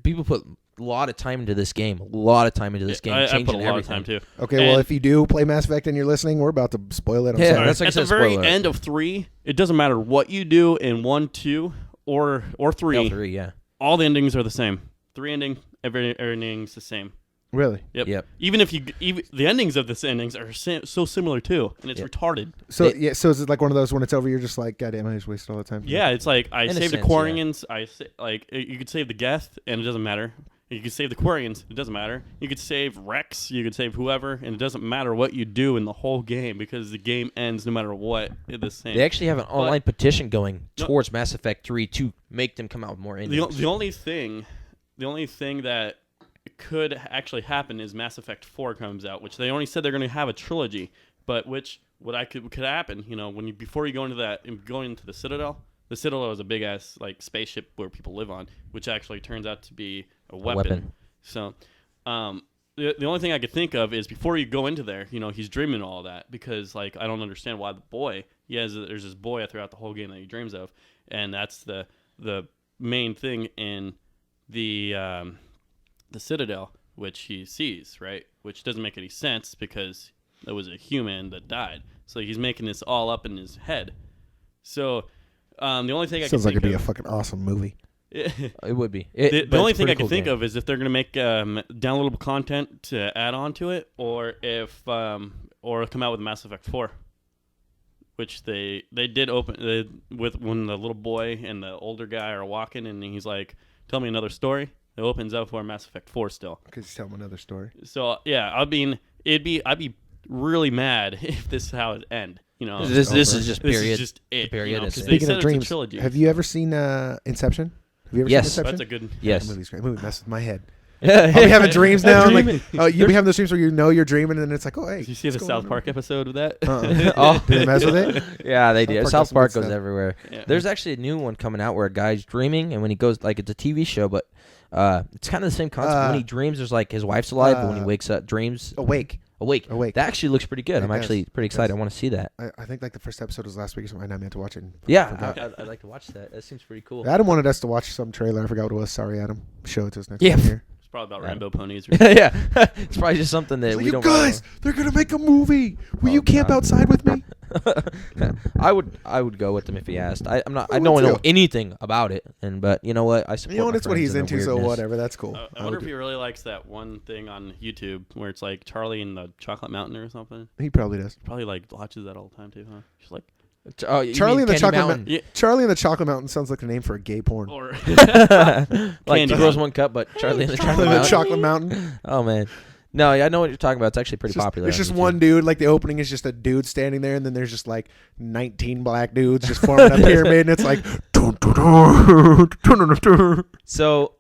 people put a lot of time into this game. A lot of time into this game. I changing put a lot everything. of time too. Okay, well, And- if you do play Mass Effect and you're listening, we're about to spoil it. I'm Yeah, sorry. that's like I At the said, very spoiler. end of 3, it doesn't matter what you do in 1, 2, or 3. L3, yeah. All the endings are the same. 3 ending, every ending's the same. Really? Yep. Even if the endings of this endings are so similar too, and it's retarded. So so is it like one of those when it's over, you're just like, God damn, I just wasted all the time. Yeah, it's like I In a saved the sense, Quarians. You could save the Geth, and it doesn't matter. You could save the Quarians, it doesn't matter. You could save Rex, you could save whoever, and it doesn't matter what you do in the whole game because the game ends no matter what. It's the same. They actually have an online petition going towards Mass Effect 3 to make them come out with more endings. The only thing that could actually happen is Mass Effect 4 comes out, which they only said they're going to have a trilogy, but could happen, before you go into the Citadel. The Citadel is a big ass like spaceship where people live on, which actually turns out to be a weapon. So, the only thing I could think of is before you go into there, he's dreaming all that because like I don't understand why there's this boy throughout the whole game that he dreams of, and that's the main thing in the Citadel, which he sees, right? Which doesn't make any sense because it was a human that died. So he's making this all up in his head. So the only thing I can Sounds like think it'd be a of, fucking awesome movie. It would be. the only thing I can think of is if they're going to make downloadable content to add on to it, or if or come out with Mass Effect 4, which they did open with when the little boy and the older guy are walking, and he's like, "Tell me another story." It opens up for Mass Effect 4 still. Could you tell them another story? So yeah, I'd be really mad if this is how it end. This is just This period. is just it. Period. Because It's they Speaking said of it's a dreams, trilogy. have you ever seen Inception? Have you ever Yes. seen Inception? That's a good. Yes. That movie's great. Movie messes with my head. Yeah. I'll be having dreams now. Dreaming. Like, you'll be having those dreams where you're dreaming, and then it's like, oh, hey. Did you see the what's South going Park episode of that? on? Oh. Did they mess with it? Yeah, they South do. Park South does some Park good goes stuff. everywhere. Yeah. There's actually a new one coming out where a guy's dreaming, and when he goes, like, it's a TV show, but it's kind of the same concept. When he dreams, there's like his wife's alive, but when he wakes up, dreams Awake. awake. Awake. That actually looks pretty good. It I'm does. actually pretty excited. I want to see that. I think like the first episode was last week or something. I meant to watch it. And Yeah, forgot. I'd like to watch that. That seems pretty cool. Adam wanted us to watch some trailer. I forgot what it was. Sorry, Adam. Show it to us next Yeah. time here. It's probably about Yeah. rainbow ponies. Or Yeah, it's probably just something that He's like, we you don't. guys, they're gonna make a movie. Will you camp God. outside with me? I would go with him if he asked. I would don't know too. anything about it, but you know what? I support. You know what? my It's what friends he's in their into, so weirdness. whatever. That's cool. I wonder if he really likes that one thing on YouTube where it's like Charlie in the Chocolate Mountain or something. He probably does. Probably like watches that all the time too, huh? Just like Oh, you Charlie mean in the Candy Chocolate Mountain? Mountain. Yeah. Charlie in the Chocolate Mountain sounds like the name for a gay porn. or Like Candy two girls, one cup, but Charlie in the Charlie Chocolate in the Mountain. Chocolate Mountain. Oh man, no, I know what you're talking about. It's actually pretty popular. It's on just YouTube. one dude. Like the opening is just a dude standing there, and then there's just like 19 black dudes just forming a pyramid, and it's like. Dun, dun, dun, dun, dun, dun. So,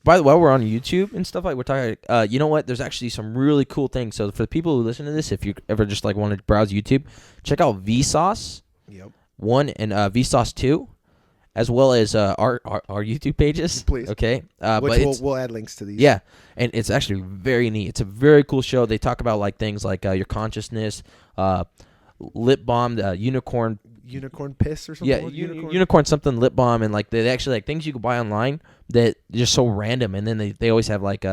by the way, we're on YouTube and stuff like we're talking. You know what? There's actually some really cool things. So for the people who listen to this, if you ever just like want to browse YouTube, check out Vsauce Yep. 1 and Vsauce 2, as well as our YouTube pages. Please. Okay. But Which it's, we'll add links to these. yeah, and it's actually very neat. It's a very cool show. They talk about like things like your consciousness, lip balm, unicorn. Unicorn piss or something. Yeah, like unicorn something lip balm, and like they actually like things you can buy online that are just so random, and then they always have like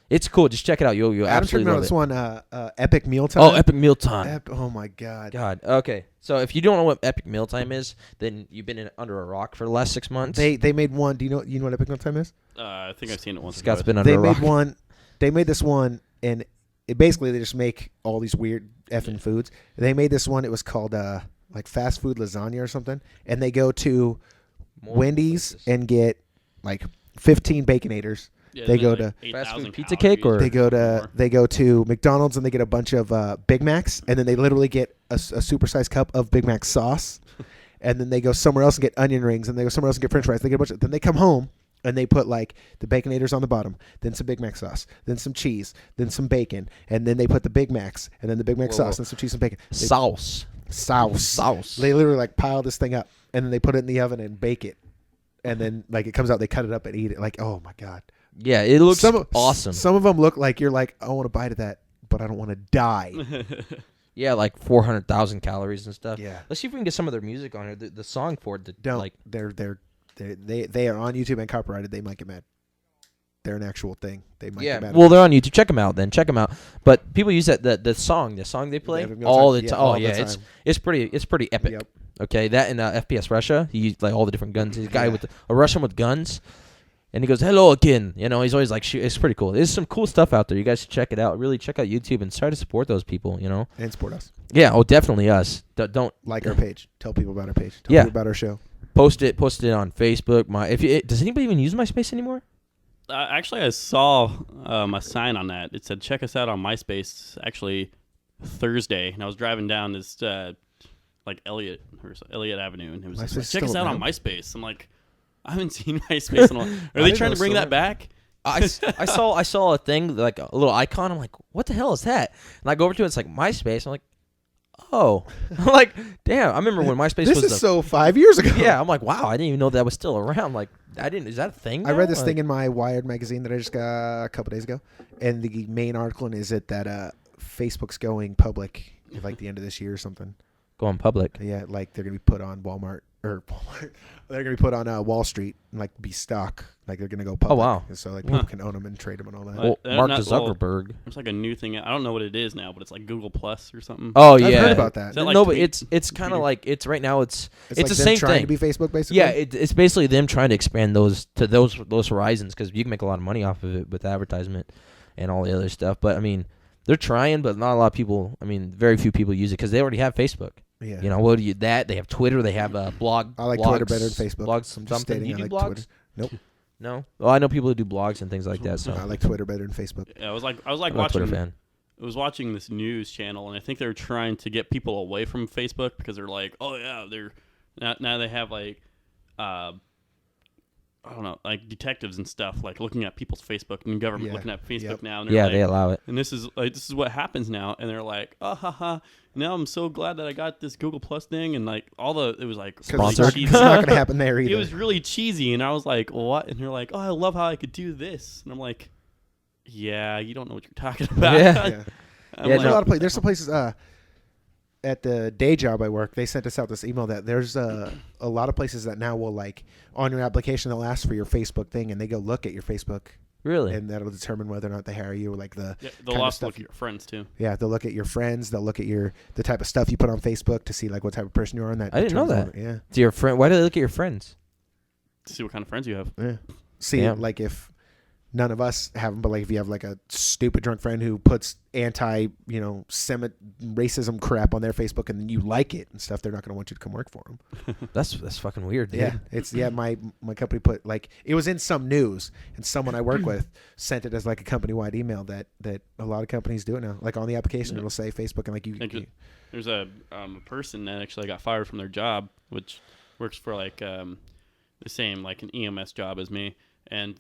it's cool. Just check it out. You'll Adam absolutely checked me out love this it. one. Epic Mealtime. Oh, Epic Mealtime. Oh my god. God. Okay. So if you don't know what Epic Mealtime is, then you've been under a rock for the last 6 months. They made one. Do you know what Epic Mealtime is? I think I've seen it once. or Scott's twice. been under They a made rock. one. They made this one, and basically they just make all these weird effing foods. They made this one. It was called like fast food lasagna or something. And they go to Wendy's and get like 15 Baconators. Yeah, They go like to 8,000 fast food pizza calories cake, or- they go to McDonald's and they get a bunch of Big Macs, and then they literally get a supersized cup of Big Mac sauce, and then they go somewhere else and get onion rings, and they go somewhere else and get French fries. They get a bunch of, then they come home and they put like the Baconators on the bottom, then some Big Mac sauce, then some cheese, then some bacon, and then they put the Big Macs, and then the Big Mac sauce, and some cheese and bacon. Sauce. They literally like pile this thing up, and then they put it in the oven and bake it, and then like it comes out, they cut it up and eat it. Like, oh my god. Yeah, it looks awesome. Some of them look like you're like, I want to bite of that, but I don't want to die. Yeah, like 400,000 calories and stuff. Yeah. Let's see if we can get some of their music on here. The song for it. Don't. Like, They are on YouTube and copyrighted. They might get mad. They're an actual thing. They might get mad. Well, they're on YouTube. Check them out. Then check them out. But people use the song they play Yeah, all the yeah, time. all Oh the yeah, time. it's pretty epic. Yep. Okay, that in FPS Russia, he used like all the different guns. He's a guy with a Russian with guns, and he goes, "Hello again." You know, he's always like, shoot. It's pretty cool. There's some cool stuff out there. You guys should check it out. Really check out YouTube and try to support those people. You know. And support us. Yeah. Oh, definitely us. Don't Like our page. Tell people about our page. Tell Yeah. people about our show. post it on Facebook. Does anybody even use MySpace anymore? Actually, I saw a sign on that. It said, check us out on MySpace, actually, Thursday. And I was driving down this, like, Elliott Avenue. And it was just like, MySpace check us still out on around? MySpace. I'm like, I haven't seen MySpace in a while. Are they didn't trying know to bring still that back? I saw a thing, like a little icon. I'm like, what the hell is that? And I go over to it. It's like MySpace. I'm like, oh. I'm like, damn. I remember when MySpace This was is so 5 years ago. Yeah, I'm like, wow. I didn't even know that was still around. Like, is that a thing? I read this now? thing in my Wired magazine that I just got a couple days ago, and the main article is it that Facebook's going public at like the end of this year or something. Going public. Yeah, like they're gonna be put on Walmart. They're gonna be put on Wall Street and like be stock. Like they're gonna go public. wow. And so like people can own them and trade them and all that. Well, Mark Zuckerberg. There's like a new thing. I don't know what it is now, but it's like Google Plus or something. Oh I've yeah, heard about that. Is that like no, but tweet- it's kind of like it's right now. It's like the them same trying thing. to be Facebook, basically. Yeah, it's basically them trying to expand those horizons because you can make a lot of money off of it with advertisement and all the other stuff. But I mean, they're trying, but not a lot of people. I mean, very few people use it because they already have Facebook. Yeah. You know, what do you They have Twitter. They have blog. I like blogs, Twitter better than Facebook. Blogs, I'm just something. stating You I do like blogs? Twitter. Nope. No. Well, I know people who do blogs and things like that. So I like Twitter better than Facebook. Yeah, I was like I'm a Twitter watching. fan. I was watching this news channel, and I think they're trying to get people away from Facebook because they're like, oh yeah, they're now they have like, I don't know, like detectives and stuff like looking at people's Facebook and government Yeah. looking at Facebook Yep. now. And they're Yeah, like, they allow it. and this is what happens now, and they're like, oh haha. Now I'm so glad that I got this Google Plus thing, and like it was like Because really it's not, cheesy. it's not going to happen there either. It was really cheesy, and I was like, what? And they're like, oh, I love how I could do this, and I'm like, yeah, you don't know what you're talking about. Yeah. Yeah. I'm Yeah, There's like, a lot of places. There's some places at the day job I work. They sent us out this email that there's a lot of places that now will like on your application they'll ask for your Facebook thing, and they go look at your Facebook, Really? and that'll determine whether or not they hire you. Or like yeah, kind they'll of also stuff look at your friends too. Yeah, they'll look at your friends. They'll look at the type of stuff you put on Facebook to see like what type of person you are. And that I didn't know determines that. whether- To your friend? Why do they look at your friends? To see what kind of friends you have. Yeah, yeah. See, Damn. like if none of us have them, but like if you have like a stupid drunk friend who puts racism crap on their Facebook and then you like it and stuff, they're not going to want you to come work for them. That's fucking weird. Dude. Yeah, my company put like it was in some news, and someone I work with sent it as like a company wide email that a lot of companies do it now. Like on the application, Yeah. it'll say Facebook, and like you There's a person that actually got fired from their job, which works for like the same like an EMS job as me, and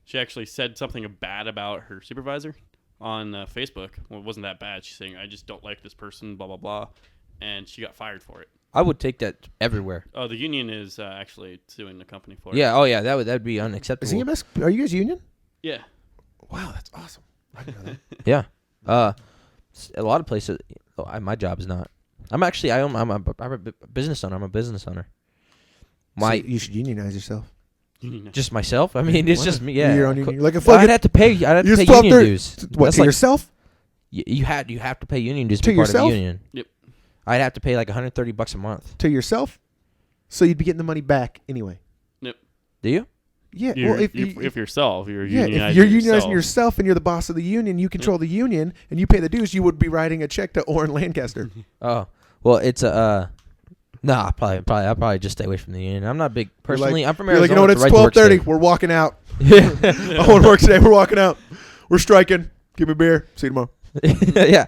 she actually said something bad about her supervisor on Facebook. Well, it wasn't that bad. She's saying, I just don't like this person, blah blah blah, and she got fired for it. I would take that everywhere. Oh, the union is actually suing the company for it. Yeah. Oh yeah. That'd be unacceptable. is EMS. Are you guys union? Yeah. Wow, that's awesome. I didn't know that. Yeah. A lot of places. My job is not. I'm a business owner. I'm a business owner. So you should unionize yourself. Union. Just myself. I mean, it's What? just me. Yeah. You're your own union. You're like a Well, fucking. I'd have to pay. You pay swap union their- dues. What That's to like yourself? you have to pay union dues To to be part of yourself? the union. Yep. I'd have to pay like $130 a month. To yourself? So you'd be getting the money back anyway. Yep. Do you? Yeah, You're, well, if yourself, you're yeah, unionizing if you're unionizing yourself. yourself and you're the boss of the union, you control the union, and you pay the dues, you would be writing a check to Orrin Lancaster. Oh, well, it's a. Nah, I'll probably just stay away from the union. I'm not big personally. I'm from You're Arizona. like, you know what? it's It's the right to work 12:30. We're walking out. I want to work today. We're walking out. We're striking. Give me a beer. See you tomorrow. state. Yeah,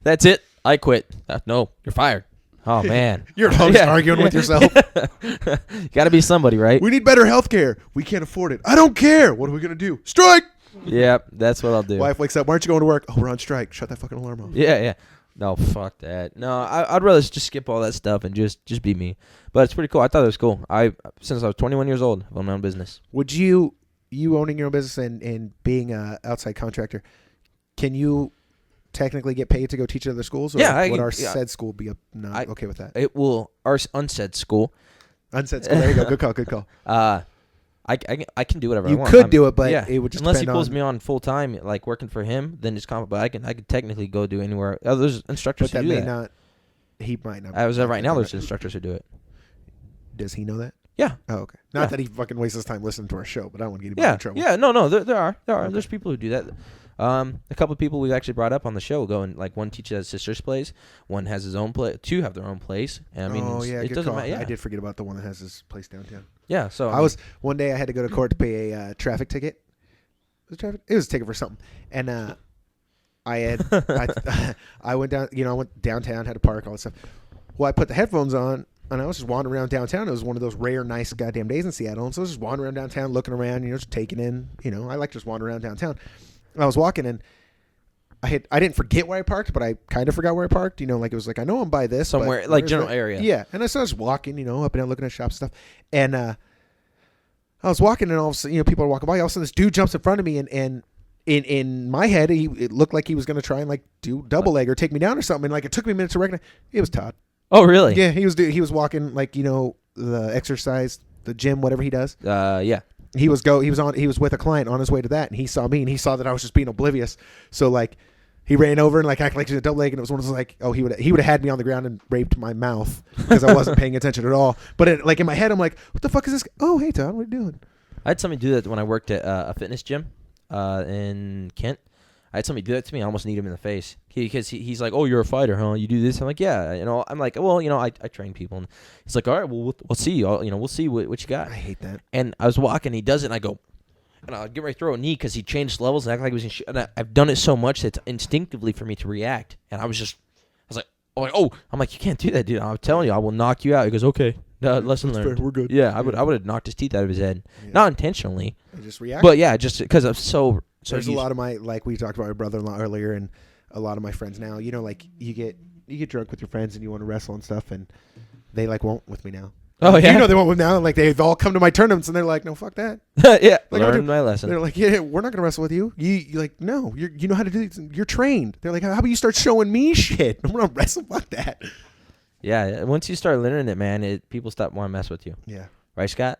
that's it. I quit. No, you're fired. Oh man, You're at home just arguing with yourself. you got to be somebody, right? We need better health care. We can't afford it. I don't care. What are we going to do? Strike. Yeah, that's what I'll do. Wife wakes up. Why aren't you going to work? Oh, we're on strike. Shut that fucking alarm off. Yeah. No, fuck that. No, I'd rather just skip all that stuff and just be me. But it's pretty cool. I thought it was cool. Since I was 21 years old, I've owned my own business. Would you owning your own business and being an outside contractor, can you technically get paid to go teach at other schools? Or Yeah, would our said school be not okay with that? It will. Our unsaid school. Unsaid school. There you go. Good call. Good call. I can do whatever I You want. could do it, but it would just unless he depend pulls on- me on full time, like working for him, then it's but I could technically go do anywhere. There's instructors But that who do may that. not. He might not. As of right now, there's instructors who do it. Does he know that? Yeah. Oh, okay. Not Yeah. that he fucking wastes his time listening to our show, but I don't want to get him in trouble. Yeah, no, there are. There's people who do that. A couple of people we've actually brought up on the show going like one teaches at his sister's place, one has his own place, two have their own place. And I mean, it good doesn't call. matter. Yeah. I did forget about the one that has his place downtown. Yeah, so I was one day I had to go to court to pay a traffic ticket. It was a ticket for something, and I went down. I went downtown, had to park, all that stuff. Well, I put the headphones on, and I was just wandering around downtown. It was one of those rare, nice goddamn days in Seattle, and so I was just wandering around downtown, looking around, just taking in. I like just wandering around downtown. And I was walking, and I didn't forget where I parked, but I kind of forgot where I parked. Like it was like I know I'm by this somewhere but like where's general that? area. Yeah, and so I was walking, up and down, looking at shops and stuff, and I was walking, and all of a sudden, people are walking by. All of a sudden, this dude jumps in front of me, and in my head, it looked like he was going to try and like do double leg or take me down or something. And like it took me minutes to recognize it was Todd. Oh, really? Yeah, he was walking like the exercise, the gym, whatever he does. Yeah. He was with a client on his way to that, and he saw me, and he saw that I was just being oblivious. So like, he ran over and like acted like he was a double leg, and it was one of those like, oh, he would have had me on the ground and raped my mouth because I wasn't paying attention at all. But in my head, I'm like, what the fuck is this? Oh, hey Todd, what are you doing? I had somebody do that when I worked at a fitness gym in Kent. I had somebody do that to me. I almost kneed him in the face because he's like, "Oh, you're a fighter, huh? You do this?" I'm like, "Yeah." I'm like, "Well, I train people." And he's like, "All right, well, we'll see. We'll see what you got." I hate that. And I was walking, he does it, and I go, and I'll get ready to throw a knee because he changed levels and act like he was in and I've done it so much that it's instinctively for me to react. And I was like, I'm like, you can't do that, dude. I'm telling you, I will knock you out. He goes, okay, lesson That's learned. fair. We're good. Yeah, I would have knocked his teeth out of his head, Yeah. not intentionally, I just react. but yeah, just because I'm so. There's a lot of my, like we talked about my brother-in-law earlier, and a lot of my friends now. Like you get drunk with your friends and you want to wrestle and stuff, and they like won't with me now. Oh yeah, they won't with me now. Like they've all come to my tournaments and they're like, no, fuck that. yeah. Like, Learn my lesson. They're like, yeah, we're not gonna wrestle with you. You like, no, you know how to do this. You're trained. They're like, how about you start showing me shit? I'm gonna wrestle. Fuck that. Yeah, once you start learning it, man, people stop wanting to mess with you. Yeah. Right, Scott?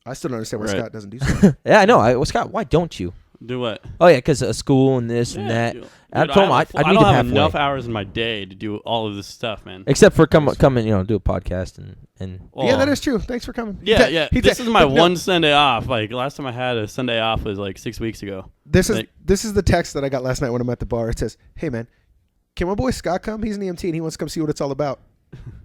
I still don't understand why Right. Scott doesn't do stuff. Yeah, I know. Scott, why don't you? Do what? Oh yeah, because of school and this and that. Dude, I told him I I need don't him have halfway. enough hours in my day to do all of this stuff, man. Except for come and do a podcast and Yeah, that is true. Thanks for coming. Yeah. This is my one Sunday off. Like last time I had a Sunday off was like 6 weeks ago. This is the text that I got last night when I'm at the bar. It says, "Hey man, can my boy Scott come? He's an EMT and he wants to come see what it's all about."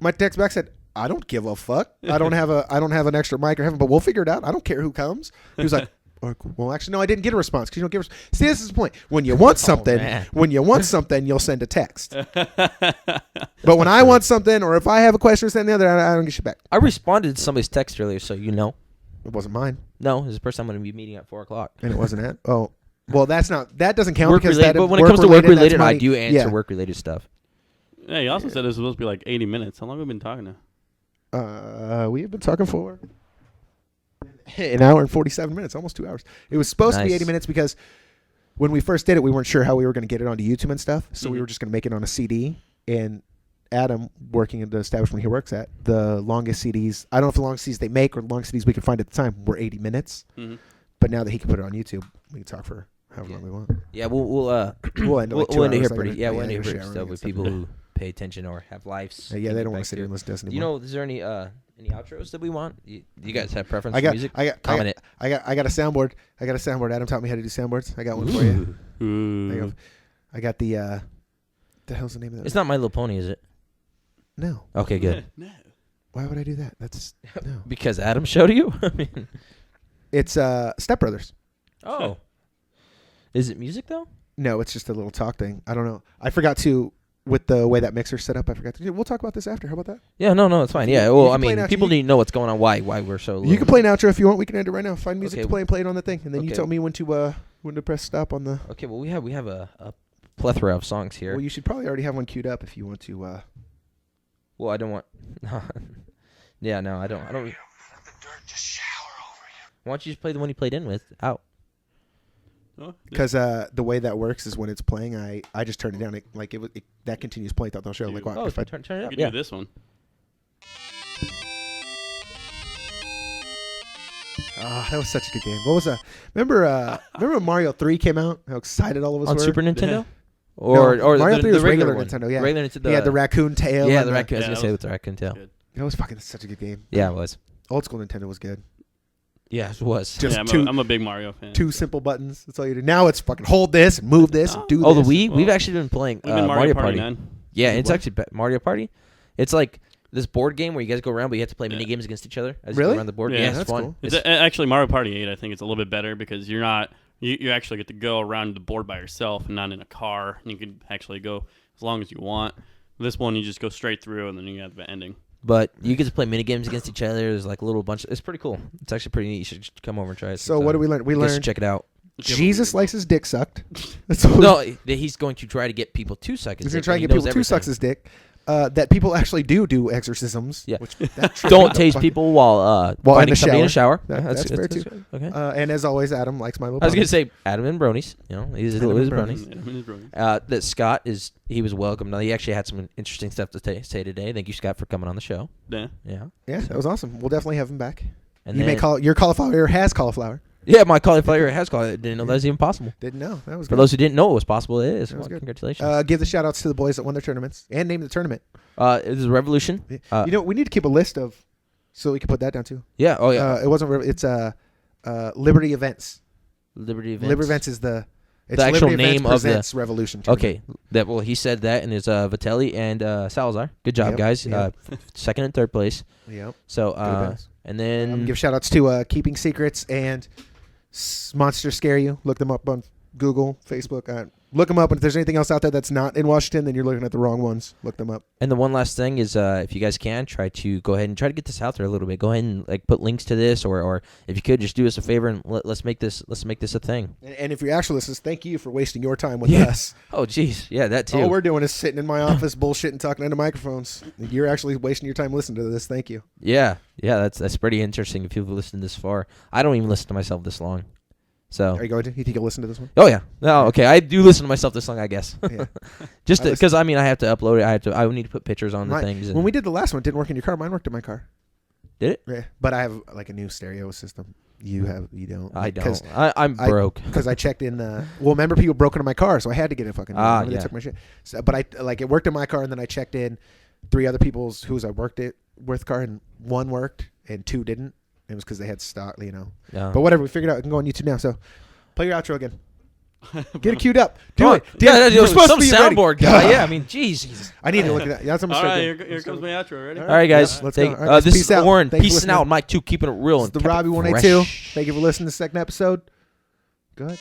My text back said, "I don't give a fuck. I don't have an extra mic or heaven, but we'll figure it out. I don't care who comes." He was like, "Oh, cool. Well, actually, no, I didn't get a response because you don't give. See, this is the point. When you want something, man. You'll send a text. But when I want something, or if I have a question or something, I don't get shit back. I responded to somebody's text earlier, so you know. It wasn't mine, No, this is the person I'm going to be meeting at 4:00. and it wasn't it. Oh, well, that doesn't count Work because related, that. but when it comes to work related, that's I my- do answer yeah. work related stuff. Yeah, you also said it was supposed to be like 80 minutes. How long have we been talking now? We have been talking for an hour and 47 minutes, almost 2 hours. It was supposed to be Nice. 80 minutes because when we first did it, we weren't sure how we were going to get it onto YouTube and stuff. So we were just going to make it on a CD. And Adam, working at the establishment he works at, the longest CDs, I don't know if the longest CDs they make or the longest CDs we could find at the time were 80 minutes. Mm-hmm. But now that he can put it on YouTube, we can talk for however long we want. Yeah, we'll We'll end it like 2 we'll end it hours. here pretty. Yeah, we'll end it here we're pretty showering stuff and with stuff. people who pay attention or have lives. Yeah, they don't want to sit here and listen to us anymore. Is there any Any outros that we want? You guys have preference I for got, music? I got, Comment it. I got a soundboard. Adam taught me how to do soundboards. I got one for you. There you go. I got the hell's the name of that? It's not My Little Pony, is it? No. Okay, good. No. Why would I do that? That's no. Because Adam showed you? I mean, It's Step Brothers. oh. Is it music, though? No, it's just a little talk thing. I don't know. I forgot to, with the way that mixer's set up, I forgot to. We'll talk about this after. How about that? Yeah, no, it's fine. Yeah, You well, can I play mean, an outro. people need to know what's going on, why we're so You can play an outro if you want. We can end it right now. Find music Okay. to play and play it on the thing, and then you Okay. tell me when to press stop on the. Okay, well, we have a plethora of songs here. Well, you should probably already have one queued up if you want to. Well, I don't want. Yeah, no, I don't. Why don't you just play the one you played in with? Out. Oh, Because the way that works is when it's playing, I just turn it down. That continues playing throughout the show. Like, Oh, if I turn it you up. can Yeah. do this one. that was such a good game. What was that? Remember when Mario 3 came out? How excited all of us On were. Super Nintendo? No, Or Mario the, 3 the was regular one. Nintendo. Yeah, Regular Nintendo. he had the raccoon tail. Yeah, and the raccoon. I was Yeah, gonna that say was with the raccoon tail. good. That was fucking such a good game. Yeah, it was. Old school Nintendo was good. Yeah, it was. Just Yeah, I'm a big Mario fan. two simple buttons. That's all you do. Now it's fucking hold this and move this and do Oh, the this. Wii. Well, We've actually been playing We've been Mario Party. 9. Yeah, it's What? actually Mario Party. It's like this board game where you guys go around, but you have to play mini games against each other as you Really? go around the board. Yeah, Yeah, it's that's fun. cool. It's actually Mario Party 8. I think it's a little bit better because you're not you actually get to go around the board by yourself and not in a car. And you can actually go as long as you want. This one you just go straight through and then you have the ending. But you get to play mini games against each other. There's like a little bunch. It's pretty cool. It's actually pretty neat. You should come over and try it. So what did we learn? We You guys should learned check it out. Jesus likes his dick sucked. That's what No, he's going to try to get people to suck his he's dick. gonna try and and get he knows people to suck everything. his dick. That people actually do exorcisms. Yeah. Which, that tripped me Don't the tase fuck- people while in finding the somebody in a shower. That's fair, too. good. Okay. And as always, Adam likes My Little I was Pony. gonna say Adam and bronies. You know, he's Adam his and bronies. Yeah. That Scott he was welcome. Now he actually had some interesting stuff to say today. Thank you, Scott, for coming on the show. Yeah. Yeah, that was awesome. We'll definitely have him back. And You then, may call your cauliflower has cauliflower. Yeah, my cauliflower has cauliflower. Didn't know that was even possible. Didn't know. That was For good. those who didn't know it was possible, it is. That was Well, good. congratulations. Give the shout outs to the boys that won their tournaments and name the tournament. It is Revolution. You know, we need to keep a list of so we can put that down too. Yeah. Oh yeah. It wasn't. It's Liberty Events. Liberty Events. Liberty Events is the actual Liberty name Events of the- presents Revolution. Tournament. Okay. He said that, and it's Vitelli and Salazar. Good job, Yep, guys. yep. Second and third place. Yep. So events. and then Give shout outs to Keeping Secrets and Monsters Scare You. Look them up on Google, Facebook. Look them up, and if there's anything else out there that's not in Washington, then you're looking at the wrong ones. Look them up. And the one last thing is, if you guys can, try to go ahead and try to get this out there a little bit. Go ahead and like put links to this, or if you could, just do us a favor and let's make this a thing. And if you're actual listeners, thank you for wasting your time with Yeah. us. Oh, jeez, yeah, that too. All we're doing is sitting in my office, bullshitting, talking into microphones. You're actually wasting your time listening to this. Thank you. Yeah, that's pretty interesting. If you've listened this far, I don't even listen to myself this long. So. Are you going to? You think you'll listen to this one? Oh yeah. No, okay. I do listen to myself this long, I guess. Yeah. Just I because I mean I have to upload it. I would need to put pictures on the Mine- things. And when we did the last one, it didn't work in your car. Mine worked in my car. did it? Yeah, but I have like a new stereo system. You don't. I Because don't. I'm broke. Because I checked in the. Well, remember people broke into my car, so I had to get a fucking. They yeah. took my shit. So, but it worked in my car, and then I checked in 3 other people's whose I worked it with car, and 1 worked and 2 didn't. It was because they had stock, Yeah. But whatever, we figured out. It can go on YouTube now. So, play your outro again. Get it queued up. Do Oh, it. Yeah, You're supposed some to be ready. soundboard guy. Yeah, I mean, jeez. I need to look at that. That's what I'm All gonna right, start here comes my outro. Ready? All right, guys. Yeah, let's take, go. All right, guys, this peace is out. Warren. Thank you for Peacing listening. out. Mike 2, keeping it real. This is and the kept it Robbie 182. fresh. Thank you for listening to the second episode. Go ahead.